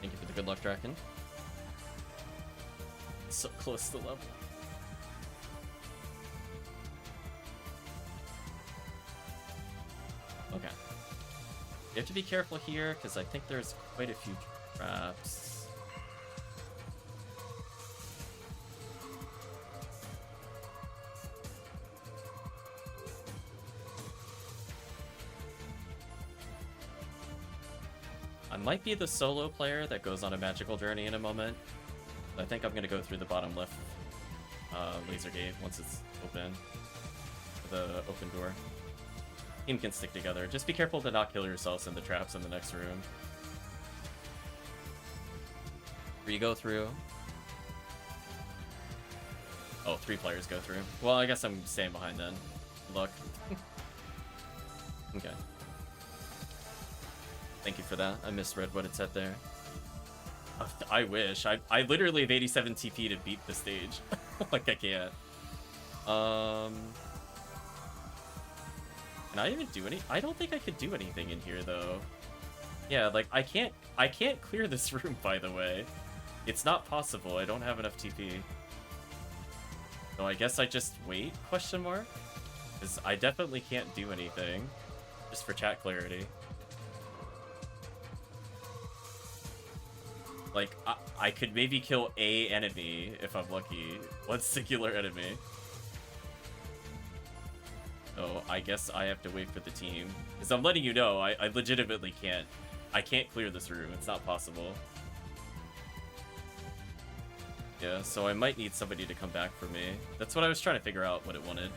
Thank you for the good luck, Draken. So close to level. Okay. You have to be careful here, because I think there's quite a few traps. I might be the solo player that goes on a magical journey in a moment. I think I'm going to go through the bottom left laser gate once it's open. The open door. Team can stick together. Just be careful to not kill yourselves in the traps in the next room. Where you go through. Oh, 3 players go through. Well, I guess I'm staying behind then. Good luck. Okay. Thank you for that. I misread what it said there. I wish. I literally have 87 TP to beat the stage. Like, I can't. Can I even do any? I don't think I could do anything in here, though. Yeah, like, I can't clear this room, by the way. It's not possible. I don't have enough TP. So I guess I just wait, question mark? Because I definitely can't do anything. Just for chat clarity. Like, I could maybe kill a enemy if I'm lucky. One singular enemy. So I guess I have to wait for the team. Because I'm letting you know, I legitimately can't. I can't clear this room. It's not possible. Yeah, so I might need somebody to come back for me. That's what I was trying to figure out what it wanted.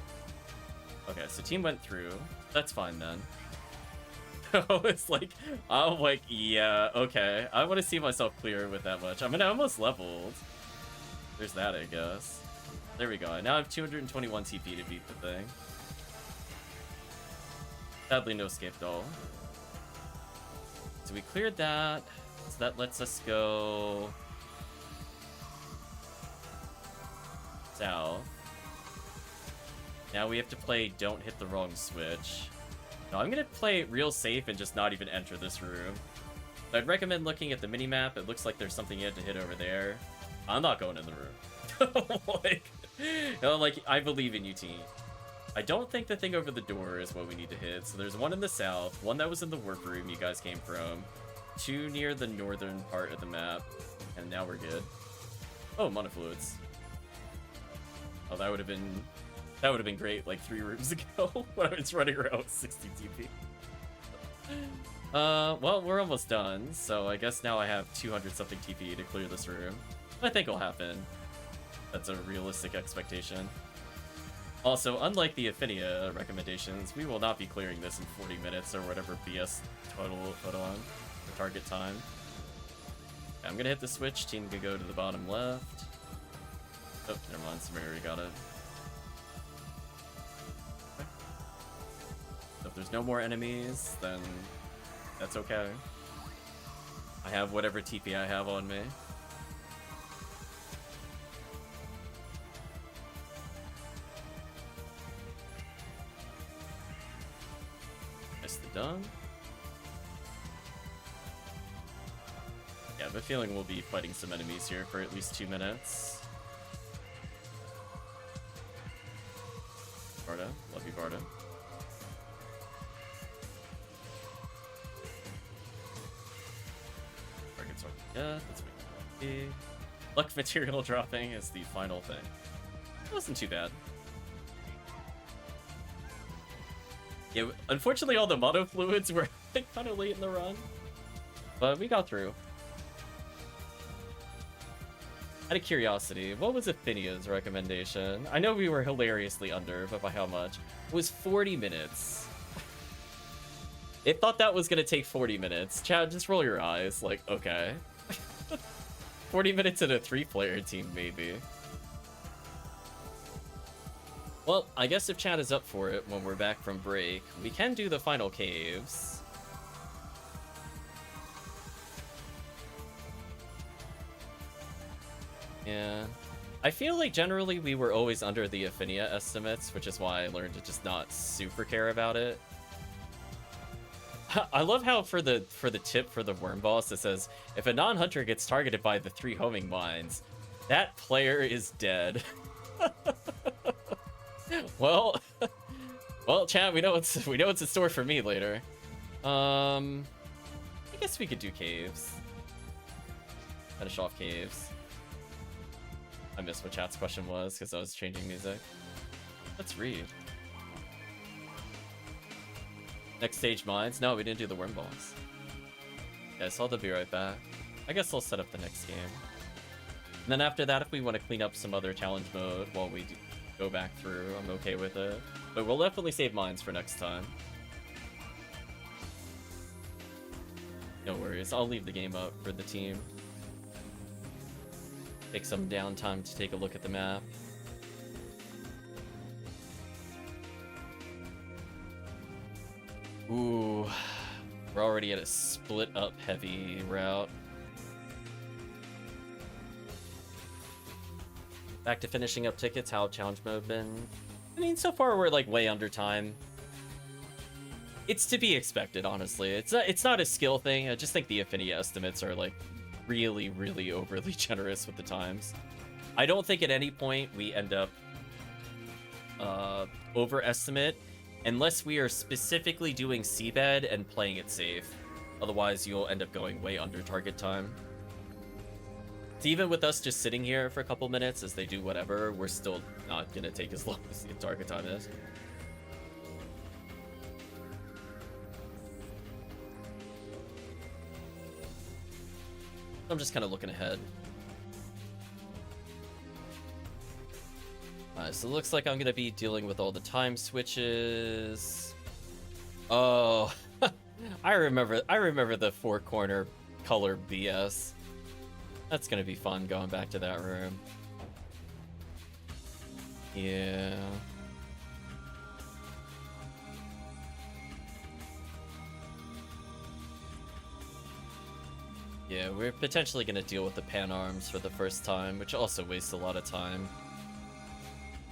Okay, so team went through. That's fine then. It's like, I'm like, yeah, okay. I want to see myself clear with that much. I mean, I almost leveled. There's that, I guess. There we go. Now I have 221 TP to beat the thing. Sadly, no escape doll. So we cleared that. So that lets us go south. Now we have to play Don't Hit the Wrong Switch. No, I'm gonna play it real safe and just not even enter this room. I'd recommend looking at the minimap. It looks like there's something you have to hit over there. I'm not going in the room. Like, I believe in you, team. I don't think the thing over the door is what we need to hit. So there's one in the south, one that was in the work room you guys came from, 2 near the northern part of the map, and now we're good. Oh, monofluids. Oh, that would have been great like 3 rooms ago when I was running around with 60 TP. Well, we're almost done, so I guess now I have 200 something TP to clear this room. I think it'll happen. That's a realistic expectation. Also, unlike the Ephinea recommendations, we will not be clearing this in 40 minutes or whatever BS total put on for target time. Okay, I'm gonna hit the switch. Team can go to the bottom left. Oh, never mind. Somebody already got it. Okay. So if there's no more enemies, then that's okay. I have whatever TP I have on me. Done. Yeah, I have a feeling we'll be fighting some enemies here for at least 2 minutes. Barda, love you, Barda. Targets are death. That's what we see. Luck material dropping is the final thing. It wasn't too bad. Yeah, unfortunately all the monofluids were kind of late in the run, but we got through. Out of curiosity, what was Ephinea's recommendation? I know we were hilariously under, but by how much? It was 40 minutes. It thought that was gonna take 40 minutes. Chad, just roll your eyes, like, okay. 40 minutes in a 3-player team, maybe. Well, I guess if Chad is up for it when we're back from break, we can do the final caves. Yeah. I feel like generally we were always under the Ephinea estimates, which is why I learned to just not super care about it. I love how for the tip for the worm boss it says, if a non-hunter gets targeted by the 3 homing mines, that player is dead. Well, chat, we know what's in store for me later. I guess we could do caves. Finish off caves. I missed what chat's question was because I was changing music. Let's read. Next stage mines. No, we didn't do the worm balls. Yeah, so I'll be right back. I guess I'll set up the next game. And then after that, if we want to clean up some other challenge mode while we go back through, I'm okay with it. But we'll definitely save mines for next time. No worries, I'll leave the game up for the team. Take some downtime to take a look at the map. Ooh, we're already at a split up heavy route. Back to finishing up tickets. How challenge mode been? I mean, so far we're like way under time. It's to be expected, honestly. It's not a skill thing. I just think the Ephinea estimates are like really, really overly generous with the times. I don't think at any point we end up overestimate unless we are specifically doing seabed and playing it safe. Otherwise, you'll end up going way under target time. So even with us just sitting here for a couple minutes as they do whatever, we're still not going to take as long as the target time is. I'm just kind of looking ahead. So it looks like I'm going to be dealing with all the time switches. Oh, I remember the four-corner color BS. That's going to be fun going back to that room. Yeah. Yeah, we're potentially going to deal with the pan arms for the first time, which also wastes a lot of time.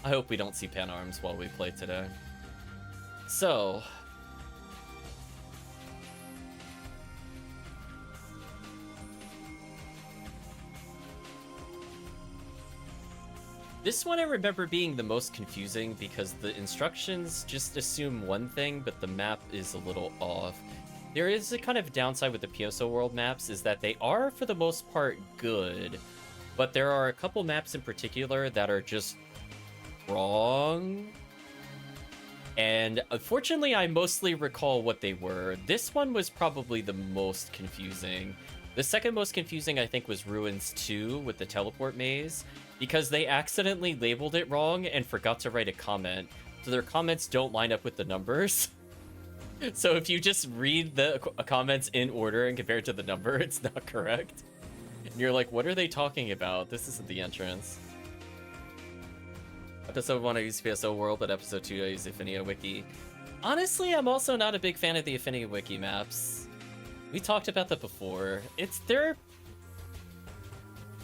I hope we don't see pan arms while we play today. So... this one I remember being the most confusing because the instructions just assume one thing, but the map is a little off. There is a kind of downside with the PSO world maps is that they are, for the most part, good, but there are a couple maps in particular that are just wrong. And unfortunately, I mostly recall what they were. This one was probably the most confusing. The second most confusing, I think, was Ruins 2 with the teleport maze, because they accidentally labeled it wrong and forgot to write a comment. So their comments don't line up with the numbers. So if you just read the comments in order and compare it to the number, it's not correct. And you're like, what are they talking about? This isn't the entrance. Episode 1, I use PSO World, but Episode 2, I use Ephinea Wiki. Honestly, I'm also not a big fan of the Ephinea Wiki maps. We talked about that before.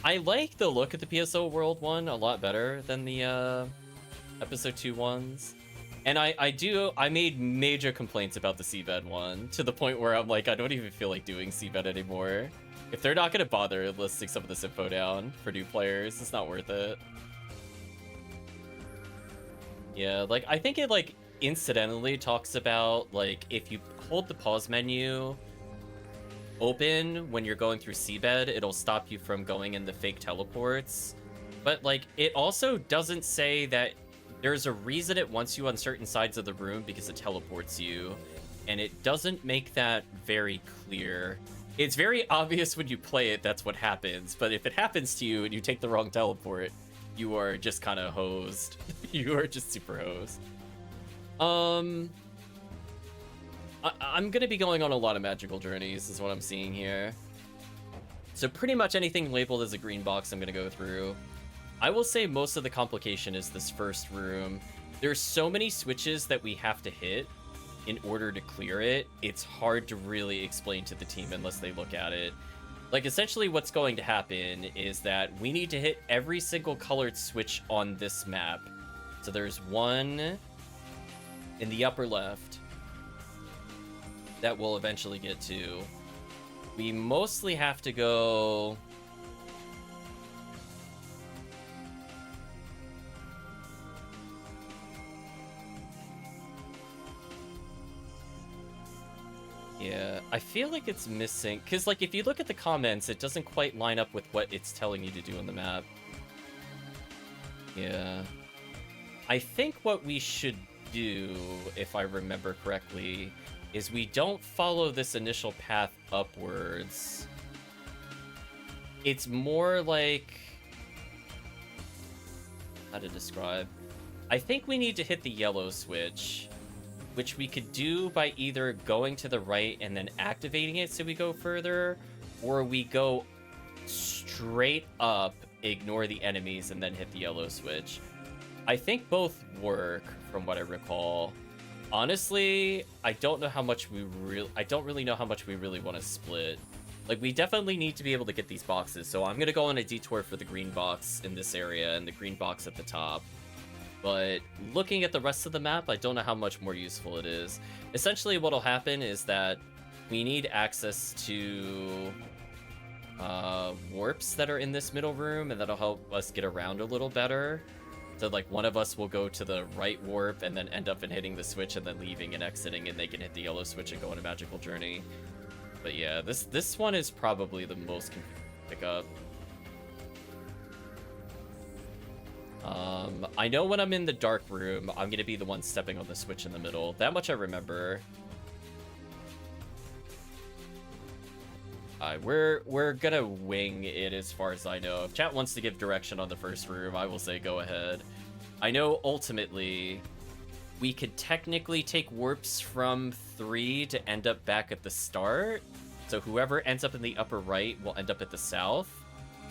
I like the look of the PSO World one a lot better than the Episode 2 ones. And I made major complaints about the Seabed one, to the point where I'm like, I don't even feel like doing Seabed anymore. If they're not going to bother listing some of this info down for new players, it's not worth it. Yeah, like, I think it, like, incidentally talks about, like, if you hold the pause menu open when you're going through Seabed, it'll stop you from going in the fake teleports. But, like, it also doesn't say that there's a reason it wants you on certain sides of the room because it teleports you, and it doesn't make that very clear. It's very obvious when you play it that's what happens, but if it happens to you and you take the wrong teleport, you are just kind of hosed. You are just super hosed. I'm gonna be going on a lot of magical journeys, is what I'm seeing here. So pretty much anything labeled as a green box I'm gonna go through. I will say most of the complication is this first room. There's so many switches that we have to hit in order to clear it. It's hard to really explain to the team unless they look at it. Like, essentially what's going to happen is that we need to hit every single colored switch on this map. So there's one in the upper left that we'll eventually get to. We mostly have to go... yeah, I feel like it's missing, because, like, if you look at the comments, it doesn't quite line up with what it's telling you to do on the map. Yeah. I think what we should do, if I remember correctly, is we don't follow this initial path upwards. It's more like... how to describe? I think we need to hit the yellow switch, which we could do by either going to the right and then activating it so we go further, or we go straight up, ignore the enemies, and then hit the yellow switch. I think both work, from what I recall. Honestly, I don't know how much I don't really know how much we really want to split. Like, we definitely need to be able to get these boxes, so I'm gonna go on a detour for the green box in this area and the green box at the top. But looking at the rest of the map, I don't know how much more useful it is. Essentially, what'll happen is that we need access to warps that are in this middle room, and that'll help us get around a little better. So, like, one of us will go to the right warp and then end up in hitting the switch and then leaving and exiting, and they can hit the yellow switch and go on a magical journey. But yeah, this one is probably the most confusing to pick up. I know when I'm in the dark room, I'm gonna be the one stepping on the switch in the middle. That much I remember. We're gonna wing it as far as I know. If chat wants to give direction on the first room, I will say go ahead. I know ultimately we could technically take warps from 3 to end up back at the start. So whoever ends up in the upper right will end up at the south.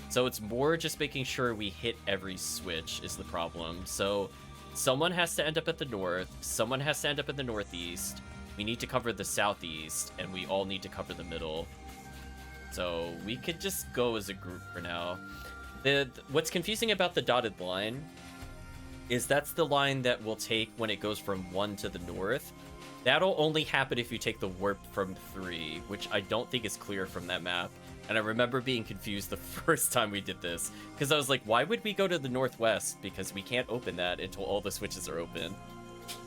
So it's more just making sure we hit every switch is the problem. So someone has to end up at the north, someone has to end up in the northeast, we need to cover the southeast, and we all need to cover the middle. So we could just go as a group for now. What's confusing about the dotted line is that's the line that we'll take when it goes from 1 to the north. That'll only happen if you take the warp from 3, which I don't think is clear from that map. And I remember being confused the first time we did this, because I was like, why would we go to the northwest? Because we can't open that until all the switches are open.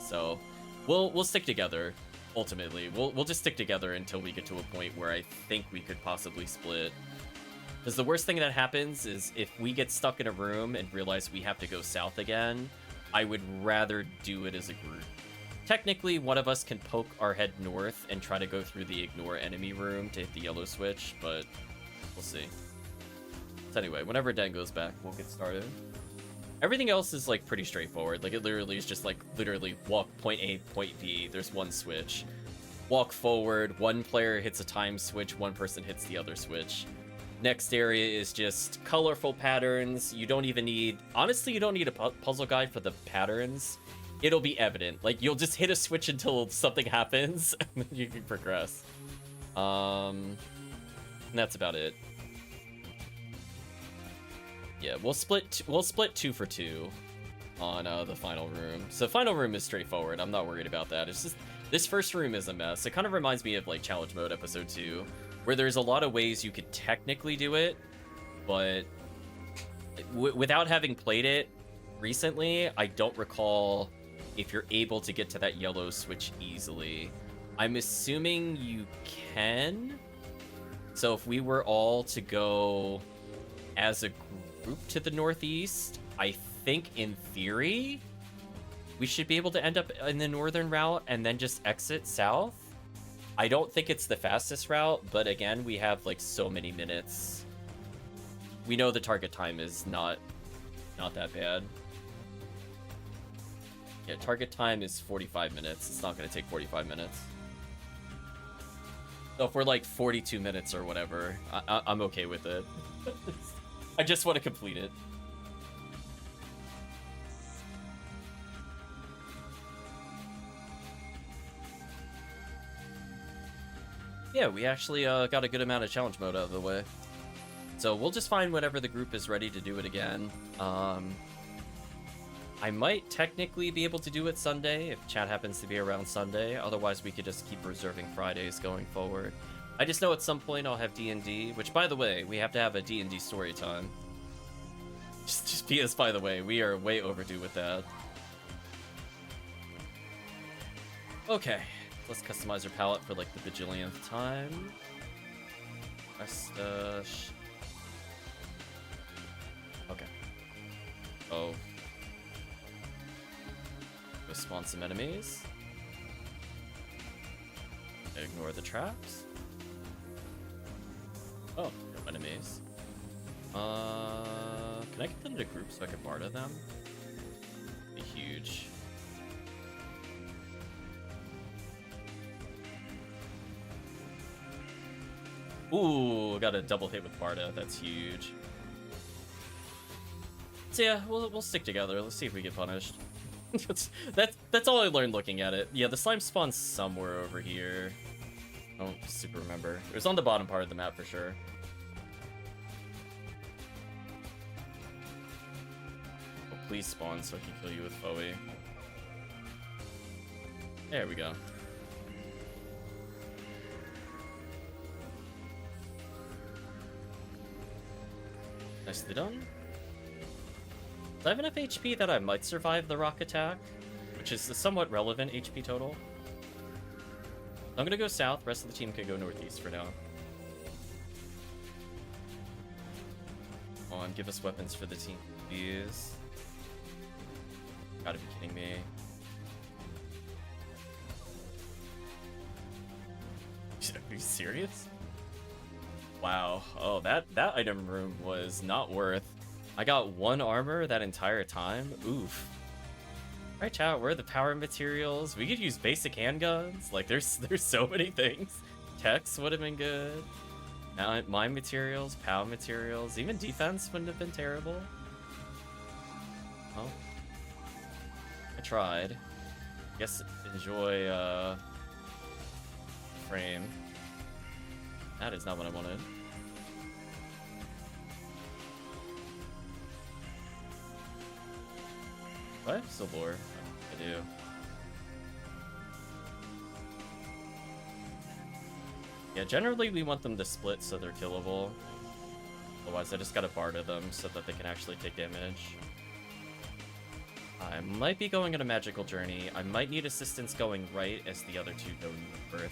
So we'll stick together. Ultimately, we'll just stick together until we get to a point where I think we could possibly split. Because the worst thing that happens is if we get stuck in a room and realize we have to go south again, I would rather do it as a group. Technically, one of us can poke our head north and try to go through the ignore enemy room to hit the yellow switch, but we'll see. So anyway, whenever Den goes back, we'll get started. Everything else is, like, pretty straightforward. Like, it literally is just, like, literally walk point A, point B, there's one switch. Walk forward, one player hits a time switch, one person hits the other switch. Next area is just colorful patterns. You don't even need... Honestly, you don't need a puzzle guide for the patterns. It'll be evident. Like, you'll just hit a switch until something happens, and then you can progress. And that's about it. Yeah, we'll split 2 for 2 on the final room. So final room is straightforward. I'm not worried about that. It's just this first room is a mess. It kind of reminds me of like challenge mode episode 2, where there's a lot of ways you could technically do it, but without having played it recently, I don't recall if you're able to get to that yellow switch easily. I'm assuming you can. So if we were all to go as a group to the northeast, I think in theory we should be able to end up in the northern route and then just exit south. I don't think it's the fastest route, but again, we have like so many minutes. We know the target time is not that bad. Yeah, target time is 45 minutes. It's not going to take 45 minutes. So if we're like 42 minutes or whatever, I'm okay with it. I just want to complete it. Yeah, we actually got a good amount of challenge mode out of the way. So we'll just find whenever the group is ready to do it again. I might technically be able to do it Sunday if chat happens to be around Sunday. Otherwise, we could just keep reserving Fridays going forward. I just know at some point I'll have D&D, which, by the way, we have to have a D&D story time. Just PS, by the way, we are way overdue with that. Okay, let's customize our palette for, like, the bajillionth time. Okay. Oh. Go spawn some enemies. Ignore the traps. Oh, no enemies. Can I get them to group so I can barter them? Be huge. Ooh, got a double hit with Barda. That's huge. So yeah, we'll stick together. Let's see if we get punished. that's all I learned looking at it. Yeah, the slime spawns somewhere over here. I don't super remember. It was on the bottom part of the map for sure. Oh, please spawn so I can kill you with Foe. There we go. Nicely done. I have enough HP that I might survive the rock attack, which is a somewhat relevant HP total. I'm gonna go south, rest of the team can go northeast for now. Come on, give us weapons for the team, please. Gotta be kidding me. Are you serious? Wow. Oh, that item room was not worth. I got 1 armor that entire time. Oof. Alright, chat, where are the power materials? We could use basic handguns. Like, there's so many things. Techs would have been good. Mine materials, POW materials. Even defense wouldn't have been terrible. Oh. I tried. Guess enjoy, frame. That is not what I wanted. Do I have Silvor? I do. Yeah, generally we want them to split so they're killable. Otherwise I just gotta barter them so that they can actually take damage. I might be going on a magical journey. I might need assistance going right as the other two go north.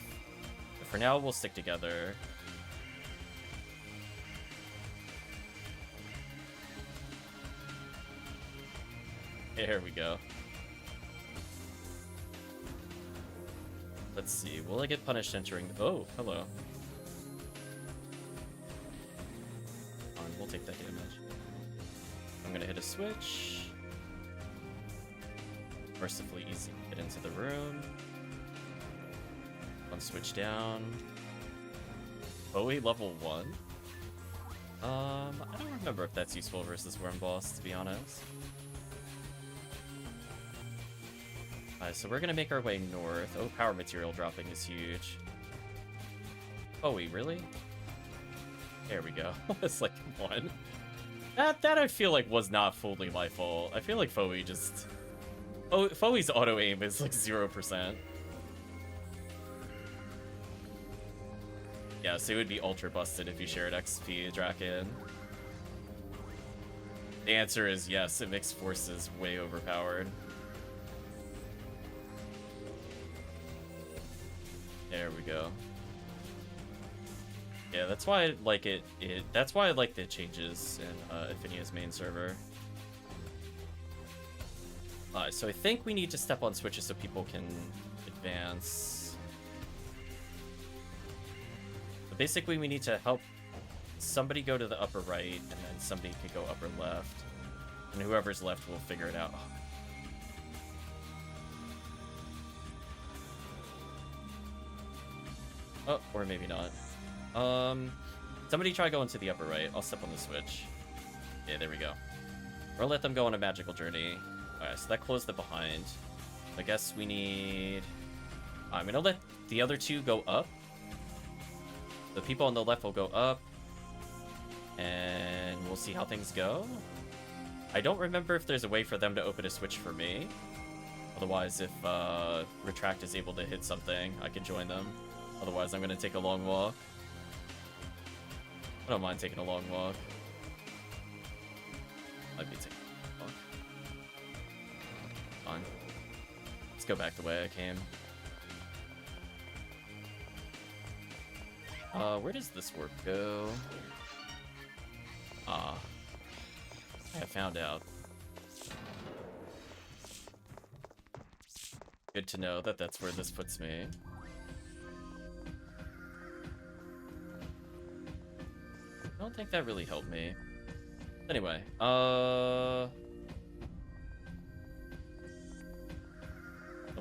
But for now, we'll stick together. There we go. Let's see. Will I get punished entering? Oh, hello. We'll take that damage. I'm gonna hit a switch. Mercifully easy to get into the room. One switch down. Bowie level 1. I don't remember if that's useful versus Worm Boss, to be honest. Alright, so we're gonna make our way north. Oh, power material dropping is huge. Bowie, really? There we go. It's like 1. That I feel like was not fully my fault. I feel like Foe just... Oh, Foe's auto aim is like 0%. Yeah, so it would be ultra busted if you shared XP Draken. The answer is yes, it makes forces way overpowered. There we go. Yeah, that's why I like it. That's why I like the changes in Ephenia's main server. So I think we need to step on switches so people can advance. But basically, we need to help somebody go to the upper right, and then somebody could go upper left. And whoever's left will figure it out. Oh, or maybe not. Somebody try going to the upper right. I'll step on the switch. Yeah, there we go. We'll let them go on a magical journey. Alright, so that closed it behind. I guess we need... I'm gonna let the other two go up. The people on the left will go up. And we'll see how things go. I don't remember if there's a way for them to open a switch for me. Otherwise, if Retract is able to hit something, I can join them. Otherwise, I'm gonna take a long walk. I don't mind taking a long walk. Might be taking a long walk. Fine. Let's go back the way I came. Where does this work go? I found out. Good to know that that's where this puts me. I don't think that really helped me. Anyway,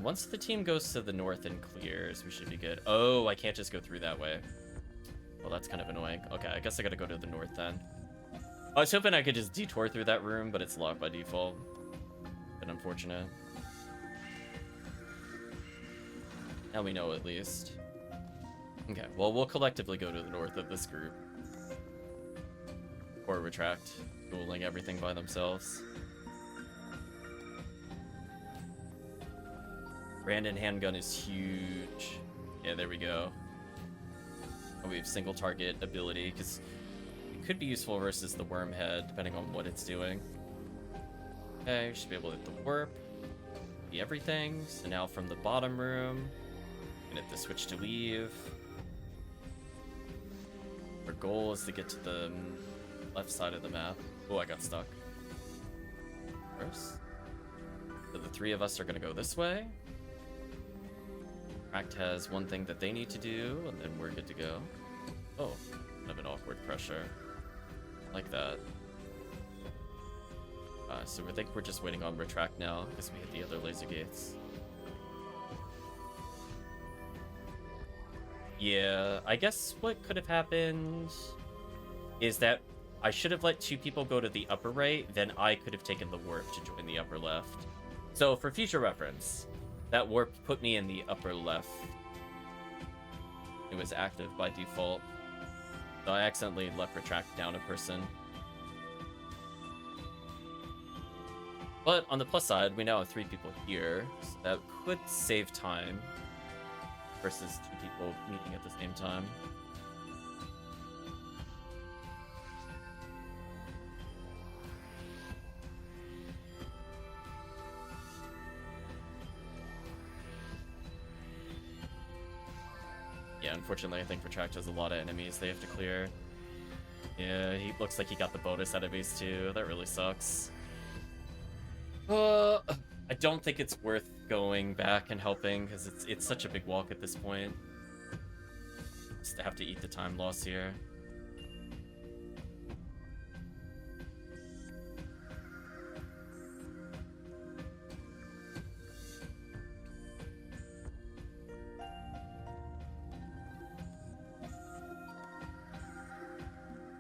once the team goes to the north and clears, we should be good. Oh, I can't just go through that way. Well, that's kind of annoying. Okay, I guess I gotta go to the north then. I was hoping I could just detour through that room, but it's locked by default. Been unfortunate. Now we know at least. Okay, well, we'll collectively go to the north of this group. Or retract, dueling everything by themselves. Brandon handgun is huge. Yeah, there we go. Oh, we have single target ability, because it could be useful versus the worm head, depending on what it's doing. Okay, should be able to hit the warp. Be everything. So now from the bottom room, and hit the switch to leave. Our goal is to get to the left side of the map. Oh, I got stuck. First. So the three of us are gonna go this way. Act has one thing that they need to do, and then we're good to go. Oh, kind of an awkward pressure. Like that. So I think we're just waiting on retract now, because we hit the other laser gates. Yeah, I guess what could have happened is that I should have let two people go to the upper right, then I could have taken the warp to join the upper left. So for future reference, that warp put me in the upper left. It was active by default. So I accidentally left retract down a person. But on the plus side, we now have 3 people here, so that could save time versus 2 people meeting at the same time. Yeah, unfortunately, I think Retract has a lot of enemies they have to clear. Yeah, he looks like he got the bonus enemies too. That really sucks. I don't think it's worth going back and helping, because it's such a big walk at this point. Just to have to eat the time loss here.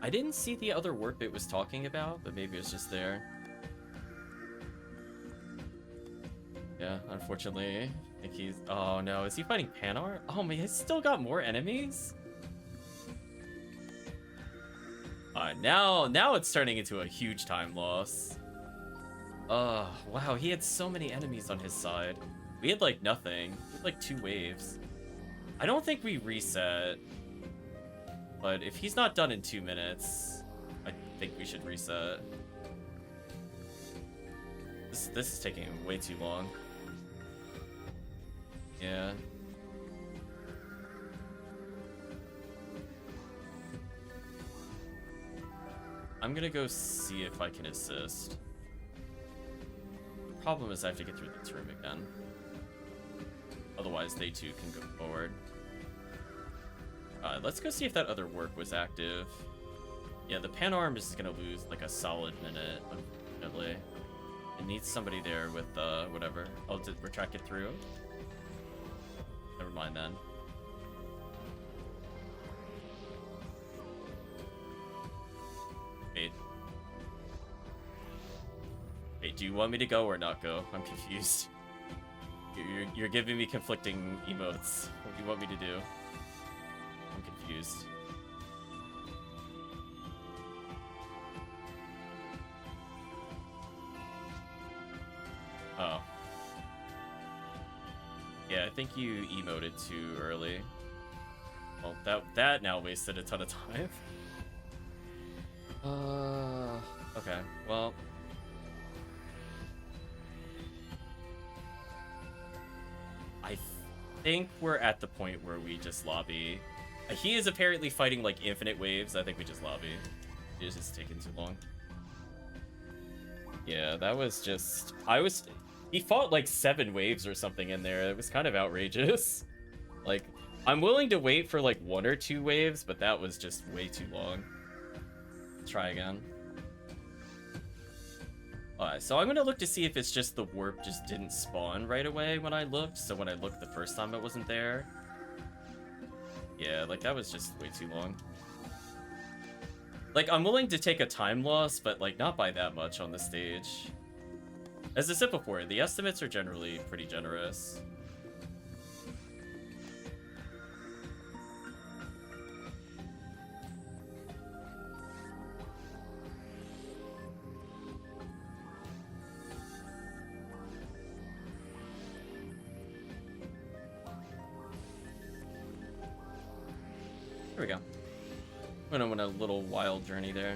I didn't see the other warp it was talking about, but maybe it's just there. Yeah, unfortunately, I think he's... Oh no, is he fighting Panar? Oh man, he's still got more enemies? Now it's turning into a huge time loss. Oh, wow, he had so many enemies on his side. We had like nothing. We had like 2 waves. I don't think we reset. But if he's not done in 2 minutes, I think we should reset. This is taking way too long. Yeah. I'm gonna go see if I can assist. Problem is I have to get through this room again. Otherwise they too can go forward. Let's go see if that other work was active. Yeah, the Panarm is gonna lose like a solid minute, unfortunately. It needs somebody there with, whatever. Oh, did retract it through? Never mind then. Wait. Wait, do you want me to go or not go? I'm confused. You're giving me conflicting emotes. What do you want me to do? I'm confused. Oh. Yeah, I think you emoted too early. Well, that now wasted a ton of time. Okay, well. I think we're at the point where we just lobby. He is apparently fighting like infinite waves. I think we just lobby. It is just taking too long. Yeah, that was just... He fought like 7 waves or something in there. It was kind of outrageous. Like, I'm willing to wait for like 1 or 2 waves, but that was just way too long. Let's try again. Alright, so I'm gonna look to see if it's just the warp just didn't spawn right away when I looked. So when I looked the first time it wasn't there. Yeah, like that was just way too long. Like, I'm willing to take a time loss, but like not by that much on the stage. As I said before, the estimates are generally pretty generous. we go. Went on a little wild journey there.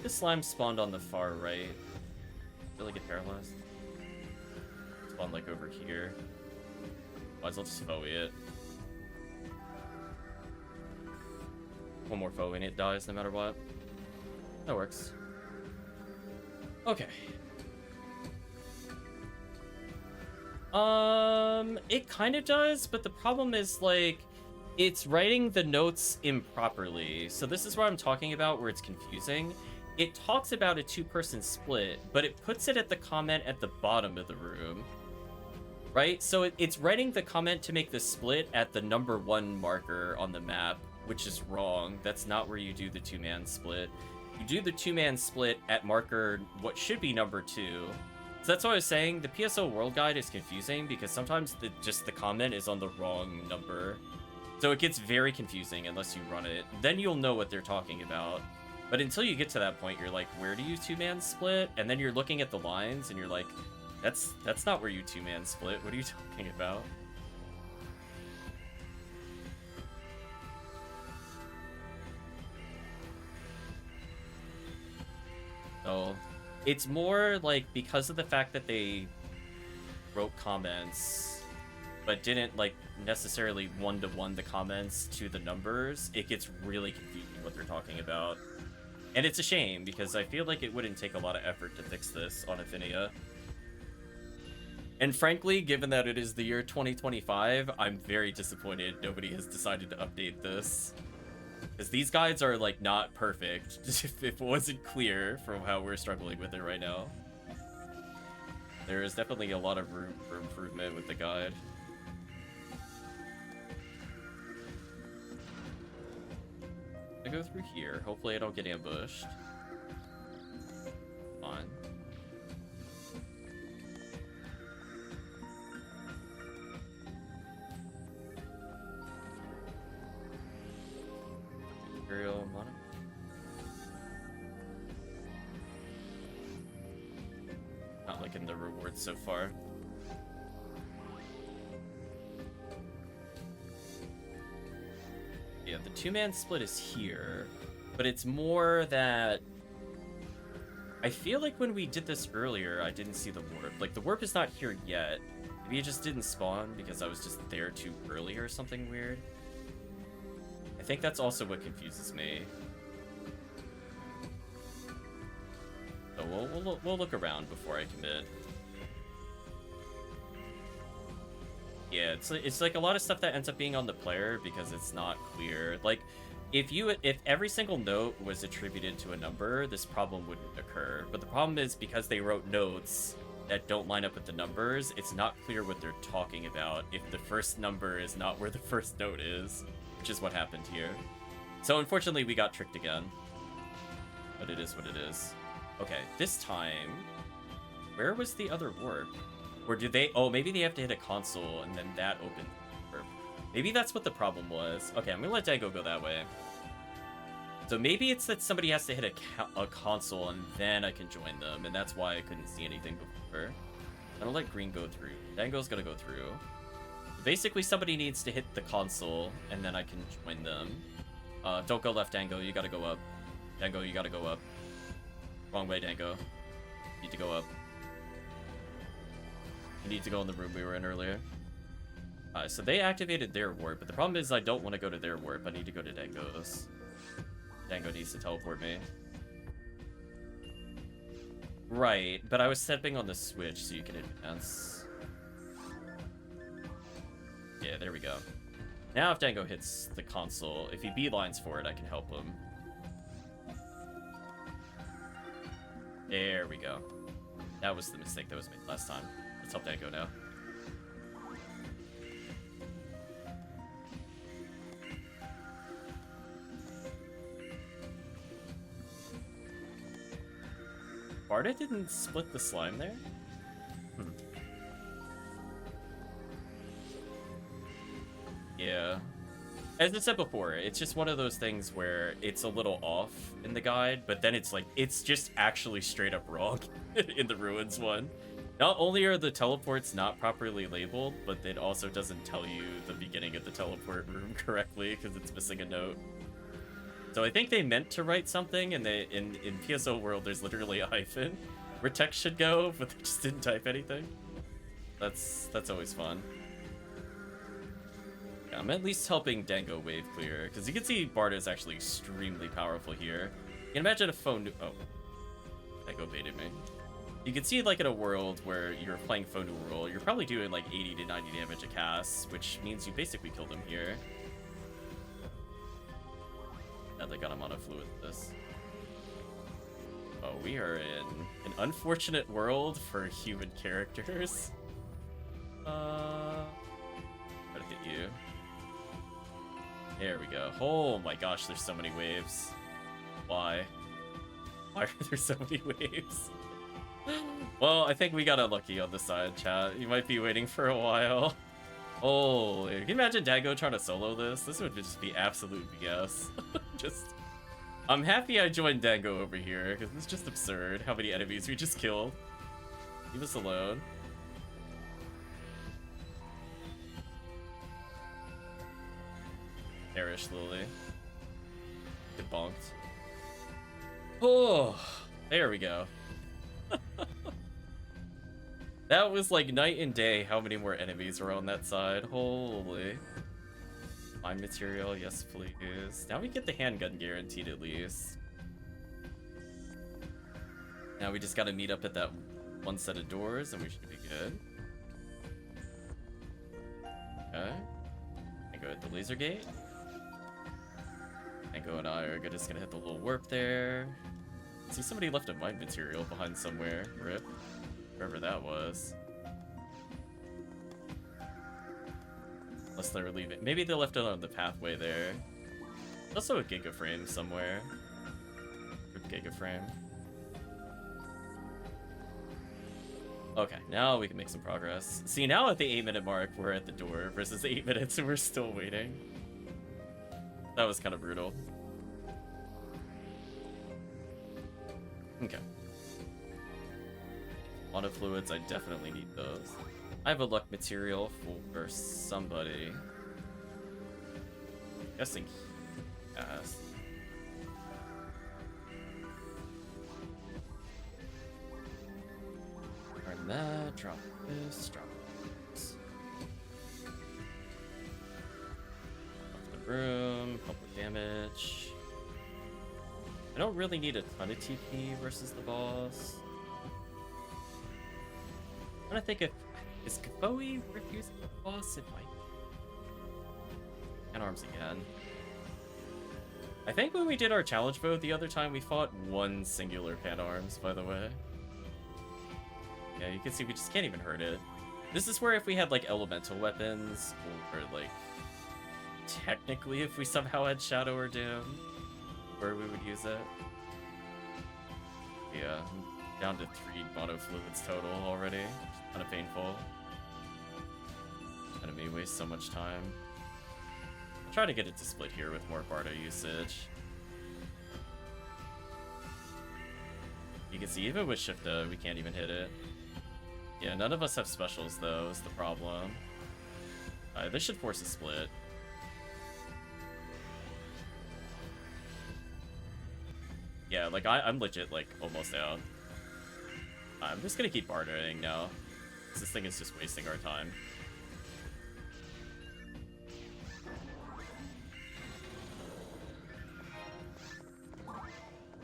This slime spawned on the far right. Did I get paralyzed? Spawned like over here. Might as well just foe it. One more foe and it dies no matter what. That works. Okay. It kind of does, but the problem is, like, it's writing the notes improperly. So this is what I'm talking about where it's confusing. It talks about a two-person split, but it puts it at the comment at the bottom of the room. Right? So it's writing the comment to make the split at the number 1 marker on the map, which is wrong. That's not where you do the two-man split. You do the two-man split at marker what should be number 2. So that's what I was saying. The PSO World Guide is confusing because sometimes just the comment is on the wrong number. So it gets very confusing unless you run it. Then you'll know what they're talking about. But until you get to that point, you're like, where do you two-man split? And then you're looking at the lines and you're like, that's not where you two-man split. What are you talking about? So it's more like because of the fact that they wrote comments but didn't like necessarily one-to-one the comments to the numbers, it gets really confusing what they're talking about. And it's a shame because I feel like it wouldn't take a lot of effort to fix this on Ephinea. And frankly, given that it is the year 2025, I'm very disappointed nobody has decided to update this. Because these guides are, like, not perfect, if it wasn't clear from how we're struggling with it right now. There is definitely a lot of room for improvement with the guide. I go through here. Hopefully I don't get ambushed. Fine. Imperial Monarch. Not liking the rewards so far. Yeah, the two-man split is here, but it's more that I feel like when we did this earlier, I didn't see the warp. Like, the warp is not here yet. Maybe it just didn't spawn because I was just there too early or something weird. I think that's also what confuses me. So we'll look around before I commit. Yeah, it's like a lot of stuff that ends up being on the player because it's not clear. Like, if every single note was attributed to a number, this problem wouldn't occur. But the problem is because they wrote notes that don't line up with the numbers, it's not clear what they're talking about if the first number is not where the first note is, which is what happened here. So unfortunately, we got tricked again. But it is what it is. Okay, this time, where was the other warp? Or did they... Oh, maybe they have to hit a console, and then that opened the warp. Maybe that's what the problem was. Okay, I'm gonna let Dango go that way. So maybe it's that somebody has to hit a console, and then I can join them, and that's why I couldn't see anything before. I'm gonna let Green go through. Dango's gonna go through. Basically, somebody needs to hit the console, and then I can join them. Don't go left, Dango. You gotta go up. Dango, you gotta go up. Wrong way, Dango. Need to go up. You need to go in the room we were in earlier. So they activated their warp, but the problem is I don't want to go to their warp. I need to go to Dango's. Dango needs to teleport me. Right, but I was stepping on the switch so you can advance. Yeah, there we go. Now if Dango hits the console, if he beelines for it, I can help him. There we go. That was the mistake that was made last time. Let's help Dango now. Barda didn't split the slime there? Yeah. As I said before, it's just one of those things where it's a little off in the guide, but then it's like, it's just actually straight up wrong in the ruins one. Not only are the teleports not properly labeled, but it also doesn't tell you the beginning of the teleport room correctly because it's missing a note. So I think they meant to write something, and they in PSO world there's literally a hyphen where text should go, but they just didn't type anything. That's always fun. Yeah, I'm at least helping Dango wave clear, because you can see Barda is actually extremely powerful here. You can imagine a phone. Oh, Dango baited me. You can see, like, in a world where you're playing Phone Rule, you're probably doing like 80 to 90 damage a cast, which means you basically killed him here. Yeah, they got him on a fluid with this. Oh, we are in an unfortunate world for human characters. Try to hit you. There we go. Oh my gosh, there's so many waves. Why? Why are there so many waves? Well, I think we got unlucky on this side, chat. You might be waiting for a while. Oh, can you imagine Dago trying to solo this? This would just be absolute BS. I'm happy I joined Dango over here, because it's just absurd how many enemies we just killed. Leave us alone. Perish, Lily. Get bonked. Oh, there we go. That was like night and day how many more enemies were on that side. Holy. Mine material, yes please. Now we get the handgun guaranteed at least. Now we just gotta meet up at that one set of doors and we should be good. Okay. And go hit the laser gate. Tango and I are just gonna hit the little warp there. See, somebody left a mine material behind somewhere. Rip. Wherever that was. Unless they were leaving. Maybe they left it on the pathway there. There's also a Giga Frame somewhere. Giga Frame. Okay, now we can make some progress. See, now at the 8-minute mark, we're at the door versus 8 minutes and we're still waiting. That was kind of brutal. Okay. Monofluids, I definitely need those. I have a luck material for somebody. I'm guessing he has. Burn that, drop this, drop this. Off the room, public damage. I don't really need a ton of TP versus the boss. I'm trying to think if is Kafoe refusing the boss? It might. And arms again. I think when we did our challenge vote the other time, we fought one singular pan arms, by the way. Yeah, you can see we just can't even hurt it. This is where if we had like elemental weapons, or like technically if we somehow had Shadow or Doom, where we would use it. Yeah, I'm down to 3 monofluids total already. Kind of painful. Enemy wastes so much time. I'll try to get it to split here with more Barda usage. You can see even with Shifta, we can't even hit it. Yeah, none of us have specials though, is the problem. This should force a split. Yeah, like I'm legit like almost out. I'm just gonna keep bartering now. This thing is just wasting our time.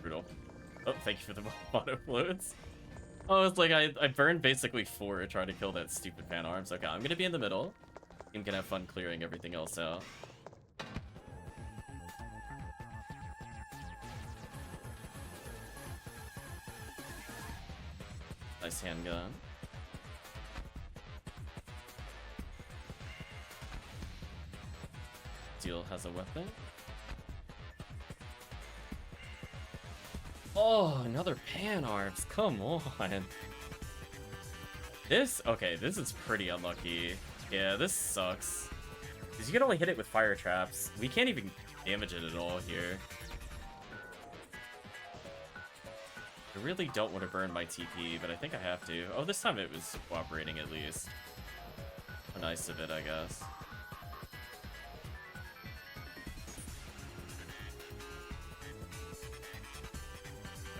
Brutal. Oh, thank you for the monofluids. Oh, it's like I burned basically 4 trying to kill that stupid pan arms. Okay, I'm gonna be in the middle. I'm gonna have fun clearing everything else out. Nice handgun. Steel has a weapon. Oh, another pan arms. Come on. Okay, this is pretty unlucky. Yeah, this sucks. Because you can only hit it with fire traps. We can't even damage it at all here. I really don't want to burn my TP, but I think I have to. Oh, this time it was cooperating at least. How nice of it, I guess.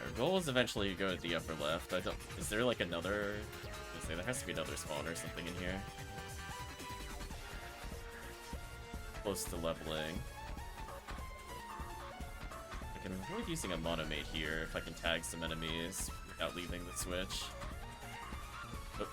Our goal is eventually to go to the upper left. I don't. Is there like another? I say there has to be another spawn or something in here. Close to leveling. I can avoid using a monomate here if I can tag some enemies without leaving the switch. Oh.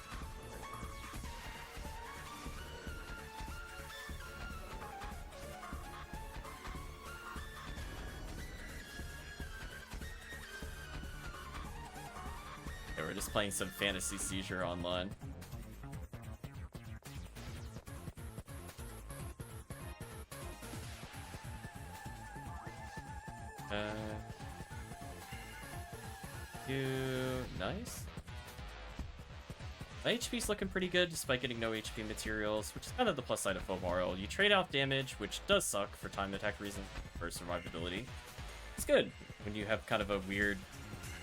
Okay, we're just playing some Fantasy Seizure online. Nice. My HP's looking pretty good despite getting no HP materials, which is kind of the plus side of FOmarl. You trade off damage, which does suck for timed attack reasons for survivability. It's good when you have kind of a weird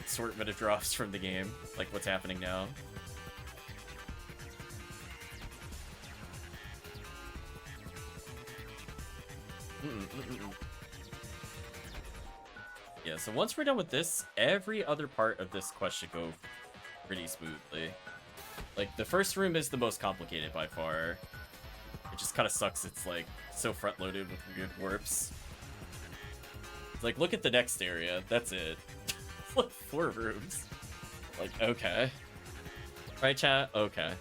assortment of drops from the game, like what's happening now. Yeah, so once we're done with this, every other part of this quest should go pretty smoothly. Like, the first room is the most complicated by far. It just kind of sucks it's, like, so front-loaded with weird warps. It's like, look at the next area. That's it. It's like 4 rooms. Like, okay. Right, chat? Okay.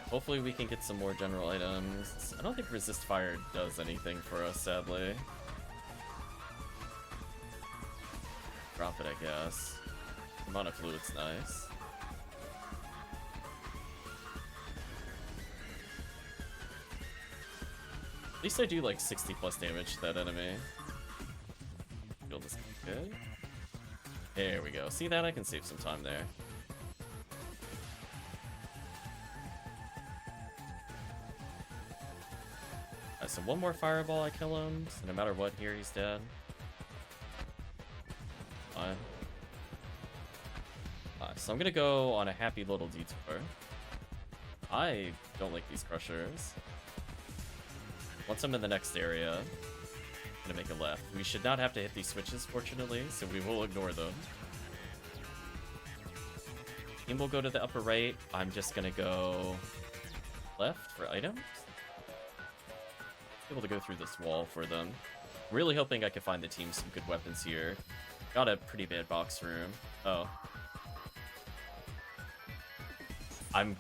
Hopefully we can get some more general items. I don't think resist fire does anything for us, sadly. Drop it, I guess. The amount of fluid's nice. At least I do like 60 plus damage to that enemy. Feel this good. There we go. See that? I can save some time there. So one more fireball, I kill him. So no matter what, here he's dead. Fine. So I'm gonna go on a happy little detour. I don't like these crushers. Once I'm in the next area, I'm gonna make a left. We should not have to hit these switches, fortunately, so we will ignore them. Team will go to the upper right. I'm just gonna go left for items. Able to go through this wall for them. Really hoping I can find the team some good weapons here. Got a pretty bad box room. Oh. I'm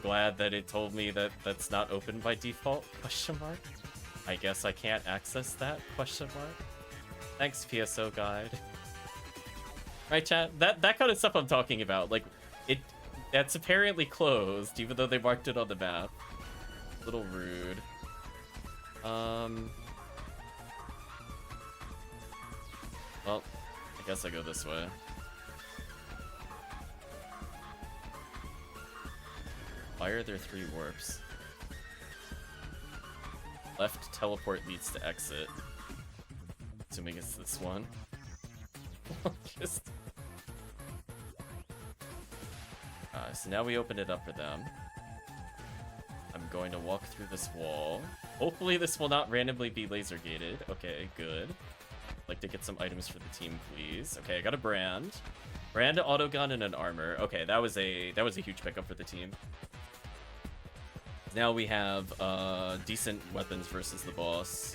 glad that it told me that that's not open by default, question mark. I guess I can't access that, question mark. Thanks, PSO guide. Right, chat? That kind of stuff I'm talking about. Like, that's apparently closed, even though they marked it on the map. A little rude. Well, I guess I go this way. Why are there 3 warps? Left teleport leads to exit. Assuming it's this one. Just... so now we open it up for them. I'm going to walk through this wall. Hopefully this will not randomly be laser gated. Okay, good. I'd like to get some items for the team, please. Okay, I got a brand. Brand, an autogun, and an armor. Okay, that was a huge pickup for the team. Now we have decent weapons versus the boss.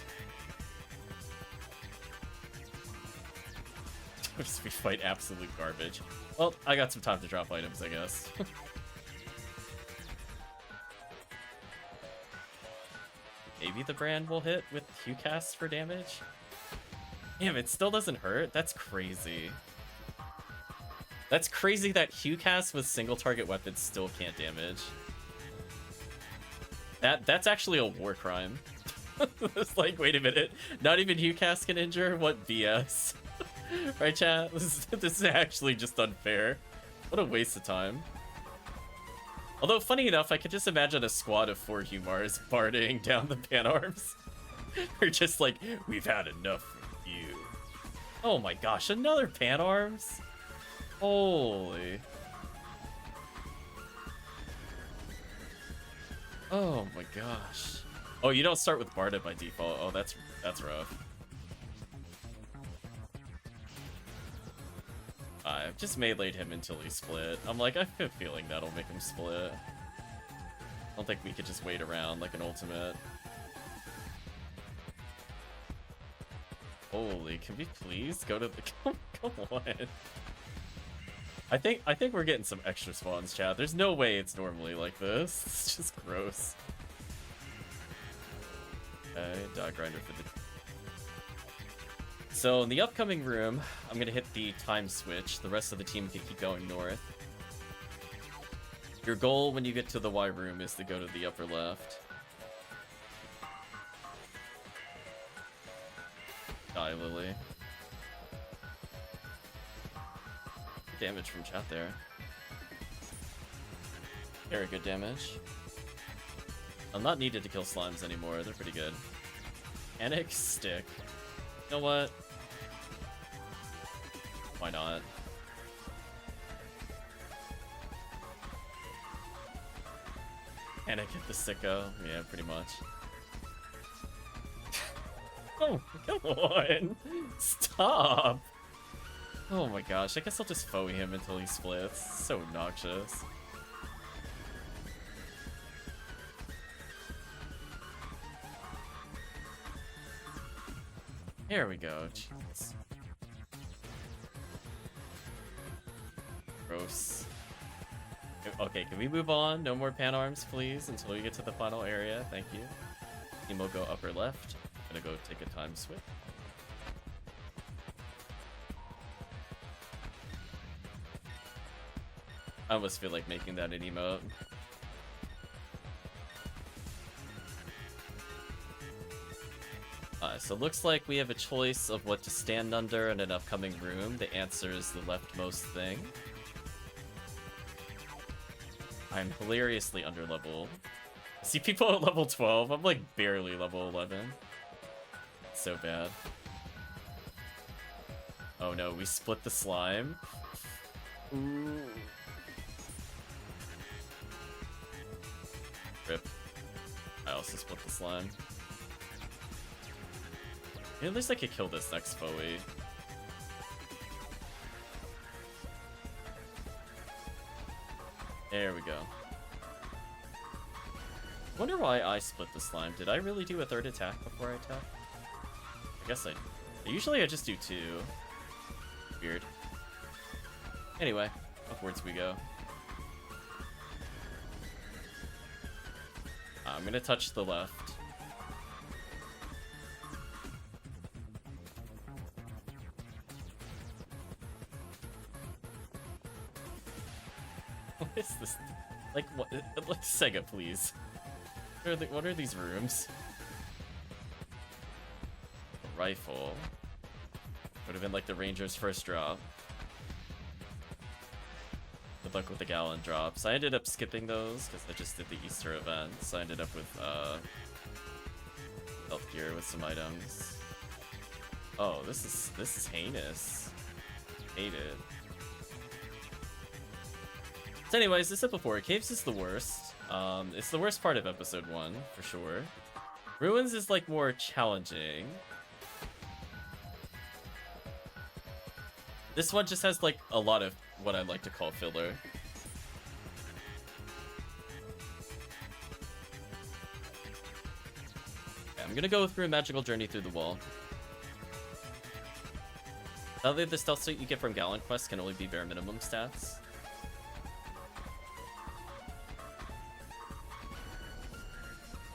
We fight absolute garbage. Well, I got some time to drop items, I guess. Maybe the brand will hit with Q-cast for damage? Damn, it still doesn't hurt? That's crazy. That's crazy that Q-cast with single target weapons still can't damage. That's actually a war crime. It's like, wait a minute. Not even Q-cast can injure? What BS? Right, chat? This is actually just unfair. What a waste of time. Although, funny enough, I could just imagine a squad of 4 HUmars partying down the pan arms. They're just like, we've had enough of you. Oh my gosh, another pan arms? Holy. Oh my gosh. Oh, you don't start with Barda by default. Oh, that's rough. I've just meleeed him until he split. I'm like, I have a feeling that'll make him split. I don't think we could just wait around like an ultimate. Holy, can we please go to the... Come on. I think we're getting some extra spawns, chat. There's no way it's normally like this. It's just gross. Okay, dog grinder for the... So in the upcoming room, I'm gonna hit the time switch. The rest of the team can keep going north. Your goal when you get to the Y room is to go to the upper left. Die, Lily. Good damage from chat there. Very good damage. I'm not needed to kill slimes anymore. They're pretty good. Panic stick. You know what? Why not? Panic hit the sicko. Yeah, pretty much. Oh, come on! Stop! Oh my gosh, I guess I'll just foe him until he splits. So obnoxious. There we go. Jeez. Gross. Okay, can we move on? No more pan arms, please, until we get to the final area. Thank you. Team will go upper left. I'm gonna go take a time switch. I almost feel like making that an emote. So it looks like we have a choice of what to stand under in an upcoming room. The answer is the leftmost thing. I'm hilariously underleveled. See people at level 12? I'm like barely level 11. It's so bad. Oh no, we split the slime. Ooh. Rip. I also split the slime. At least I could kill this next foe-y. There we go. Wonder why I split the slime. Did I really do a third attack before I attack? I guess usually I just do 2. Weird. Anyway, upwards we go. I'm gonna touch the left. What is this? Like, what? Like, Sega, please. What are these rooms? A rifle. Would have been like the Ranger's first drop. Good luck with the gallon drops. I ended up skipping those because I just did the Easter event, so I ended up with health gear with some items. Oh, this is heinous. Hate it. So anyways, as I said before, Caves is the worst. It's the worst part of episode 1, for sure. Ruins is like more challenging. This one just has like a lot of what I like to call filler. Okay, I'm gonna go through a magical journey through the wall. Sadly, the stealth suit you get from Gallon Quest can only be bare minimum stats.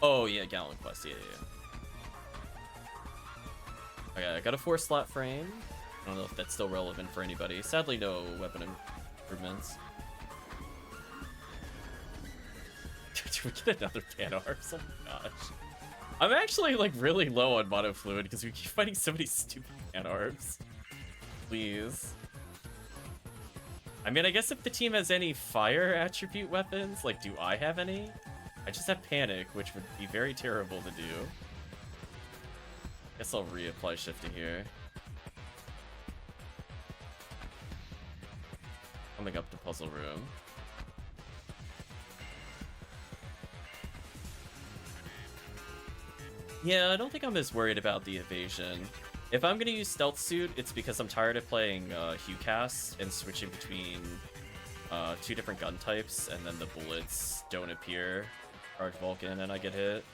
Oh yeah, Gallon Quest, yeah. Okay, I got a 4-slot frame. I don't know if that's still relevant for anybody. Sadly, no weapon improvements. Did we get another pan arms? Oh my gosh. I'm actually like really low on mono fluid because we keep fighting so many stupid pan arms. Please. I mean, I guess if the team has any fire attribute weapons, like, do I have any? I just have panic, which would be very terrible to do. Guess I'll reapply shift to here. Coming up to puzzle room. Yeah, I don't think I'm as worried about the evasion. If I'm gonna use Stealth Suit, it's because I'm tired of playing HUcast and switching between two different gun types, and then the bullets don't appear. Charge Vulcan and I get hit.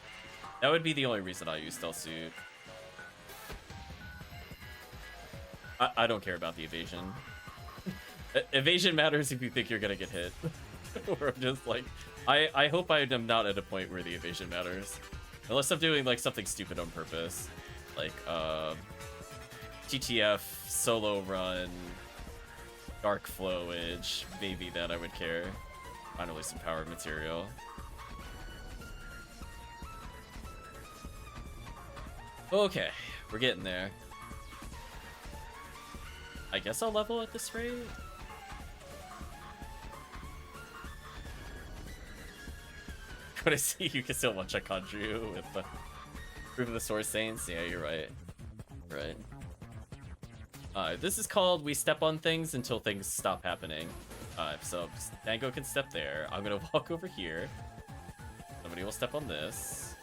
That would be the only reason I use Stealth Suit. I don't care about the evasion. Evasion matters if you think you're gonna get hit. Or I'm just like, I hope I am not at a point where the evasion matters. Unless I'm doing like something stupid on purpose. Like TTF, solo run, dark flowage, maybe that I would care. Finally some power material. Okay, we're getting there. I guess I'll level at this rate. When I see you can still one-shot Conjure with the Proof of the Sword Saints. Yeah, you're right. Right. This is called We Step on Things Until Things Stop Happening. So Dango can step there. I'm gonna walk over here. Somebody will step on this.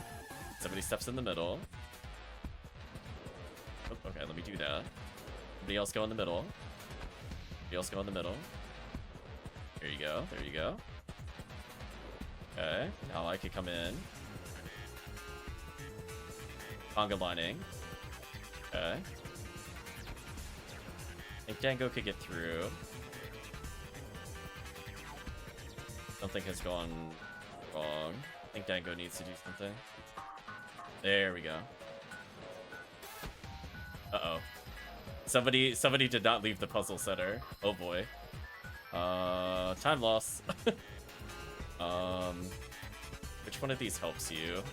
Somebody steps in the middle. Oh, okay, let me do that. Somebody else go in the middle. Somebody else go in the middle. There you go. There you go. Okay, now I could come in. Conga lining. Okay. I think Dango could get through. Something has gone wrong. I think Dango needs to do something. There we go. Uh-oh. Somebody did not leave the puzzle center. Oh boy. Time loss. Which one of these helps you?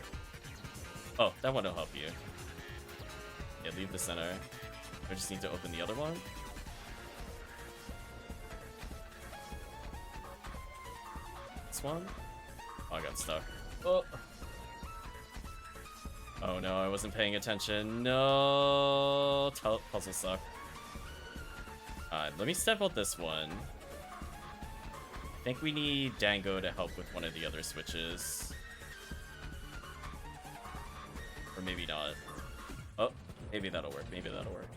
Oh, that one will help you. Yeah, leave the center. I just need to open the other one. This one? Oh, I got stuck. Oh. Oh no, I wasn't paying attention. No, puzzle suck. Let me step out this one. I think we need Dango to help with one of the other switches. Or maybe not. Oh, maybe that'll work. Maybe that'll work.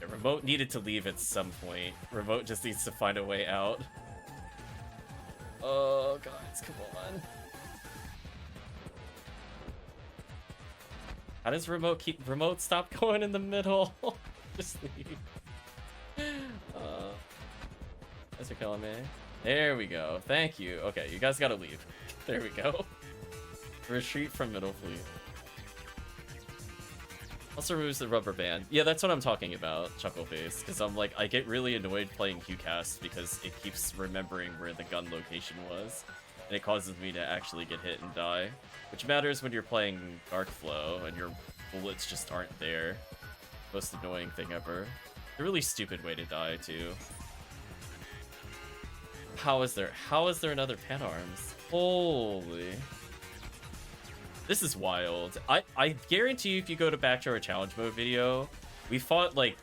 The remote needed to leave at some point. Remote just needs to find a way out. Oh, guys, come on. How does remote stop going in the middle? Just leave. Guys are killing me. There we go. Thank you. Okay, you guys gotta leave. There we go. Retreat from middle fleet. Also removes the rubber band. Yeah, that's what I'm talking about, Chuckleface. Because I'm like, I get really annoyed playing HUcast because it keeps remembering where the gun location was. And it causes me to actually get hit and die. Which matters when you're playing Dark Flow and your bullets just aren't there. Most annoying thing ever. A really stupid way to die, too. How is there another Pan Arms? Holy. This is wild. I guarantee you if you go back to our challenge mode video, we fought like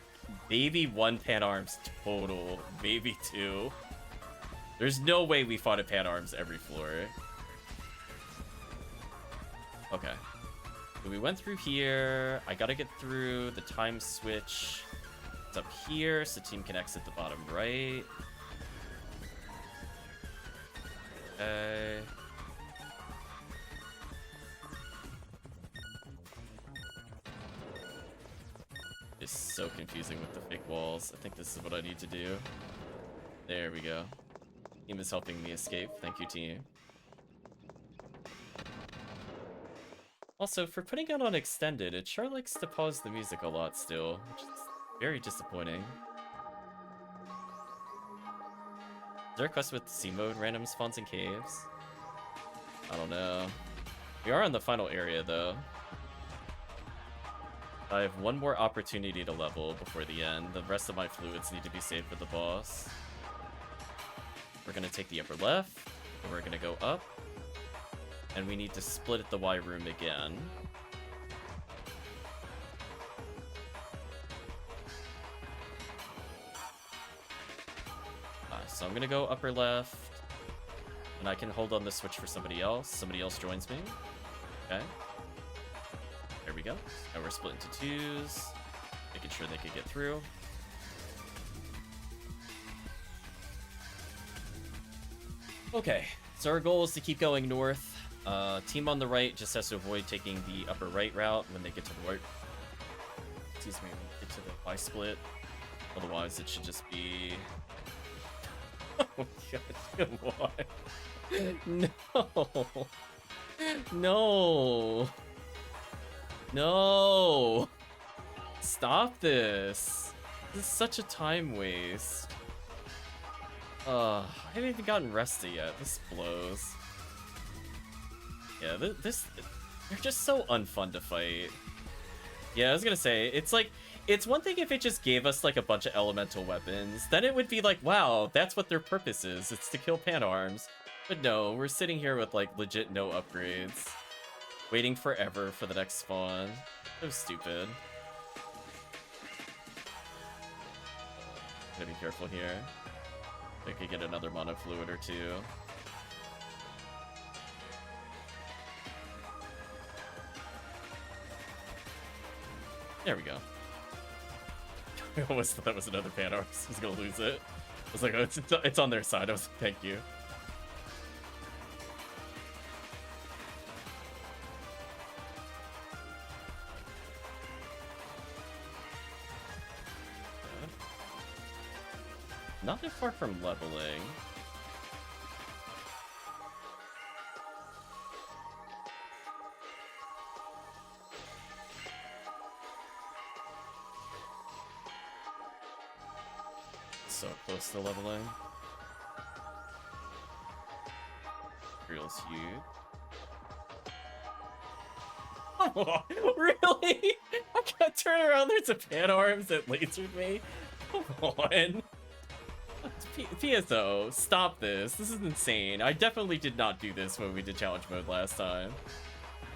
maybe 1 Pan Arms total, maybe 2. There's no way we fought a Pan Arms every floor. Okay. So we went through here. I gotta get through the time switch. It's up here, so team can exit the bottom right. Okay. It's so confusing with the fake walls. I think this is what I need to do. There we go. Team is helping me escape. Thank you, team. Also, for putting it on extended, it sure likes to pause the music a lot still, which is very disappointing. Is there a quest with C mode random spawns in caves? I don't know. We are in the final area though. I have one more opportunity to level before the end. The rest of my fluids need to be saved for the boss. We're gonna take the upper left, and we're gonna go up. And we need to split at the Y room again. So I'm gonna go upper left. And I can hold on the switch for somebody else. Somebody else joins me. Okay. There we go. Now we're split into twos. Making sure they can get through. Okay. So our goal is to keep going north. Team on the right just has to avoid taking the upper right route when they get to the right. Excuse me, when they get to the Y split. Otherwise, it should just be. Oh god, come on. No. No. No. Stop this. This is such a time waste. I haven't even gotten rested yet. This blows. Yeah, this they're just so unfun to fight. Yeah, I was gonna say, it's like, it's one thing if it just gave us like a bunch of elemental weapons, then it would be like, wow, that's what their purpose is. It's to kill pan arms. But no, we're sitting here with like legit no upgrades. Waiting forever for the next spawn. So stupid. Gotta be careful here. I could get another mono fluid or two. There we go. I almost thought that was another pan arms. I was gonna lose it. I was like, oh, it's on their side. I was like, thank you. Not that far from leveling. So close to leveling. Reel's huge. Oh, really? I gotta turn around, there's a pan arms that lasered me? Come on. PSO, stop this. This is insane. I definitely did not do this when we did challenge mode last time.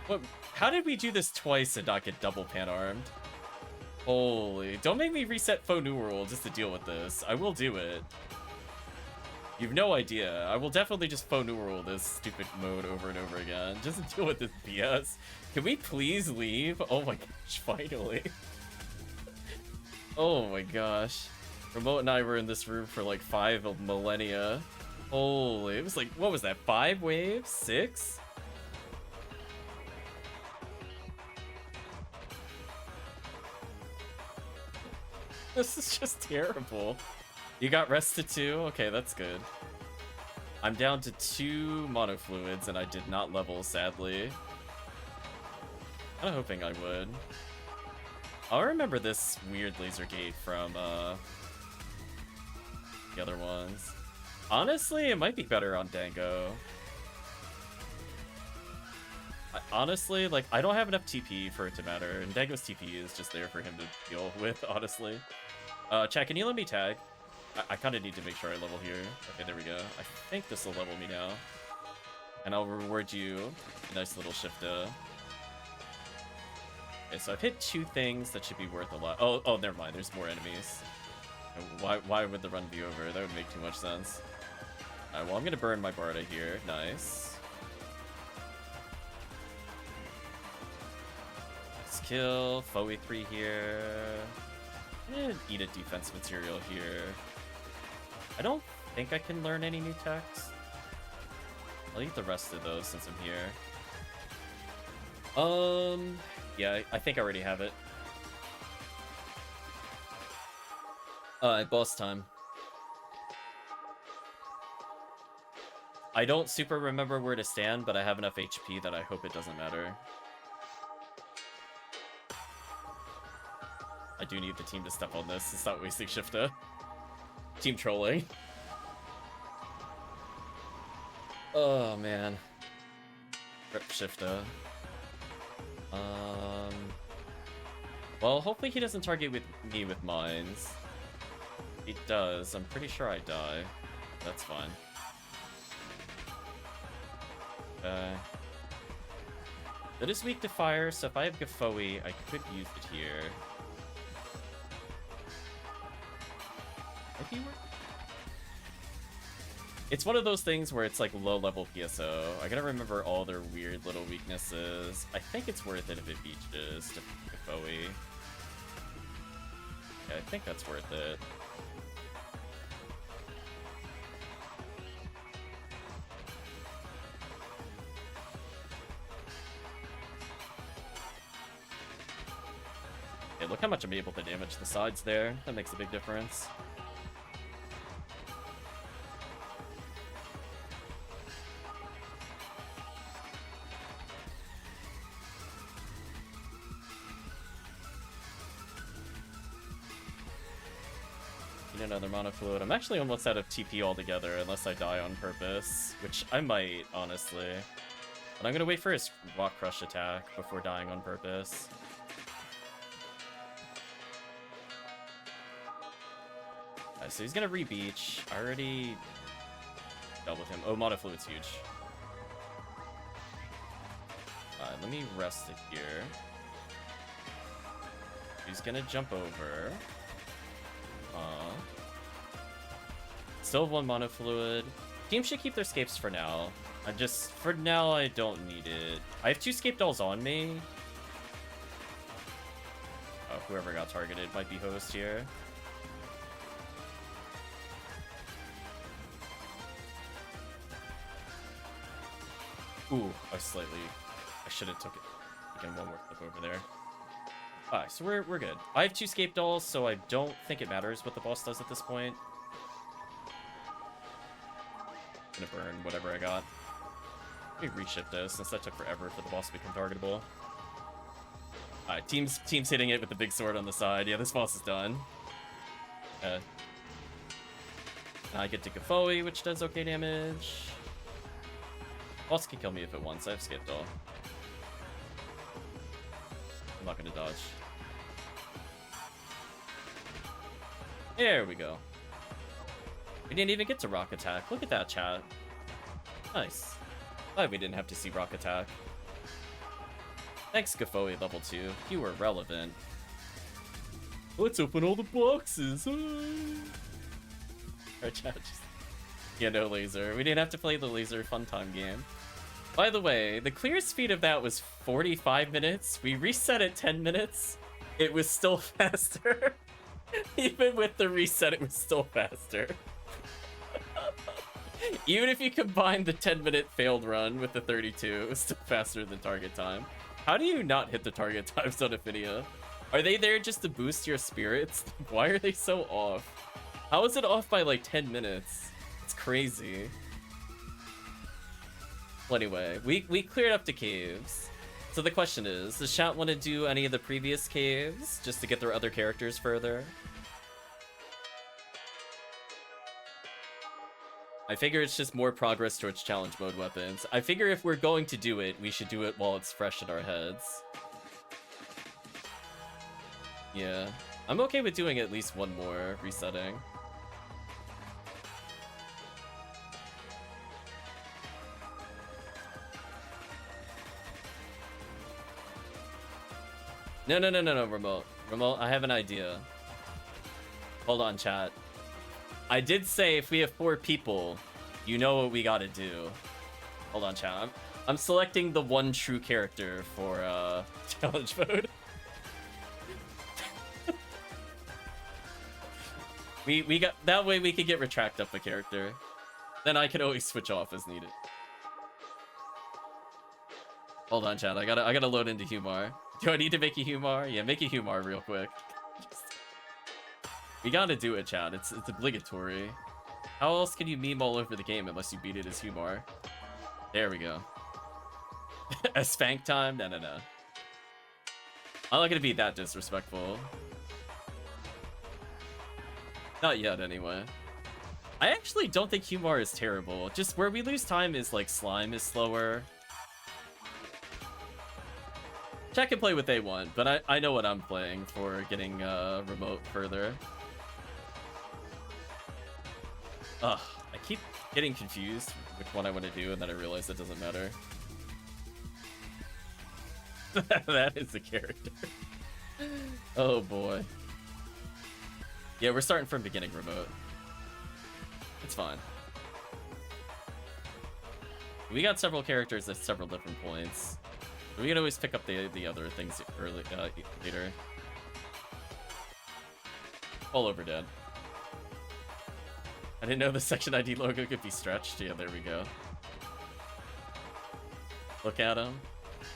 What? How did we do this twice and not get double pan armed? Holy, don't make me reset Faux New World just to deal with this. I will do it. You've no idea. I will definitely just Faux New World this stupid mode over and over again, just to deal with this BS. Can we please leave? Oh my gosh, finally. Oh my gosh. Remote and I were in this room for like 5 millennia. Holy, it was like, what was that, 5 waves? 6? This is just terrible. You got rested too? Okay, that's good. I'm down to 2 monofluids and I did not level, sadly. Kinda hoping I would. I'll remember this weird laser gate from the other ones. Honestly, it might be better on Dango. Honestly, like, I don't have enough TP for it to matter, and Dango's TP is just there for him to deal with, honestly. Chat, can you let me tag? I kind of need to make sure I level here. Okay, there we go. I think this will level me now. And I'll reward you a nice little shifta. Okay, so I've hit 2 things that should be worth a lot. Oh, never mind. There's more enemies. Why would the run be over? That would make too much sense. Alright, well, I'm gonna burn my Barda here. Nice. Nice kill. Foe 3 here. And eat a defense material here. I don't think I can learn any new techs. I'll eat the rest of those since I'm here. Yeah, I think I already have it. Boss time. I don't super remember where to stand, but I have enough HP that I hope it doesn't matter. I do need the team to step on this. It's not wasting shifta. Team trolling. Oh, man. Rip shifta. Well, hopefully he doesn't target me with mines. If he does, I'm pretty sure I die. That's fine. That is weak to fire, so if I have Gafoe, I could use it here. Might be worth. It's one of those things where it's like low-level PSO. I gotta remember all their weird little weaknesses. I think it's worth it if it beaches to Gafoe. Yeah, I think that's worth it. Okay, look how much I'm able to damage the sides there. That makes a big difference. Another mana fluid. I'm actually almost out of TP altogether unless I die on purpose, which I might, honestly. But I'm gonna wait for his Rock Crush attack before dying on purpose. Alright, so he's gonna re-beach. I already dealt with him. Oh, mana fluid's huge. Alright, let me rest it here. He's gonna jump over. Still have 1 mana fluid. Team should keep their scapes for now. For now, I don't need it. I have 2 scape dolls on me. Oh, whoever got targeted might be host here. Ooh, I should have taken one more flip over there. Alright, so we're good. I have 2 scape dolls, so I don't think it matters what the boss does at this point. Gonna burn whatever I got. Let me reshift this since that took forever for the boss to become targetable. Alright, team's hitting it with the big sword on the side. Yeah, this boss is done. Now I get to Gafoe, which does okay damage. Boss can kill me if it wants. I have skipped all. I'm not gonna dodge. There we go. We didn't even get to rock attack. Look at that, chat. Nice. Glad we didn't have to see rock attack. Thanks, Gafoe level 2. You were relevant. Let's open all the boxes. Our chat just... Yeah, no laser. We didn't have to play the laser fun time game. By the way, the clear speed of that was 45 minutes. We reset at 10 minutes. It was still faster. Even with the reset, it was still faster. Even if you combine the 10-minute failed run with the 32, it was still faster than target time. How do you not hit the target times on Ephinea? Are they there just to boost your spirits? Why are they so off? How is it off by like 10 minutes? It's crazy. Well, anyway, we cleared up the caves. So the question is, does chat want to do any of the previous caves just to get their other characters further? I figure it's just more progress towards challenge mode weapons. I figure if we're going to do it, we should do it while it's fresh in our heads. Yeah. I'm okay with doing at least one more resetting. No, Remote. Remote, I have an idea. Hold on, chat. I did say if we have 4 people, you know what we gotta do. Hold on, chat. I'm selecting the one true character for challenge mode. we got that way we could get retract up a character. Then I can always switch off as needed. Hold on, chat. I gotta load into HUmar. Do I need to make a HUmar? Yeah, make a HUmar real quick. We gotta do it, chat. It's obligatory. How else can you meme all over the game unless you beat it as HUmar? There we go. A spank time? No. I'm not gonna be that disrespectful. Not yet, anyway. I actually don't think HUmar is terrible. Just where we lose time is like slime is slower. Chat can play what they want, but I know what I'm playing for getting remote further. Ugh, I keep getting confused which one I want to do, and then I realize it doesn't matter. That is the character. Oh boy. Yeah, we're starting from beginning remote. It's fine. We got several characters at several different points. We can always pick up the other things early later. All over dead. I didn't know the section ID logo could be stretched. Yeah, there we go. Look at him.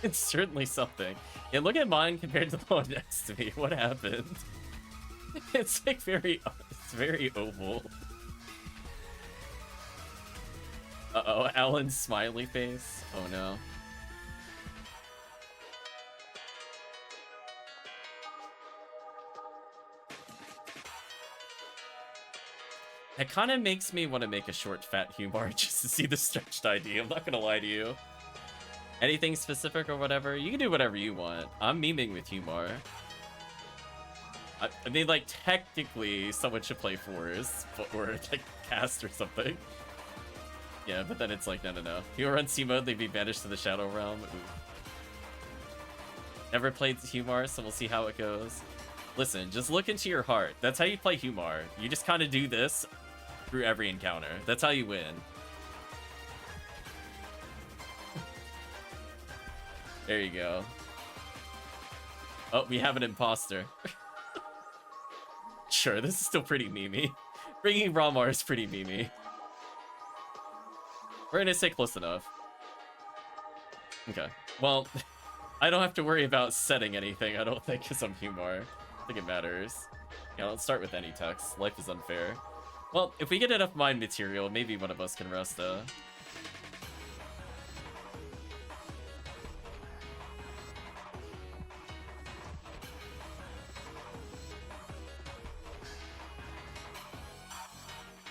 It's certainly something. Yeah, look at mine compared to the one next to me. What happened? It's like very oval. Uh-oh, Alan's smiley face. Oh no. That kind of makes me want to make a short fat HUmar just to see the stretched ID. I'm not gonna lie to you. Anything specific or whatever, you can do whatever you want. I'm memeing with HUmar. I mean, like, technically, someone should play fours, or like cast or something. Yeah, but then it's like, no. If you were on C mode, they'd be banished to the Shadow Realm. Ooh. Never played HUmar, so we'll see how it goes. Listen, just look into your heart. That's how you play HUmar. You just kind of do this through every encounter. That's how you win. There you go. Oh, we have an imposter. Sure, this is still pretty memey. Bringing Ramar is pretty memey. We're gonna stay close enough. Okay. Well, I don't have to worry about setting anything, I don't think, because I'm HUmar. I think it matters. Yeah, let's start with any text. Life is unfair. Well, if we get enough mind material, maybe one of us can rest,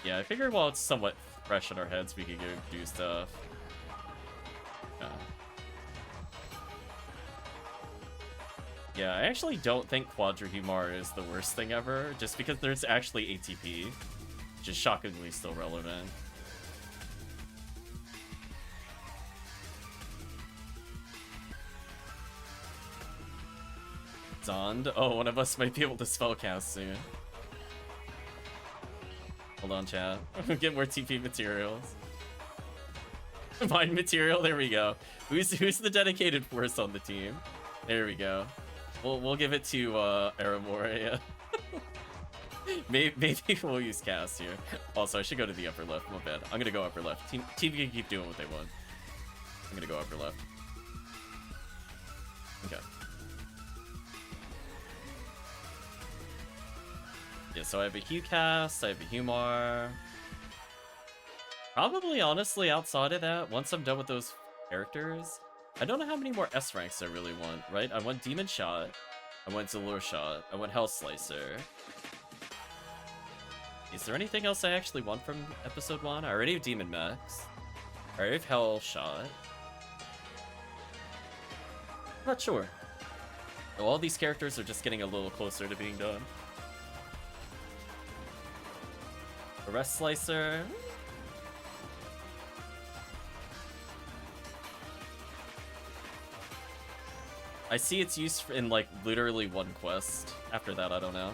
Yeah, I figured while it's somewhat fresh in our heads, we could go do stuff. Yeah, I actually don't think Quadra HUmar is the worst thing ever, just because there's actually ATP, which is shockingly still relevant. Zond? Oh, one of us might be able to spellcast soon. Hold on, chat. Get more TP materials. Mind material, there we go. Who's the dedicated force on the team? There we go. We'll give it to Aramoria. Maybe we'll use cast here. Also, I should go to the upper left. My bad. I'm gonna go upper left. Team can keep doing what they want. I'm gonna go upper left. Okay. Yeah, so I have a HuCast, I have a HUmar. Probably, honestly, outside of that, once I'm done with those characters, I don't know how many more S ranks I really want, right? I want Demon Shot, I want Zalur Shot, I want Hell Slicer. Is there anything else I actually want from episode 1? I already have Demon Max. I already have Hell Shot. Not sure. Oh, all these characters are just getting a little closer to being done. Arrest Slicer. I see its use in, like, literally one quest. After that, I don't know.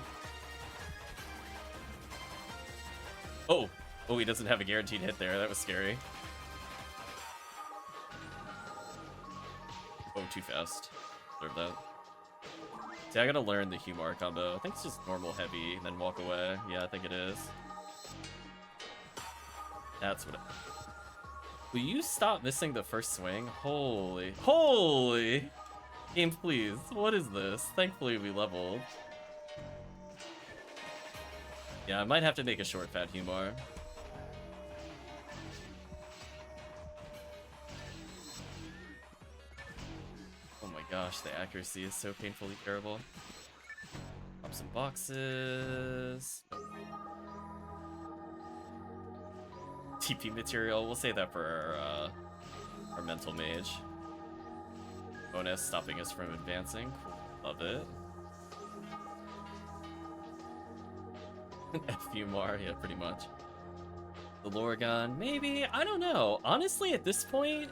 Oh! Oh, he doesn't have a guaranteed hit there. That was scary. Oh, too fast. Deserve that. See, I gotta learn the HUmar combo. I think it's just normal heavy, then walk away. Yeah, I think it is. That's what it... Will you stop missing the first swing? Holy... Holy! Game, please. What is this? Thankfully, we leveled. Yeah, I might have to make a short fat HUmar. Oh my gosh, the accuracy is so painfully terrible. Pop some boxes. TP material. We'll save that for our mental mage. bonus stopping us from advancing. Cool. Love it. FOmarl, yeah, pretty much. The lore gun, maybe? I don't know. Honestly, at this point,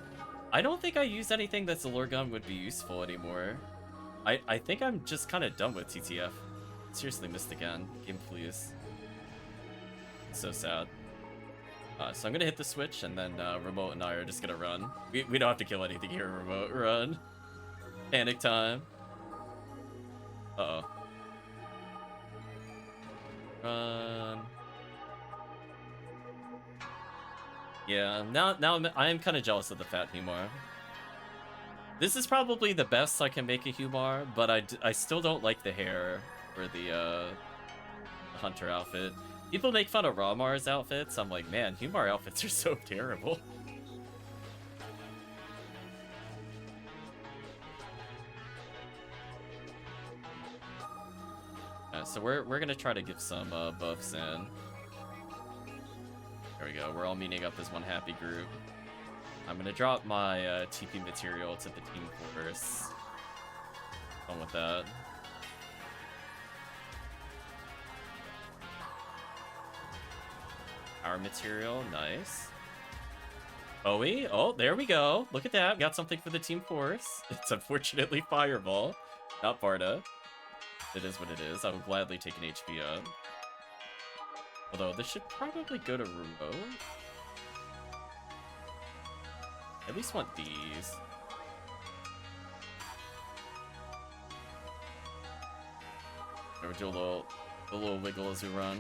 I don't think I use anything that's a lore gun would be useful anymore. I think I'm just kind of done with TTF. Seriously missed again. Game, please. So sad. So I'm gonna hit the switch, and then Remote and I are just gonna run. We don't have to kill anything here, Remote. Run. Panic time. Uh-oh. Run. Yeah, now I'm kind of jealous of the fat HUmar. This is probably the best I can make a HUmar, but I still don't like the hair for the hunter outfit. People make fun of Ramar's outfits. I'm like, man, HUmar outfits are so terrible. So we're gonna try to get some buffs in. There we go. We're all meeting up as one happy group. I'm gonna drop my TP material to the team first. Fun with that. Power material, nice. Bowie, oh, there we go. Look at that. Got something for the team force. It's unfortunately Fireball, not Barda. It is what it is. I will gladly take an HP up. Although this should probably go to Remote. At least want these. We'll do a little wiggle as we run.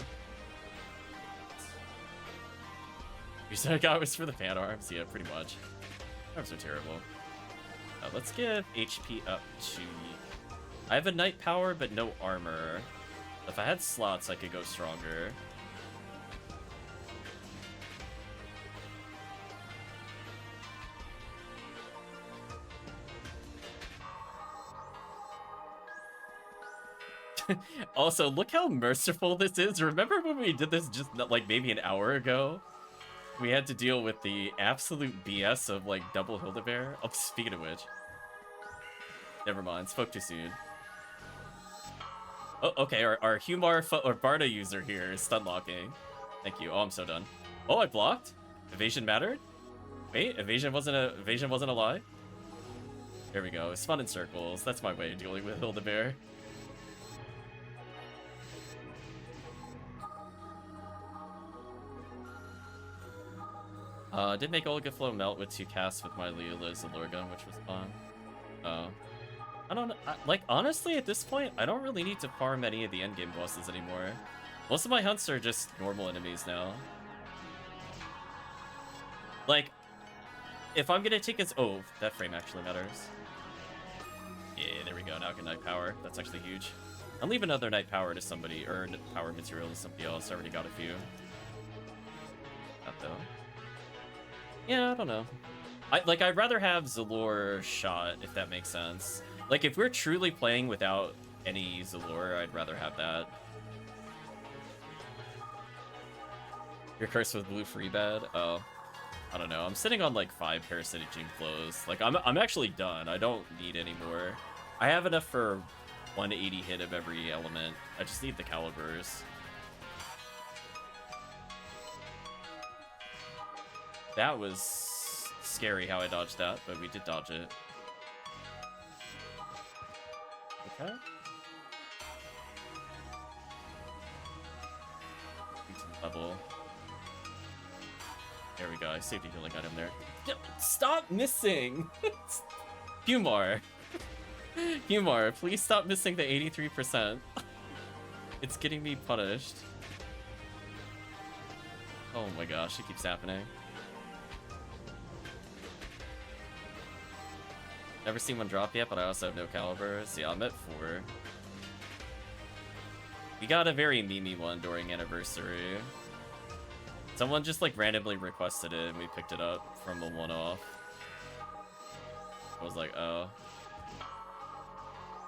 You said I got was for the fan arms? Yeah, pretty much. Arms are terrible. Let's give HP up to... I have a Knight Power, but no armor. If I had slots, I could go stronger. Also, look how merciful this is. Remember when we did this just like maybe an hour ago? We had to deal with the absolute BS of like double Hildebeer. Oh, speaking of which. Never mind, spoke too soon. Oh, okay, our HUmar or Barda user here is stun locking. Thank you. Oh, I'm so done. Oh, I blocked? Evasion mattered? Wait, evasion wasn't a lie? There we go. Spun in circles. That's my way of dealing with Hildebeer. Did make Olga Flow melt with 2 casts with my Leola's Allure Gun, which was fun. I don't know. Like, honestly, at this point, I don't really need to farm any of the endgame bosses anymore. Most of my hunts are just normal enemies now. Like, if I'm gonna take his... Oh, that frame actually matters. Yeah, there we go. Now I can Knight Power. That's actually huge. I'll leave another Knight Power to somebody, or power material to somebody else. I already got a few. Not though. Yeah, I don't know. I'd rather have Zalor shot, if that makes sense. Like, if we're truly playing without any Zalor, I'd rather have that. You're cursed with blue free bed? Oh. I don't know. I'm sitting on, like, 5 Parasitic Gene Flows. Like, I'm actually done. I don't need any more. I have enough for 180 hit of every element. I just need the Calibers. That was scary how I dodged that, but we did dodge it. Okay. Level. There we go. I saved a healing item there. Stop missing! HUmar. HUmar, please stop missing the 83%. It's getting me punished. Oh my gosh, it keeps happening. Never seen one drop yet, but I also have no calibers. Yeah, I'm at 4. We got a very memey one during anniversary. Someone just like randomly requested it and we picked it up from a one-off. I was like, oh.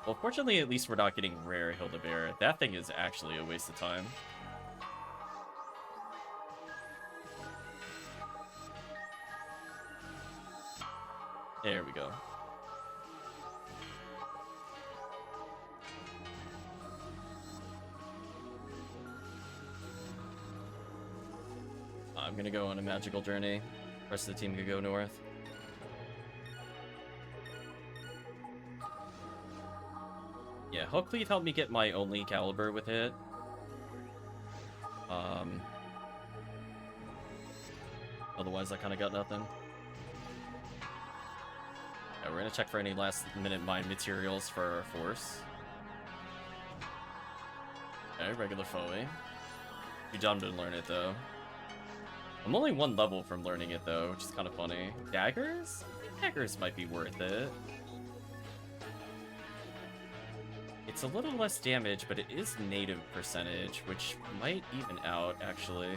Well, fortunately, at least we're not getting rare Hildebeer. That thing is actually a waste of time. There we go. I'm gonna go on a magical journey. The rest of the team could go north. Yeah, HellCleave helped me get my only caliber with it. Otherwise, I kind of got nothing. Yeah, we're gonna check for any last-minute mine materials for our force. Okay, regular foe. Too dumb to learn it, though. I'm only one level from learning it, though, which is kind of funny. Daggers? Daggers might be worth it. It's a little less damage, but it is native percentage, which might even out, actually.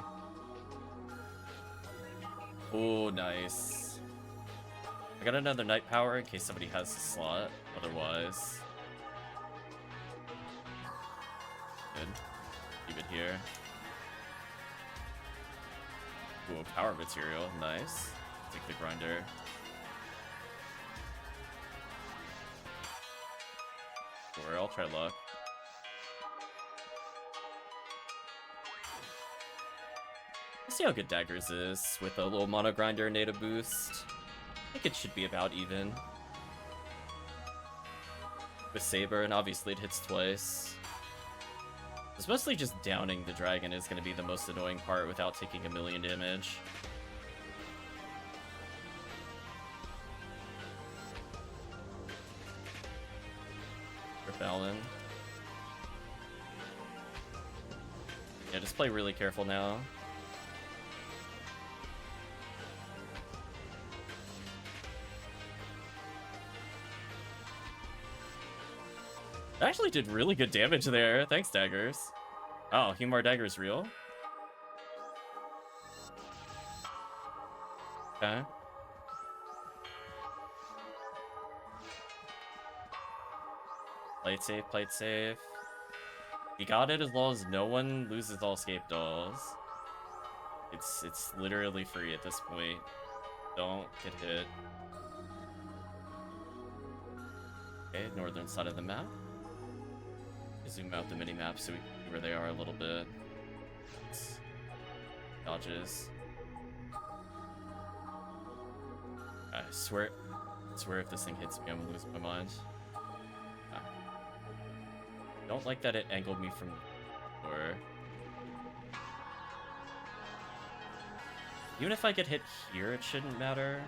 Oh, nice. I got another night power in case somebody has a slot, otherwise. Good. Keep it here. Ooh, power material, nice. Take the grinder. Sure, I'll try luck. Let's see how good Daggers is with a little mono grinder native boost. I think it should be about even. With Saber, and obviously it hits twice. Especially just downing the dragon is going to be the most annoying part without taking 1,000,000 damage. Fallon. Yeah, just play really careful now. I actually did really good damage there. Thanks, Daggers. Oh, HUmar Dagger's real? Okay. Plate safe, plate safe. We got it as long as no one loses all escape dolls. It's literally free at this point. Don't get hit. Okay, northern side of the map. Zoom out the mini-map so we can see where they are a little bit. Dodges. I swear if this thing hits me, I'm gonna lose my mind. Don't like that it angled me from or even if I get hit here, it shouldn't matter.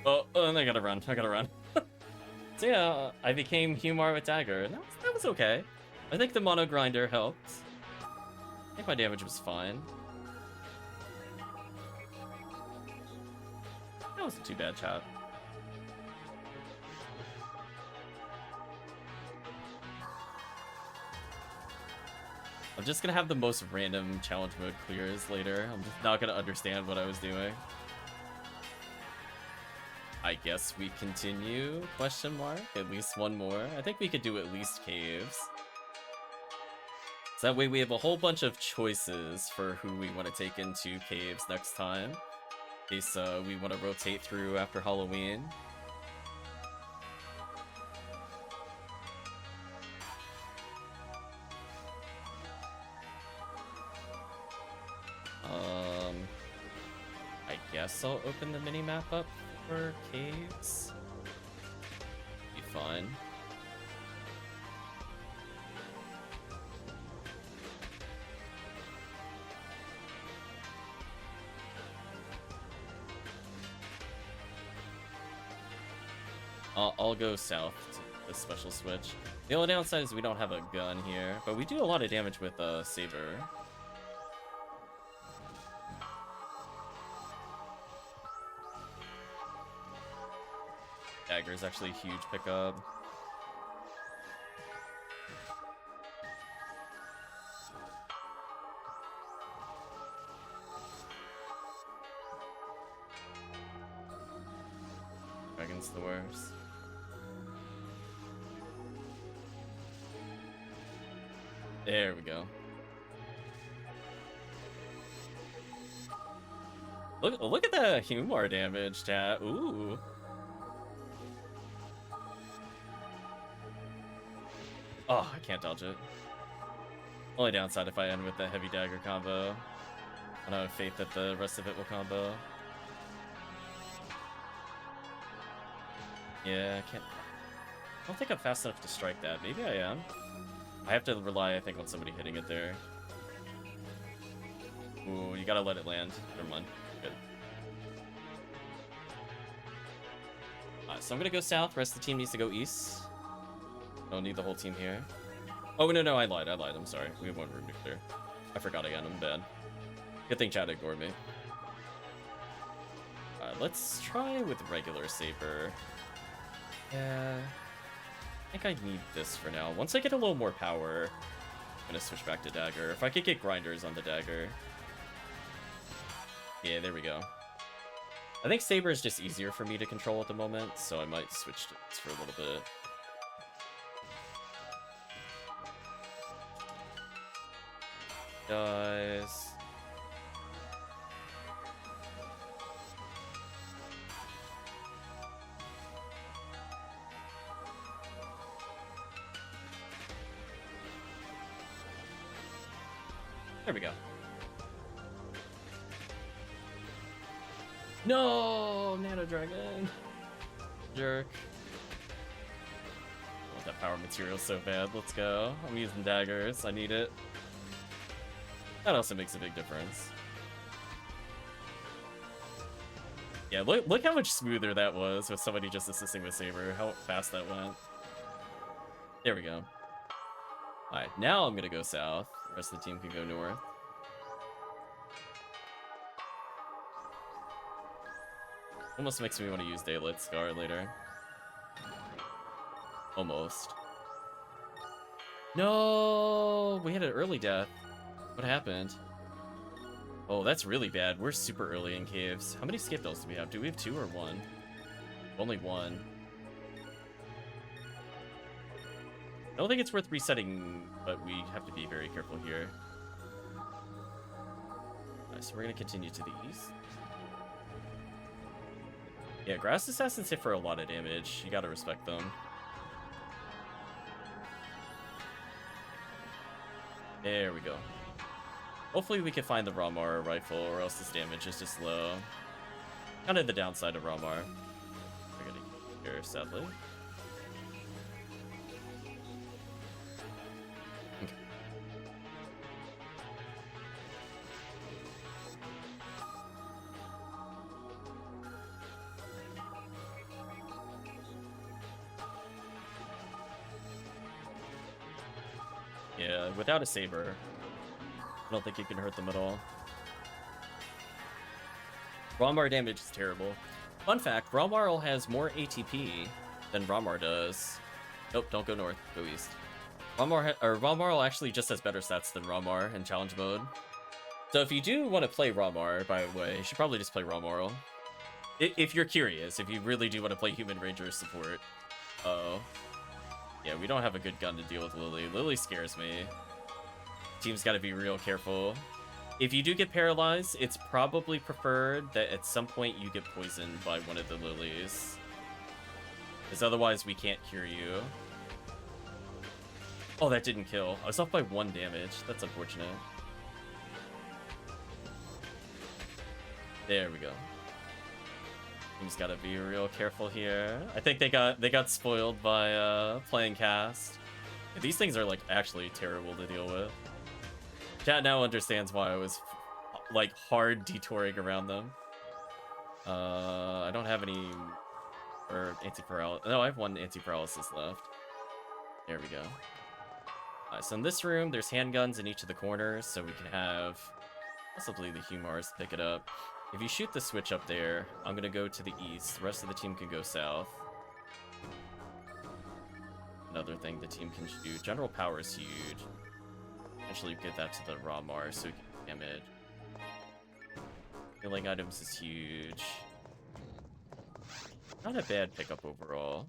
Oh, I gotta run. So yeah, I became HUmar with Dagger, and that was okay. I think the mono grinder helped. I think my damage was fine. That wasn't too bad, chat. I'm just gonna have the most random challenge mode clears later. I'm just not gonna understand what I was doing. I guess we continue, question mark? At least one more. I think we could do at least caves. So that way we have a whole bunch of choices for who we want to take into caves next time. In case we want to rotate through after Halloween. I guess I'll open the mini-map up for caves. Be fine. I'll go south to the special switch. The only downside is we don't have a gun here, but we do a lot of damage with Saber. Dagger is actually a huge pickup. Dragon's the worst. There we go. Look at the HUmar damage, chat. Ooh. Oh, I can't dodge it. Only downside if I end with the heavy dagger combo. I don't have faith that the rest of it will combo. Yeah, I can't... I don't think I'm fast enough to strike that. Maybe I am. I have to rely, I think, on somebody hitting it there. Ooh, you gotta let it land. Never mind. Good. Alright, so I'm gonna go south. Rest of the team needs to go east. Don't need the whole team here. Oh, no, I lied. I'm sorry. We have one room to clear. I forgot again. I'm bad. Good thing Chad ignored me. Alright, let's try with regular saber. Yeah... I think I need this for now. Once I get a little more power, I'm gonna switch back to dagger. If I could get grinders on the dagger. Yeah, there we go. I think saber is just easier for me to control at the moment, so I might switch to this for a little bit. Guys. There we go. No, Nano Dragon. Jerk. I want that power material so bad. Let's go. I'm using daggers. I need it. That also makes a big difference. Yeah, look how much smoother that was with somebody just assisting with saber. How fast that went. There we go. Alright, now I'm gonna go south. The rest of the team can go north. Almost makes me want to use Daylight Scar later. Almost. No! We had an early death. What happened? Oh, that's really bad. We're super early in caves. How many skip bells do we have? Do we have 2 or 1? Only 1. I don't think it's worth resetting, but we have to be very careful here. Alright, so we're going to continue to the east. Yeah, Grass Assassins hit for a lot of damage. You gotta respect them. There we go. Hopefully we can find the HUmar rifle, or else this damage is just low. Kind of the downside of HUmar. We're gonna get here, sadly. Yeah, without a saber, I don't think you can hurt them at all. HUmar damage is terrible. Fun fact, HUmar has more ATP than HUmar does. Nope, don't go north, go east. HUmar actually just has better stats than HUmar in challenge mode. So if you do want to play HUmar, by the way, you should probably just play HUmar. If you're curious, if you really do want to play Human Ranger support. Uh-oh. Yeah, we don't have a good gun to deal with Lily. Lily scares me. Team's got to be real careful. If you do get paralyzed, it's probably preferred that at some point you get poisoned by one of the lilies. Because otherwise we can't cure you. Oh, that didn't kill. I was off by 1 damage. That's unfortunate. There we go. Team's got to be real careful here. I think they got spoiled by playing cast. These things are like actually terrible to deal with. Chat now understands why I was like hard detouring around them. I don't have any or anti-paralysis. No, I have 1 anti-paralysis left. There we go. So in this room, there's handguns in each of the corners, so we can have possibly the HUmars pick it up. If you shoot the switch up there, I'm gonna go to the east. The rest of the team can go south. Another thing the team can do. General power is huge. Eventually get that to the HUmar so we can damage. Healing items is huge. Not a bad pickup overall.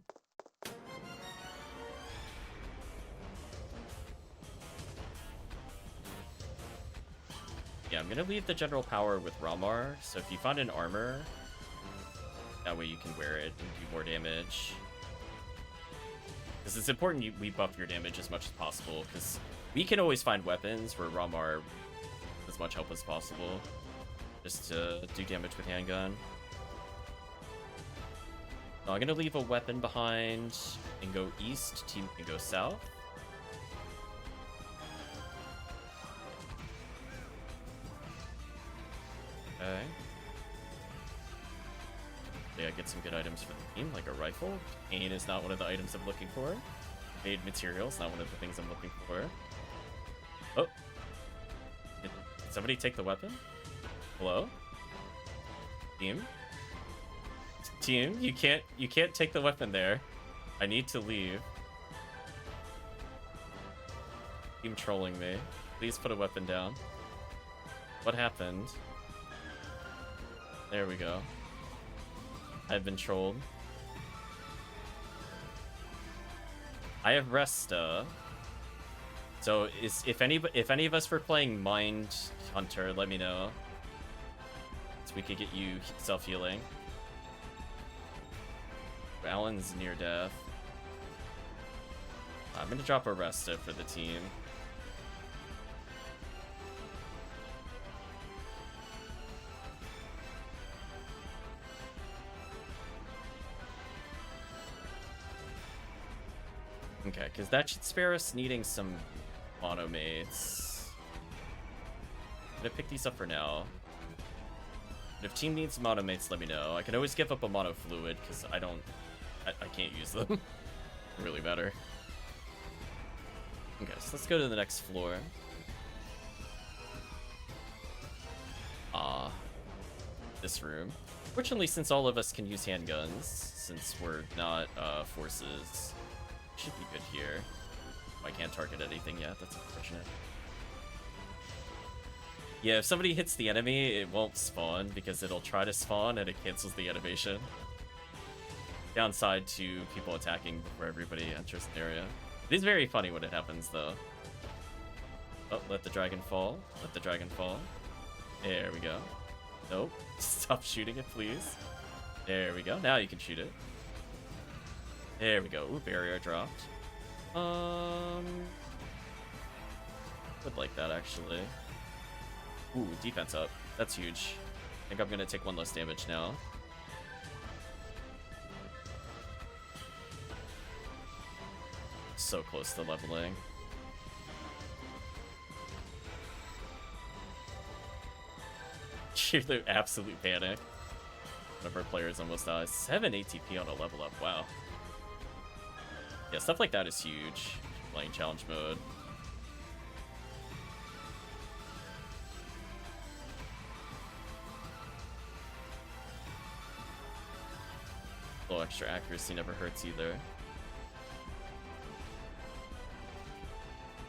Yeah, I'm gonna leave the general power with HUmar, so if you find an armor, that way you can wear it and do more damage. Because it's important we buff your damage as much as possible, because we can always find weapons where HUmar as much help as possible, just to do damage with handgun. So I'm gonna leave a weapon behind and go east, team can go south. Okay. Yeah, get some good items for the team, like a rifle. Pain is not one of the items I'm looking for. Made materials, not one of the things I'm looking for. Oh. Did somebody take the weapon? Hello? Team? Team, you can't take the weapon there. I need to leave. Team trolling me. Please put a weapon down. What happened? There we go. I've been trolled. I have Resta. So if any of us were playing Mind Hunter, let me know. So we could get you self-healing. Alan's near death. I'm gonna drop a Resta for the team. Okay, because that should spare us needing some monomates. I'm gonna pick these up for now. And if team needs monomates, let me know. I can always give up a mono fluid because I can't use them. They really matter. Okay, so let's go to the next floor. This room. Fortunately, since all of us can use handguns, since we're not forces, should be good here. I can't target anything yet, that's unfortunate. Yeah, if somebody hits the enemy, it won't spawn because it'll try to spawn and it cancels the animation. Downside to people attacking before everybody enters the area. It is very funny when it happens though. Oh, let the dragon fall. Let the dragon fall. There we go. Nope. Stop shooting it, please. There we go. Now you can shoot it. There we go. Ooh, barrier dropped. Would like that actually. Ooh, defense up. That's huge. I think I'm gonna take one less damage now. So close to leveling. Sheer the absolute panic. One of our players almost dies. 7 ATP on a level up. Wow. Yeah, stuff like that is huge. Playing challenge mode. A little extra accuracy never hurts either.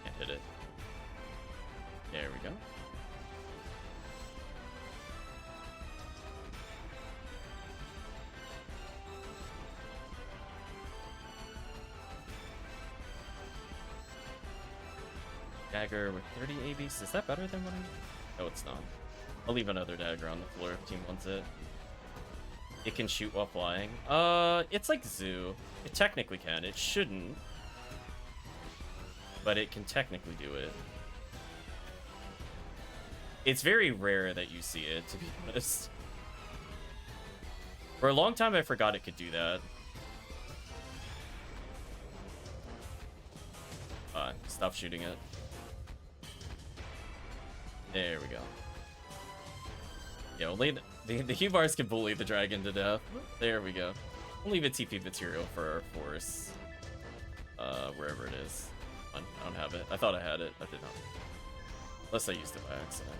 Can't hit it. There we go. Dagger with 30 ABs. Is that better than what I... No, it's not. I'll leave another dagger on the floor if team wants it. It can shoot while flying. It's like Zoo. It technically can. It shouldn't. But it can technically do it. It's very rare that you see it, to be honest. For a long time, I forgot it could do that. Stop shooting it. There we go. Yeah, only the HUmars can bully the dragon to death. There we go. We'll leave a TP material for our force. Wherever it is. I don't have it. I thought I had it. I did not. Unless I used it by accident.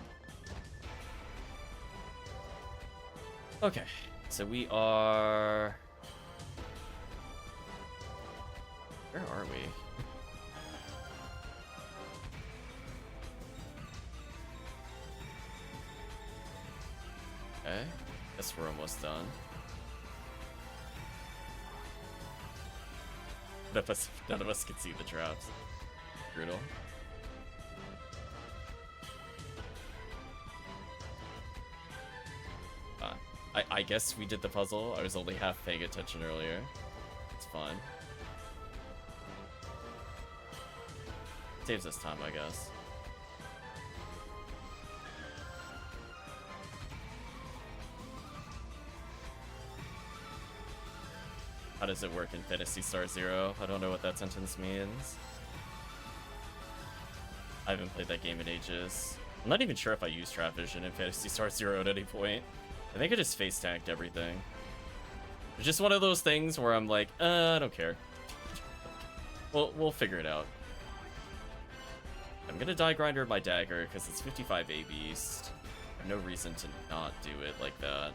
Okay. So we are... Where are we? Okay, guess we're almost done. None of us can see the traps. Brutal. I guess we did the puzzle. I was only half paying attention earlier. It's fine. Saves us time, I guess. How does it work in Phantasy Star Zero? I don't know what that sentence means. I haven't played that game in ages. I'm not even sure if I used Trap Vision in Phantasy Star Zero at any point. I think I just face tagged everything. It's just one of those things where I'm like, I don't care. We'll figure it out. I'm gonna Die Grinder my dagger because it's 55 A Beast. I have no reason to not do it like that.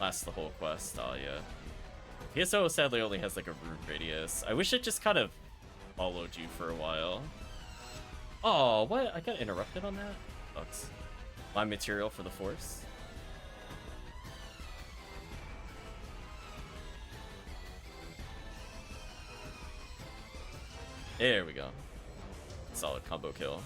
Last the whole quest, oh yeah. PSO sadly only has like a rune radius. I wish it just kind of followed you for a while. Oh, what? I got interrupted on that? Sucks. My material for the Force. There we go. Solid combo kill.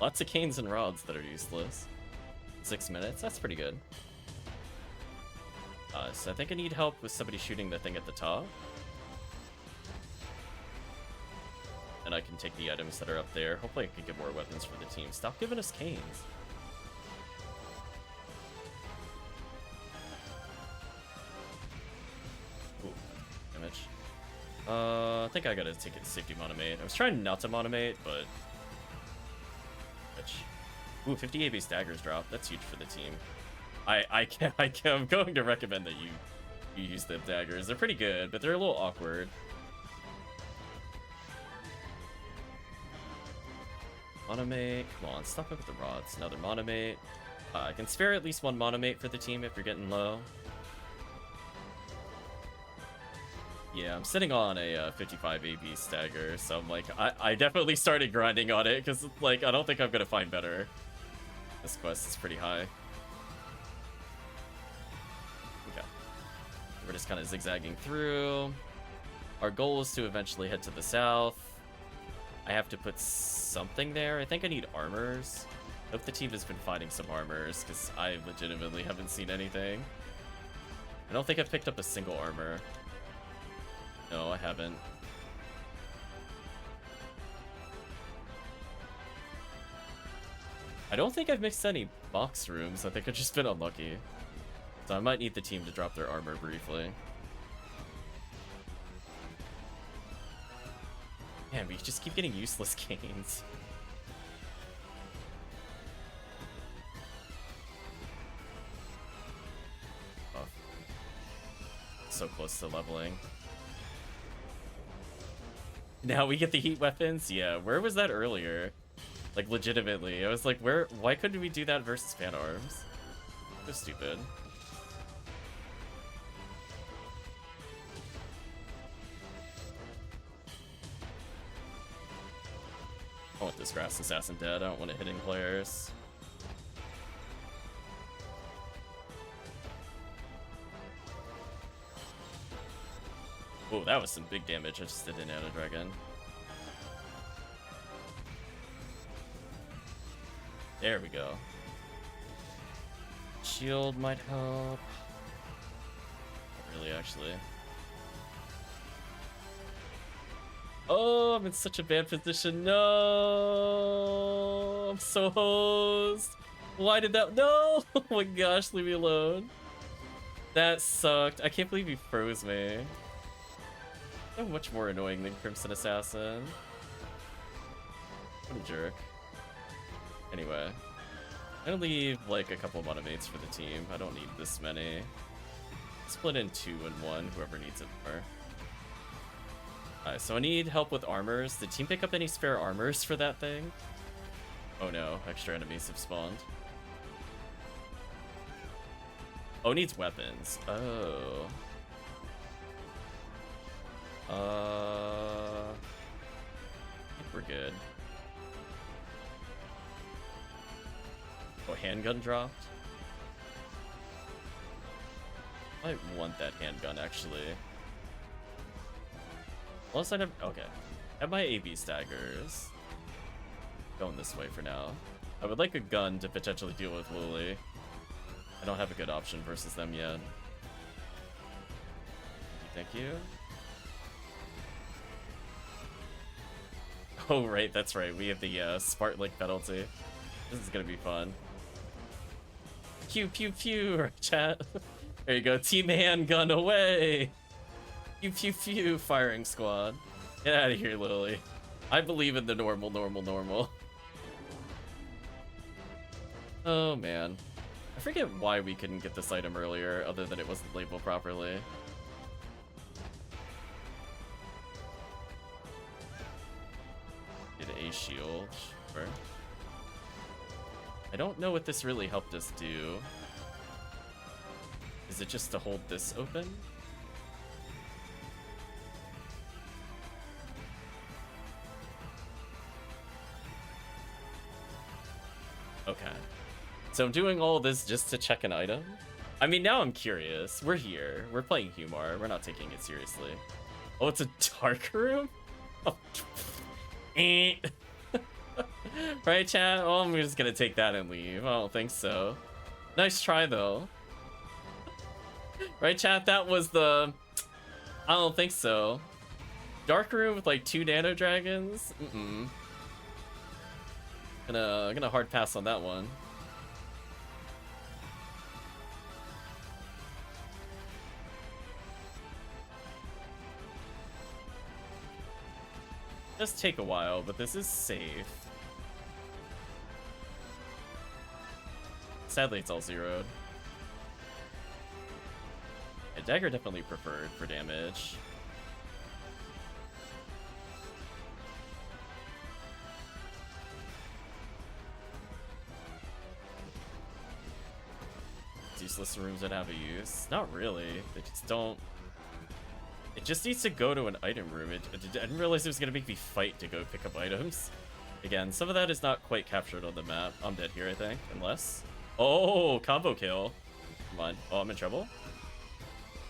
Lots of canes and rods that are useless. 6 minutes, that's pretty good. So I think I need help with somebody shooting the thing at the top. And I can take the items that are up there. Hopefully I can get more weapons for the team. Stop giving us canes. Ooh, damage. I think I gotta take a safety monomate. I was trying not to monomate, but... Ooh, 50 A base daggers drop. That's huge for the team. I'm going to recommend that you use the daggers. They're pretty good, but they're a little awkward. Monomate. Come on, stop it with the rods. Another monomate. I can spare at least one monomate for the team if you're getting low. Yeah, I'm sitting on a 55 AB stagger, so I'm like, I definitely started grinding on it, because, like, I don't think I'm going to find better. This quest is pretty high. Okay. We're just kind of zigzagging through. Our goal is to eventually head to the south. I have to put something there. I think I need armors. I hope the team has been finding some armors, because I legitimately haven't seen anything. I don't think I've picked up a single armor. No, I haven't. I don't think I've mixed any box rooms. I think I've just been unlucky. So I might need the team to drop their armor briefly. Man, we just keep getting useless gains. Oh. So close to leveling. Now we get the heat weapons? Yeah, where was that earlier? Like, legitimately. I was like, why couldn't we do that versus fan arms? So stupid. I want this grass assassin dead. I don't want it hitting players. Oh, that was some big damage I just did in Anna Dragon. There we go. Shield might help. Not really, actually. Oh, I'm in such a bad position. No! I'm so hosed. Why did that? No! Oh my gosh, leave me alone. That sucked. I can't believe he froze me. So much more annoying than Crimson Assassin. What a jerk. Anyway, I'm gonna leave like a couple of monomates for the team. I don't need this many. Split in 2 and 1, whoever needs it more. Alright, so I need help with armors. Did team pick up any spare armors for that thing? Oh no, extra enemies have spawned. Oh, it needs weapons. Oh. I think we're good. Oh, handgun dropped? I want that handgun, actually. Unless I never... Okay. I have my AB staggers. Going this way for now. I would like a gun to potentially deal with Lily. I don't have a good option versus them yet. Thank you. Oh, right, that's right. We have the Smart Link penalty. This is gonna be fun. Pew, pew, pew, chat. There you go. Team handgun away. Pew, pew, pew, firing squad. Get out of here, Lily. I believe in the normal. Oh, man. I forget why we couldn't get this item earlier, other than it wasn't labeled properly. Did a shield, sure. I don't know what this really helped us do. Is it just to hold this open? Okay. So I'm doing all this just to check an item? I mean, now I'm curious. We're here. We're playing HUmar. We're not taking it seriously. Oh, it's a dark room? Oh. Right, chat? Well, I'm just gonna take that and leave. I don't think so. Nice try, though. Right, chat? That was the... I don't think so. Dark room with, like, 2 nano dragons? Gonna hard pass on that one. Does take a while, but this is safe. Sadly, it's all zeroed. A dagger definitely preferred for damage. Useless rooms that have a use. Not really. They just don't. It just needs to go to an item room. I didn't realize it was gonna make me fight to go pick up items. Again, some of that is not quite captured on the map. I'm dead here, I think. Unless. Oh, combo kill. Come on. Oh, I'm in trouble?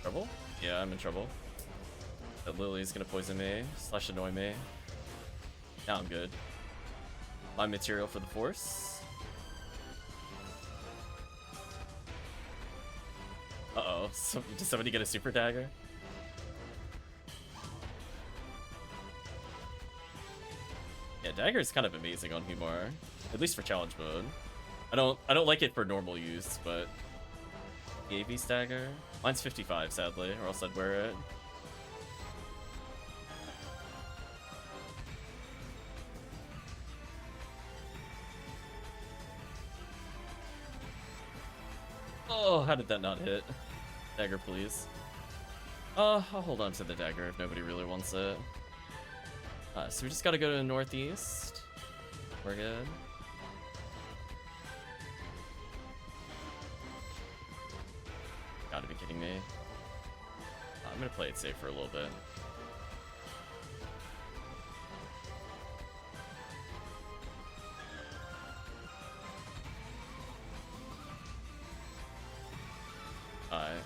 Trouble? Yeah, I'm in trouble. That Lily's gonna poison me, / annoy me. Now I'm good. My material for the force. Uh-oh. Did somebody get a super dagger? Yeah, dagger is kind of amazing on HUmar, at least for challenge mode. I don't like it for normal use, but the AV stagger. Mine's 55, sadly, or else I'd wear it. Oh, how did that not hit? Dagger, please. I'll hold on to the dagger if nobody really wants it. So we just gotta go to the northeast. We're good. Gotta be kidding me. I'm gonna play it safe for a little bit.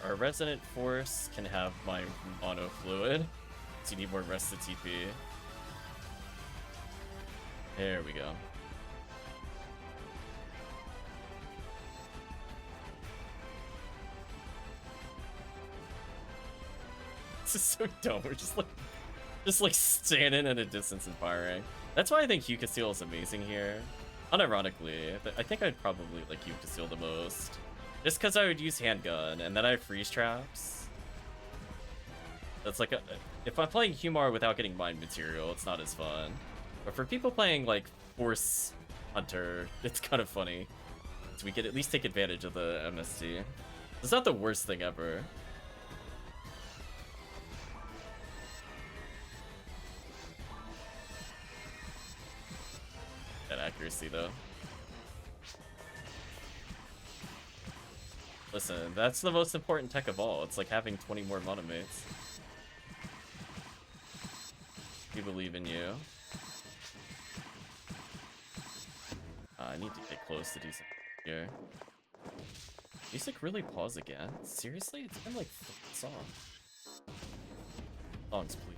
Our Resonant Force can have my mono fluid, so you need more rest to TP. There we go. This is so dumb. We're just like standing at a distance and firing. That's why I think Hugh is amazing here. Unironically, I think I'd probably like Hugh the most. Just because I would use handgun, and then I have freeze traps. That's like if I'm playing HUmar without getting mind material, it's not as fun. But for people playing like Force Hunter, it's kind of funny. So we could at least take advantage of the MST. It's not the worst thing ever. That accuracy though. Listen, that's the most important tech of all. It's like having 20 more monomates. We believe in you. I need to get close to do something here. Music really pause again? Seriously? It's been like 4 songs. Songs, please.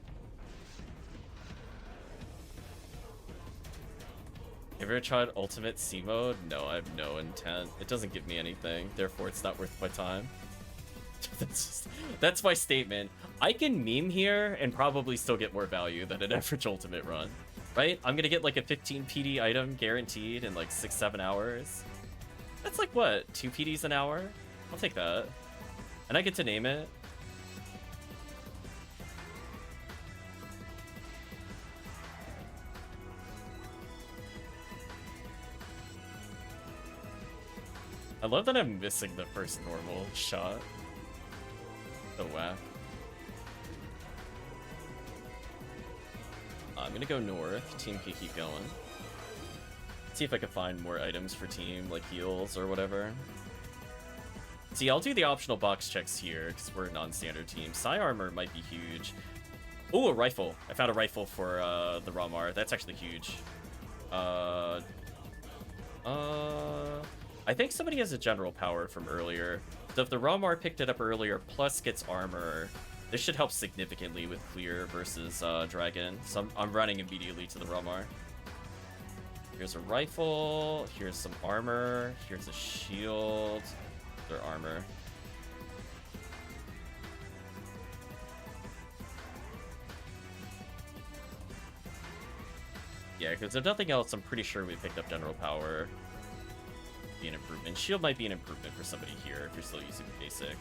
Ever tried Ultimate C mode? No, I have no intent. It doesn't give me anything, therefore it's not worth my time. That's my statement. I can meme here and probably still get more value than an average Ultimate run, right? I'm gonna get like a 15 PD item guaranteed in like 6-7 hours. That's like what, 2 PDs an hour? I'll take that. And I get to name it. I love that I'm missing the first normal shot. So whack. I'm gonna go north. Team can keep going. See if I can find more items for team, like heals or whatever. See, I'll do the optional box checks here, because we're a non-standard team. Psi armor might be huge. Oh, a rifle. I found a rifle for the HUmar. That's actually huge. I think somebody has a general power from earlier. So if the HUmar picked it up earlier, plus gets armor, this should help significantly with clear versus dragon. So I'm running immediately to the HUmar. Here's a rifle. Here's some armor. Here's a shield. Their armor. Yeah, because if nothing else, I'm pretty sure we picked up general power. Be an improvement. Shield might be an improvement for somebody here if you're still using basic.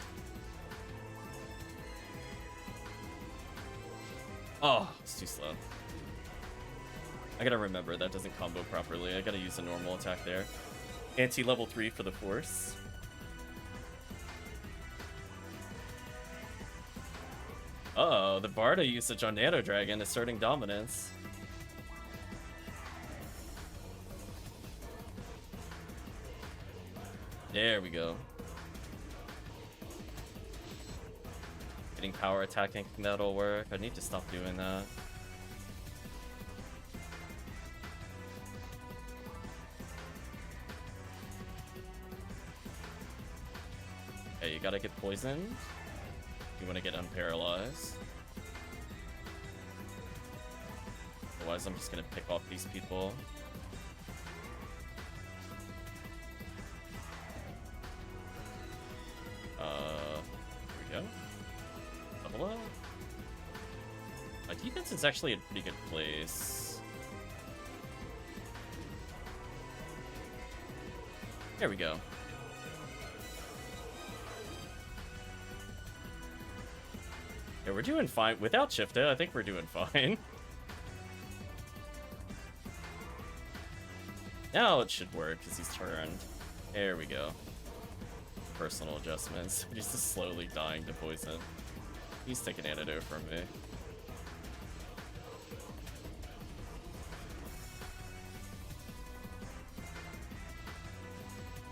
Oh, it's too slow. I gotta remember that doesn't combo properly. I gotta use a normal attack there. Anti-level 3 for the force. Uh-oh, the Barda usage on Nano Dragon is asserting dominance. There we go. Getting power attacking, that'll work. I need to stop doing that. Okay, you gotta get poisoned. You want to get unparalyzed. Otherwise, I'm just gonna pick off these people. Here we go. Level up. My defense is actually in a pretty good place. There we go. Yeah, we're doing fine. Without Shifta, I think we're doing fine. Now it should work, because he's turned. There we go. Personal adjustments. He's just slowly dying to poison. He's taking antidote from me.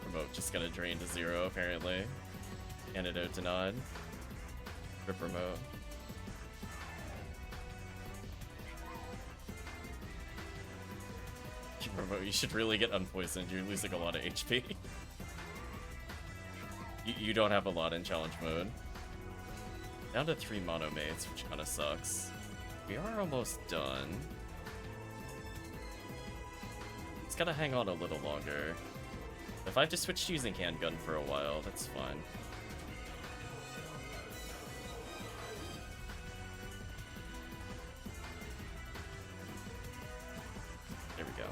Remote just gonna drain to 0, apparently. Antidote denied. Rip remote. Remote, you should really get unpoisoned. You're losing a lot of HP. You don't have a lot in challenge mode. Down to 3 monomates, which kind of sucks. We are almost done. It's gotta hang on a little longer. If I have to switch to using handgun for a while, that's fine. There we go.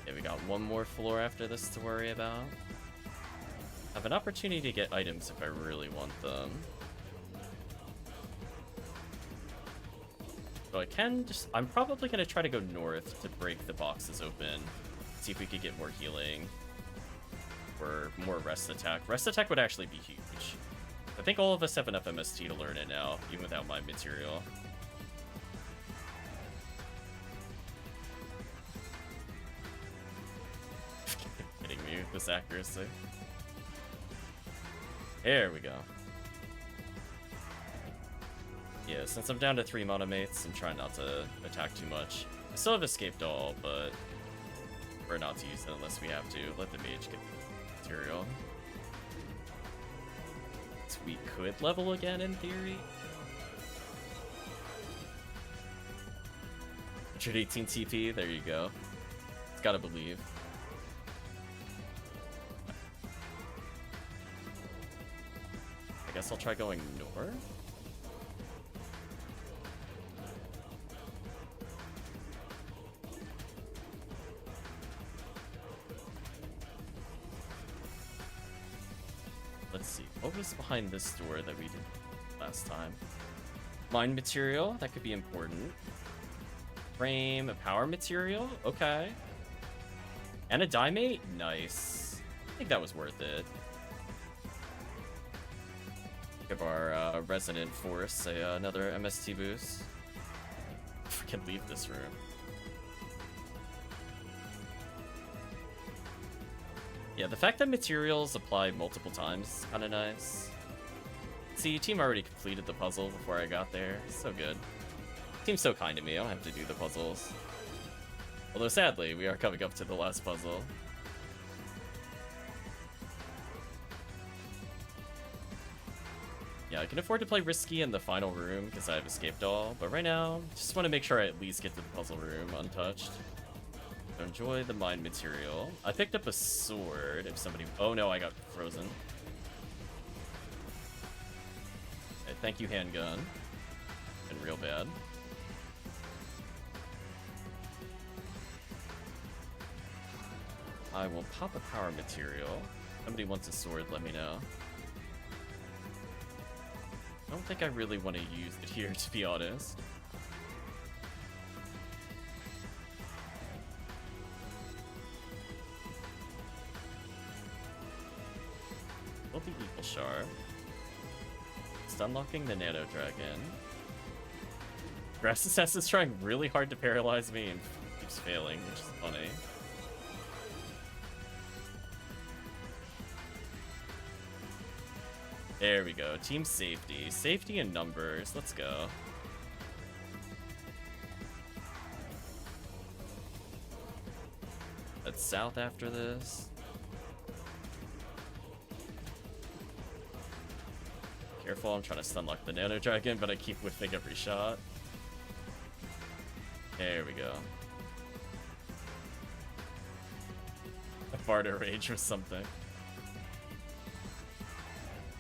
Yeah, we got one more floor after this to worry about. I have an opportunity to get items if I really want them. So I can just... I'm probably going to try to go north to break the boxes open. See if we could get more healing. Or more rest attack. Rest attack would actually be huge. I think all of us have enough MST to learn it now, even without my material. Kidding me with this accuracy. There we go. Yeah, since I'm down to 3 monomates, I'm trying not to attack too much. I still have escaped all, but we're not to use it unless we have to. Let the mage get material. So we could level again in theory. I'm 118 TP. There you go. It's gotta believe. I guess I'll try going north. Let's see. What was behind this door that we did last time? Mine material. That could be important. Frame, a power material. Okay. And a diamate? Nice. I think that was worth it. Give our resonant force another MST boost. Freaking leave this room. Yeah, the fact that materials apply multiple times is kind of nice. See, team already completed the puzzle before I got there. So good. Team's so kind to me, I don't have to do the puzzles. Although sadly, we are coming up to the last puzzle. Yeah, I can afford to play risky in the final room because I have escape doll, but right now, just want to make sure I at least get to the puzzle room untouched. So enjoy the mine material. I picked up a sword if somebody... Oh no, I got frozen. Okay, thank you, handgun. Been real bad. I will pop a power material. Somebody wants a sword, let me know. I don't think I really want to use it here, to be honest. Will be equal sharp. Stunlocking the Nano Dragon. Grass Assassin's trying really hard to paralyze me and keeps failing, which is funny. There we go. Team safety. Safety in numbers. Let's go. Head south after this. Careful, I'm trying to stunlock the Nano Dragon, but I keep whiffing every shot. There we go. A Bardo Rage or something.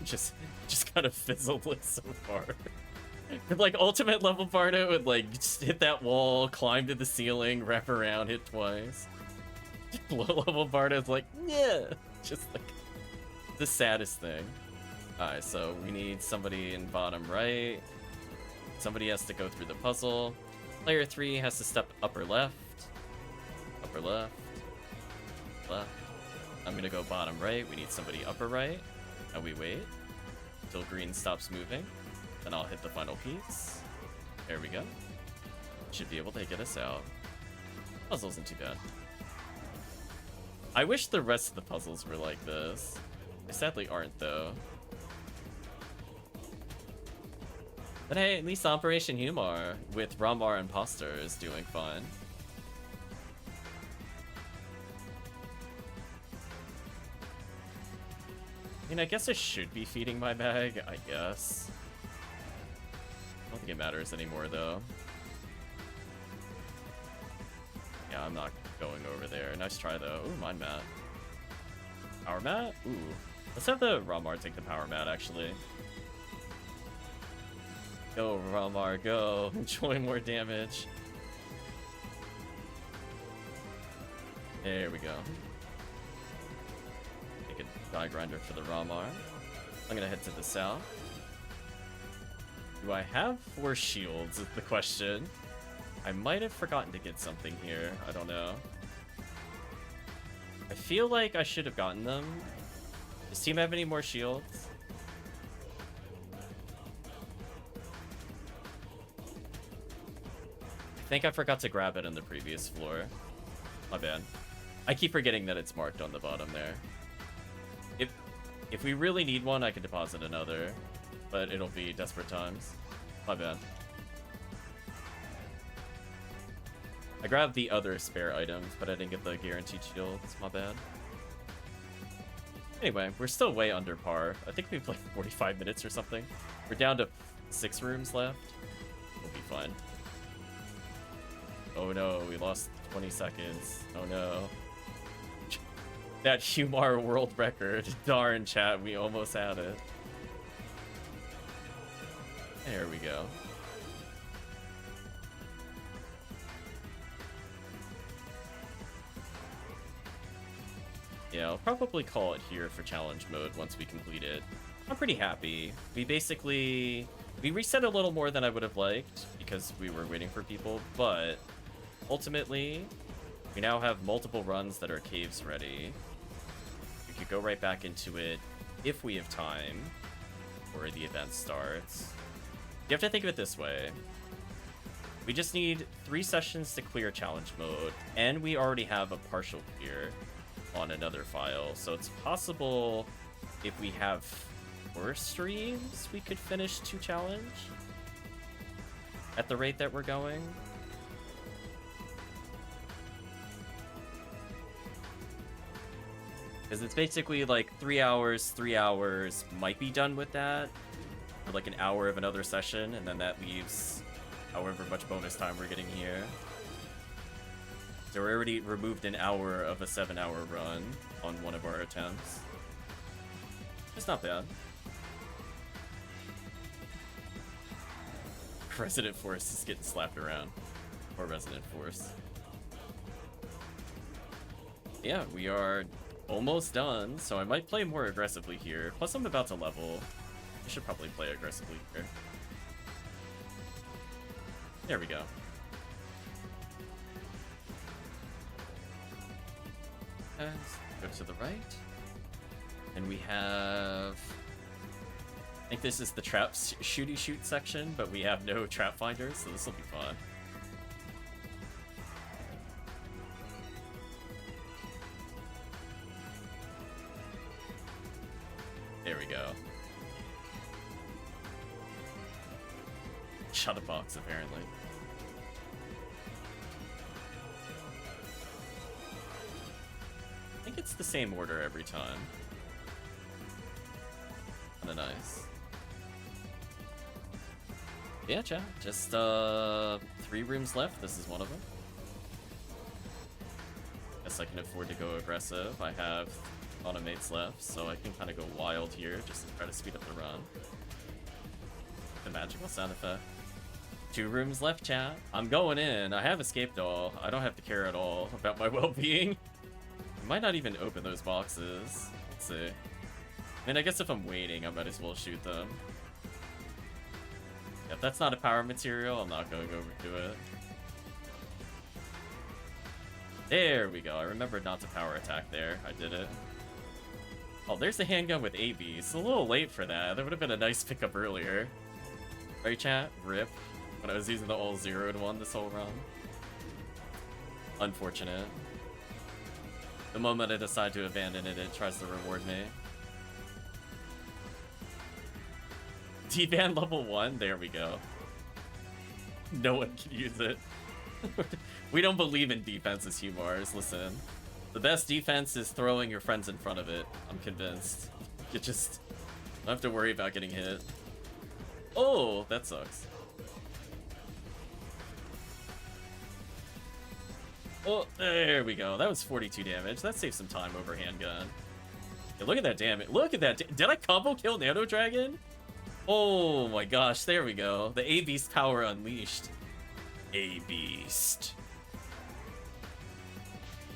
Just kind of fizzled it so far. With like ultimate level Bardo would like just hit that wall, climb to the ceiling, wrap around, hit twice. Low level Bardo's like, yeah, just like the saddest thing. Alright, so we need somebody in bottom right. Somebody has to go through the puzzle. Player 3 has to step upper left. Upper left. Left. I'm gonna go bottom right. We need somebody upper right. And we wait until green stops moving. Then I'll hit the final piece. There we go. Should be able to get us out. Puzzle isn't too bad. I wish the rest of the puzzles were like this. They sadly aren't, though. But hey, at least Operation HUmar with HUmar Imposter is doing fine. I mean, I guess I should be feeding my bag, I guess. I don't think it matters anymore, though. Yeah, I'm not going over there. Nice try, though. Ooh, mine mat. Power mat? Ooh. Let's have the HUmar take the power mat, actually. Go, HUmar, go. Enjoy more damage. There we go. Make a die grinder for the HUmar. I'm gonna head to the south. Do I have 4 shields is the question. I might have forgotten to get something here. I don't know. I feel like I should have gotten them. Does team have any more shields? I think I forgot to grab it on the previous floor. My bad. I keep forgetting that it's marked on the bottom there. If we really need one, I could deposit another, but it'll be desperate times. My bad. I grabbed the other spare items, but I didn't get the guaranteed shields. My bad. Anyway, we're still way under par. I think we played 45 minutes or something. We're down to 6 rooms left. We'll be fine. Oh no, we lost 20 seconds. Oh no. That HUmar world record. Darn, chat, we almost had it. There we go. Yeah, I'll probably call it here for challenge mode once we complete it. I'm pretty happy. We reset a little more than I would have liked because we were waiting for people, but ultimately, we now have multiple runs that are caves ready. We could go right back into it if we have time before the event starts. You have to think of it this way. We just need 3 sessions to clear challenge mode, and we already have a partial clear on another file, so it's possible if we have 4 streams, we could finish 2 challenge at the rate that we're going. Because it's basically like 3 hours, might be done with that, or like an hour of another session, and then that leaves however much bonus time we're getting here. So we already removed an hour of a 7-hour run on one of our attempts. It's not bad. Resident Force is getting slapped around. Or Resident Force. Yeah, we are almost done, so I might play more aggressively here. Plus I'm about to level. I should probably play aggressively here. There we go. Go to the right. And we have... I think this is the trap shooty shoot section, but we have no trap finders, so this will be fun. There we go. Shot a box, apparently. I think it's the same order every time. Kinda nice. Yeah, chat. Just 3 rooms left. This is one of them. Guess I can afford to go aggressive. I have automates left, so I can kind of go wild here just to try to speed up the run. The magical sound effect. 2 rooms left, chat. I'm going in. I have escape doll. I don't have to care at all about my well-being. I might not even open those boxes. Let's see. I mean, I guess if I'm waiting, I might as well shoot them. If that's not a power material, I'm not going over to it. There we go. I remembered not to power attack there. I did it. Oh, there's the handgun with AB. It's a little late for that. That would have been a nice pickup earlier. Right, chat? RIP. When I was using the all 0'd one this whole run. Unfortunate. The moment I decide to abandon it, it tries to reward me. D-Van level 1? There we go. No one can use it. We don't believe in defense as HUmars. Listen. The best defense is throwing your friends in front of it. I'm convinced. You just don't have to worry about getting hit. Oh, that sucks. Oh, there we go. That was 42 damage. That saved some time over handgun. Yeah, look at that damage. Look at that. Did I combo kill Nano Dragon? Oh my gosh, there we go. The A-Beast power unleashed. A-Beast.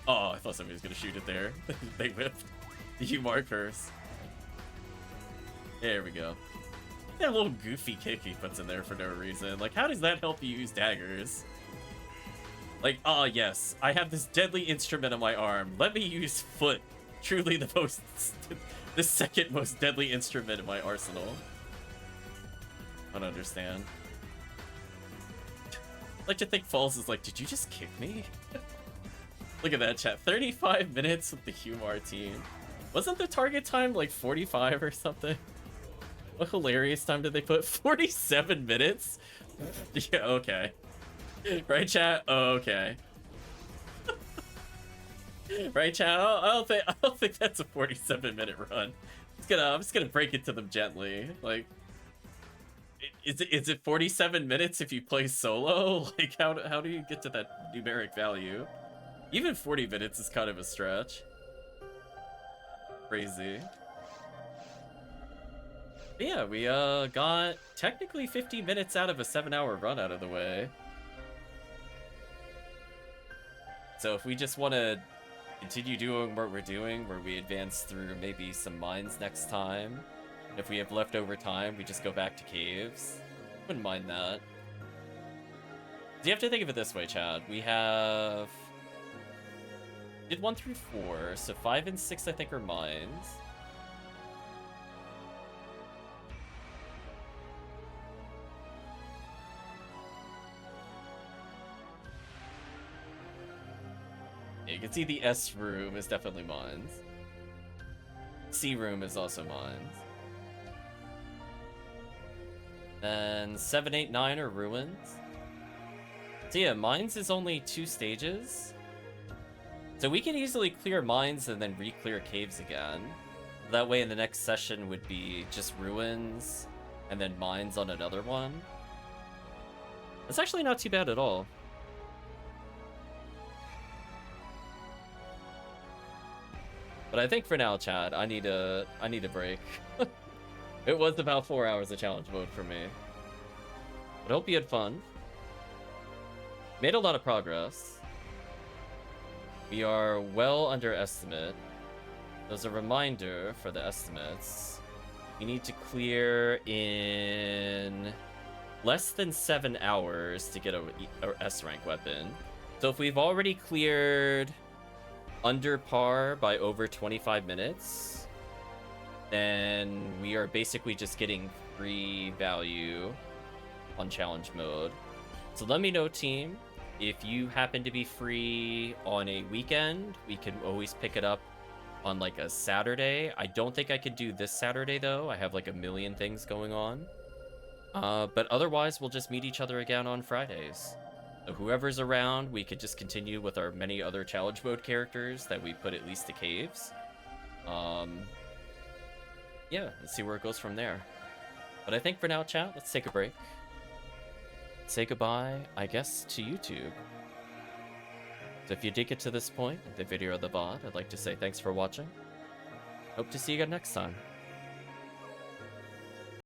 Oh, I thought somebody was gonna shoot it there. They whipped. The HUmar curse. There we go. That little goofy kick he puts in there for no reason. Like, how does that help you use daggers? Like, ah, yes, I have this deadly instrument on my arm. Let me use foot. Truly the second most deadly instrument in my arsenal. I don't understand. I like to think Falls is like, did you just kick me? Look at that chat. 35 minutes with the HUmar team. Wasn't the target time like 45 or something? What hilarious time did they put? 47 minutes? Yeah, okay. Right, chat? Oh, okay. Right, chat? I don't think that's a 47-minute run. I'm just gonna break it to them gently. Like, Is it 47 minutes if you play solo? Like, how do you get to that numeric value? Even 40 minutes is kind of a stretch. Crazy. But yeah, we got technically 50 minutes out of a 7-hour run out of the way. So if we just want to continue doing what we're doing, where we advance through maybe some mines next time, if we have leftover time, we just go back to caves. Wouldn't mind that. So you have to think of it this way, Chad. We have... did 1 through 4, so 5 and 6 I think are mines. Yeah, you can see the S room is definitely mines. C room is also mines. Then 7, 8, 9 are ruins. So yeah, mines is only 2 stages. So we can easily clear mines and then re-clear caves again. That way in the next session would be just ruins and then mines on another one. It's actually not too bad at all. But I think for now, Chad, I need a break. It was about 4 hours of challenge mode for me. But I hope you had fun. Made a lot of progress. We are well under estimate. There's a reminder for the estimates. We need to clear in less than 7 hours to get a S rank weapon. So if we've already cleared under par by over 25 minutes, then we are basically just getting free value on challenge mode. So let me know, team, if you happen to be free on a weekend. We can always pick it up on like a Saturday. I don't think I could do this Saturday though. I have like a million things going on. But otherwise, we'll just meet each other again on Fridays. So whoever's around, we could just continue with our many other challenge mode characters that we put at least to caves. Yeah, let's see where it goes from there. But I think for now, chat, let's take a break. Say goodbye, I guess, to YouTube. So if you did get to this point, the video or the VOD, I'd like to say thanks for watching. Hope to see you again next time.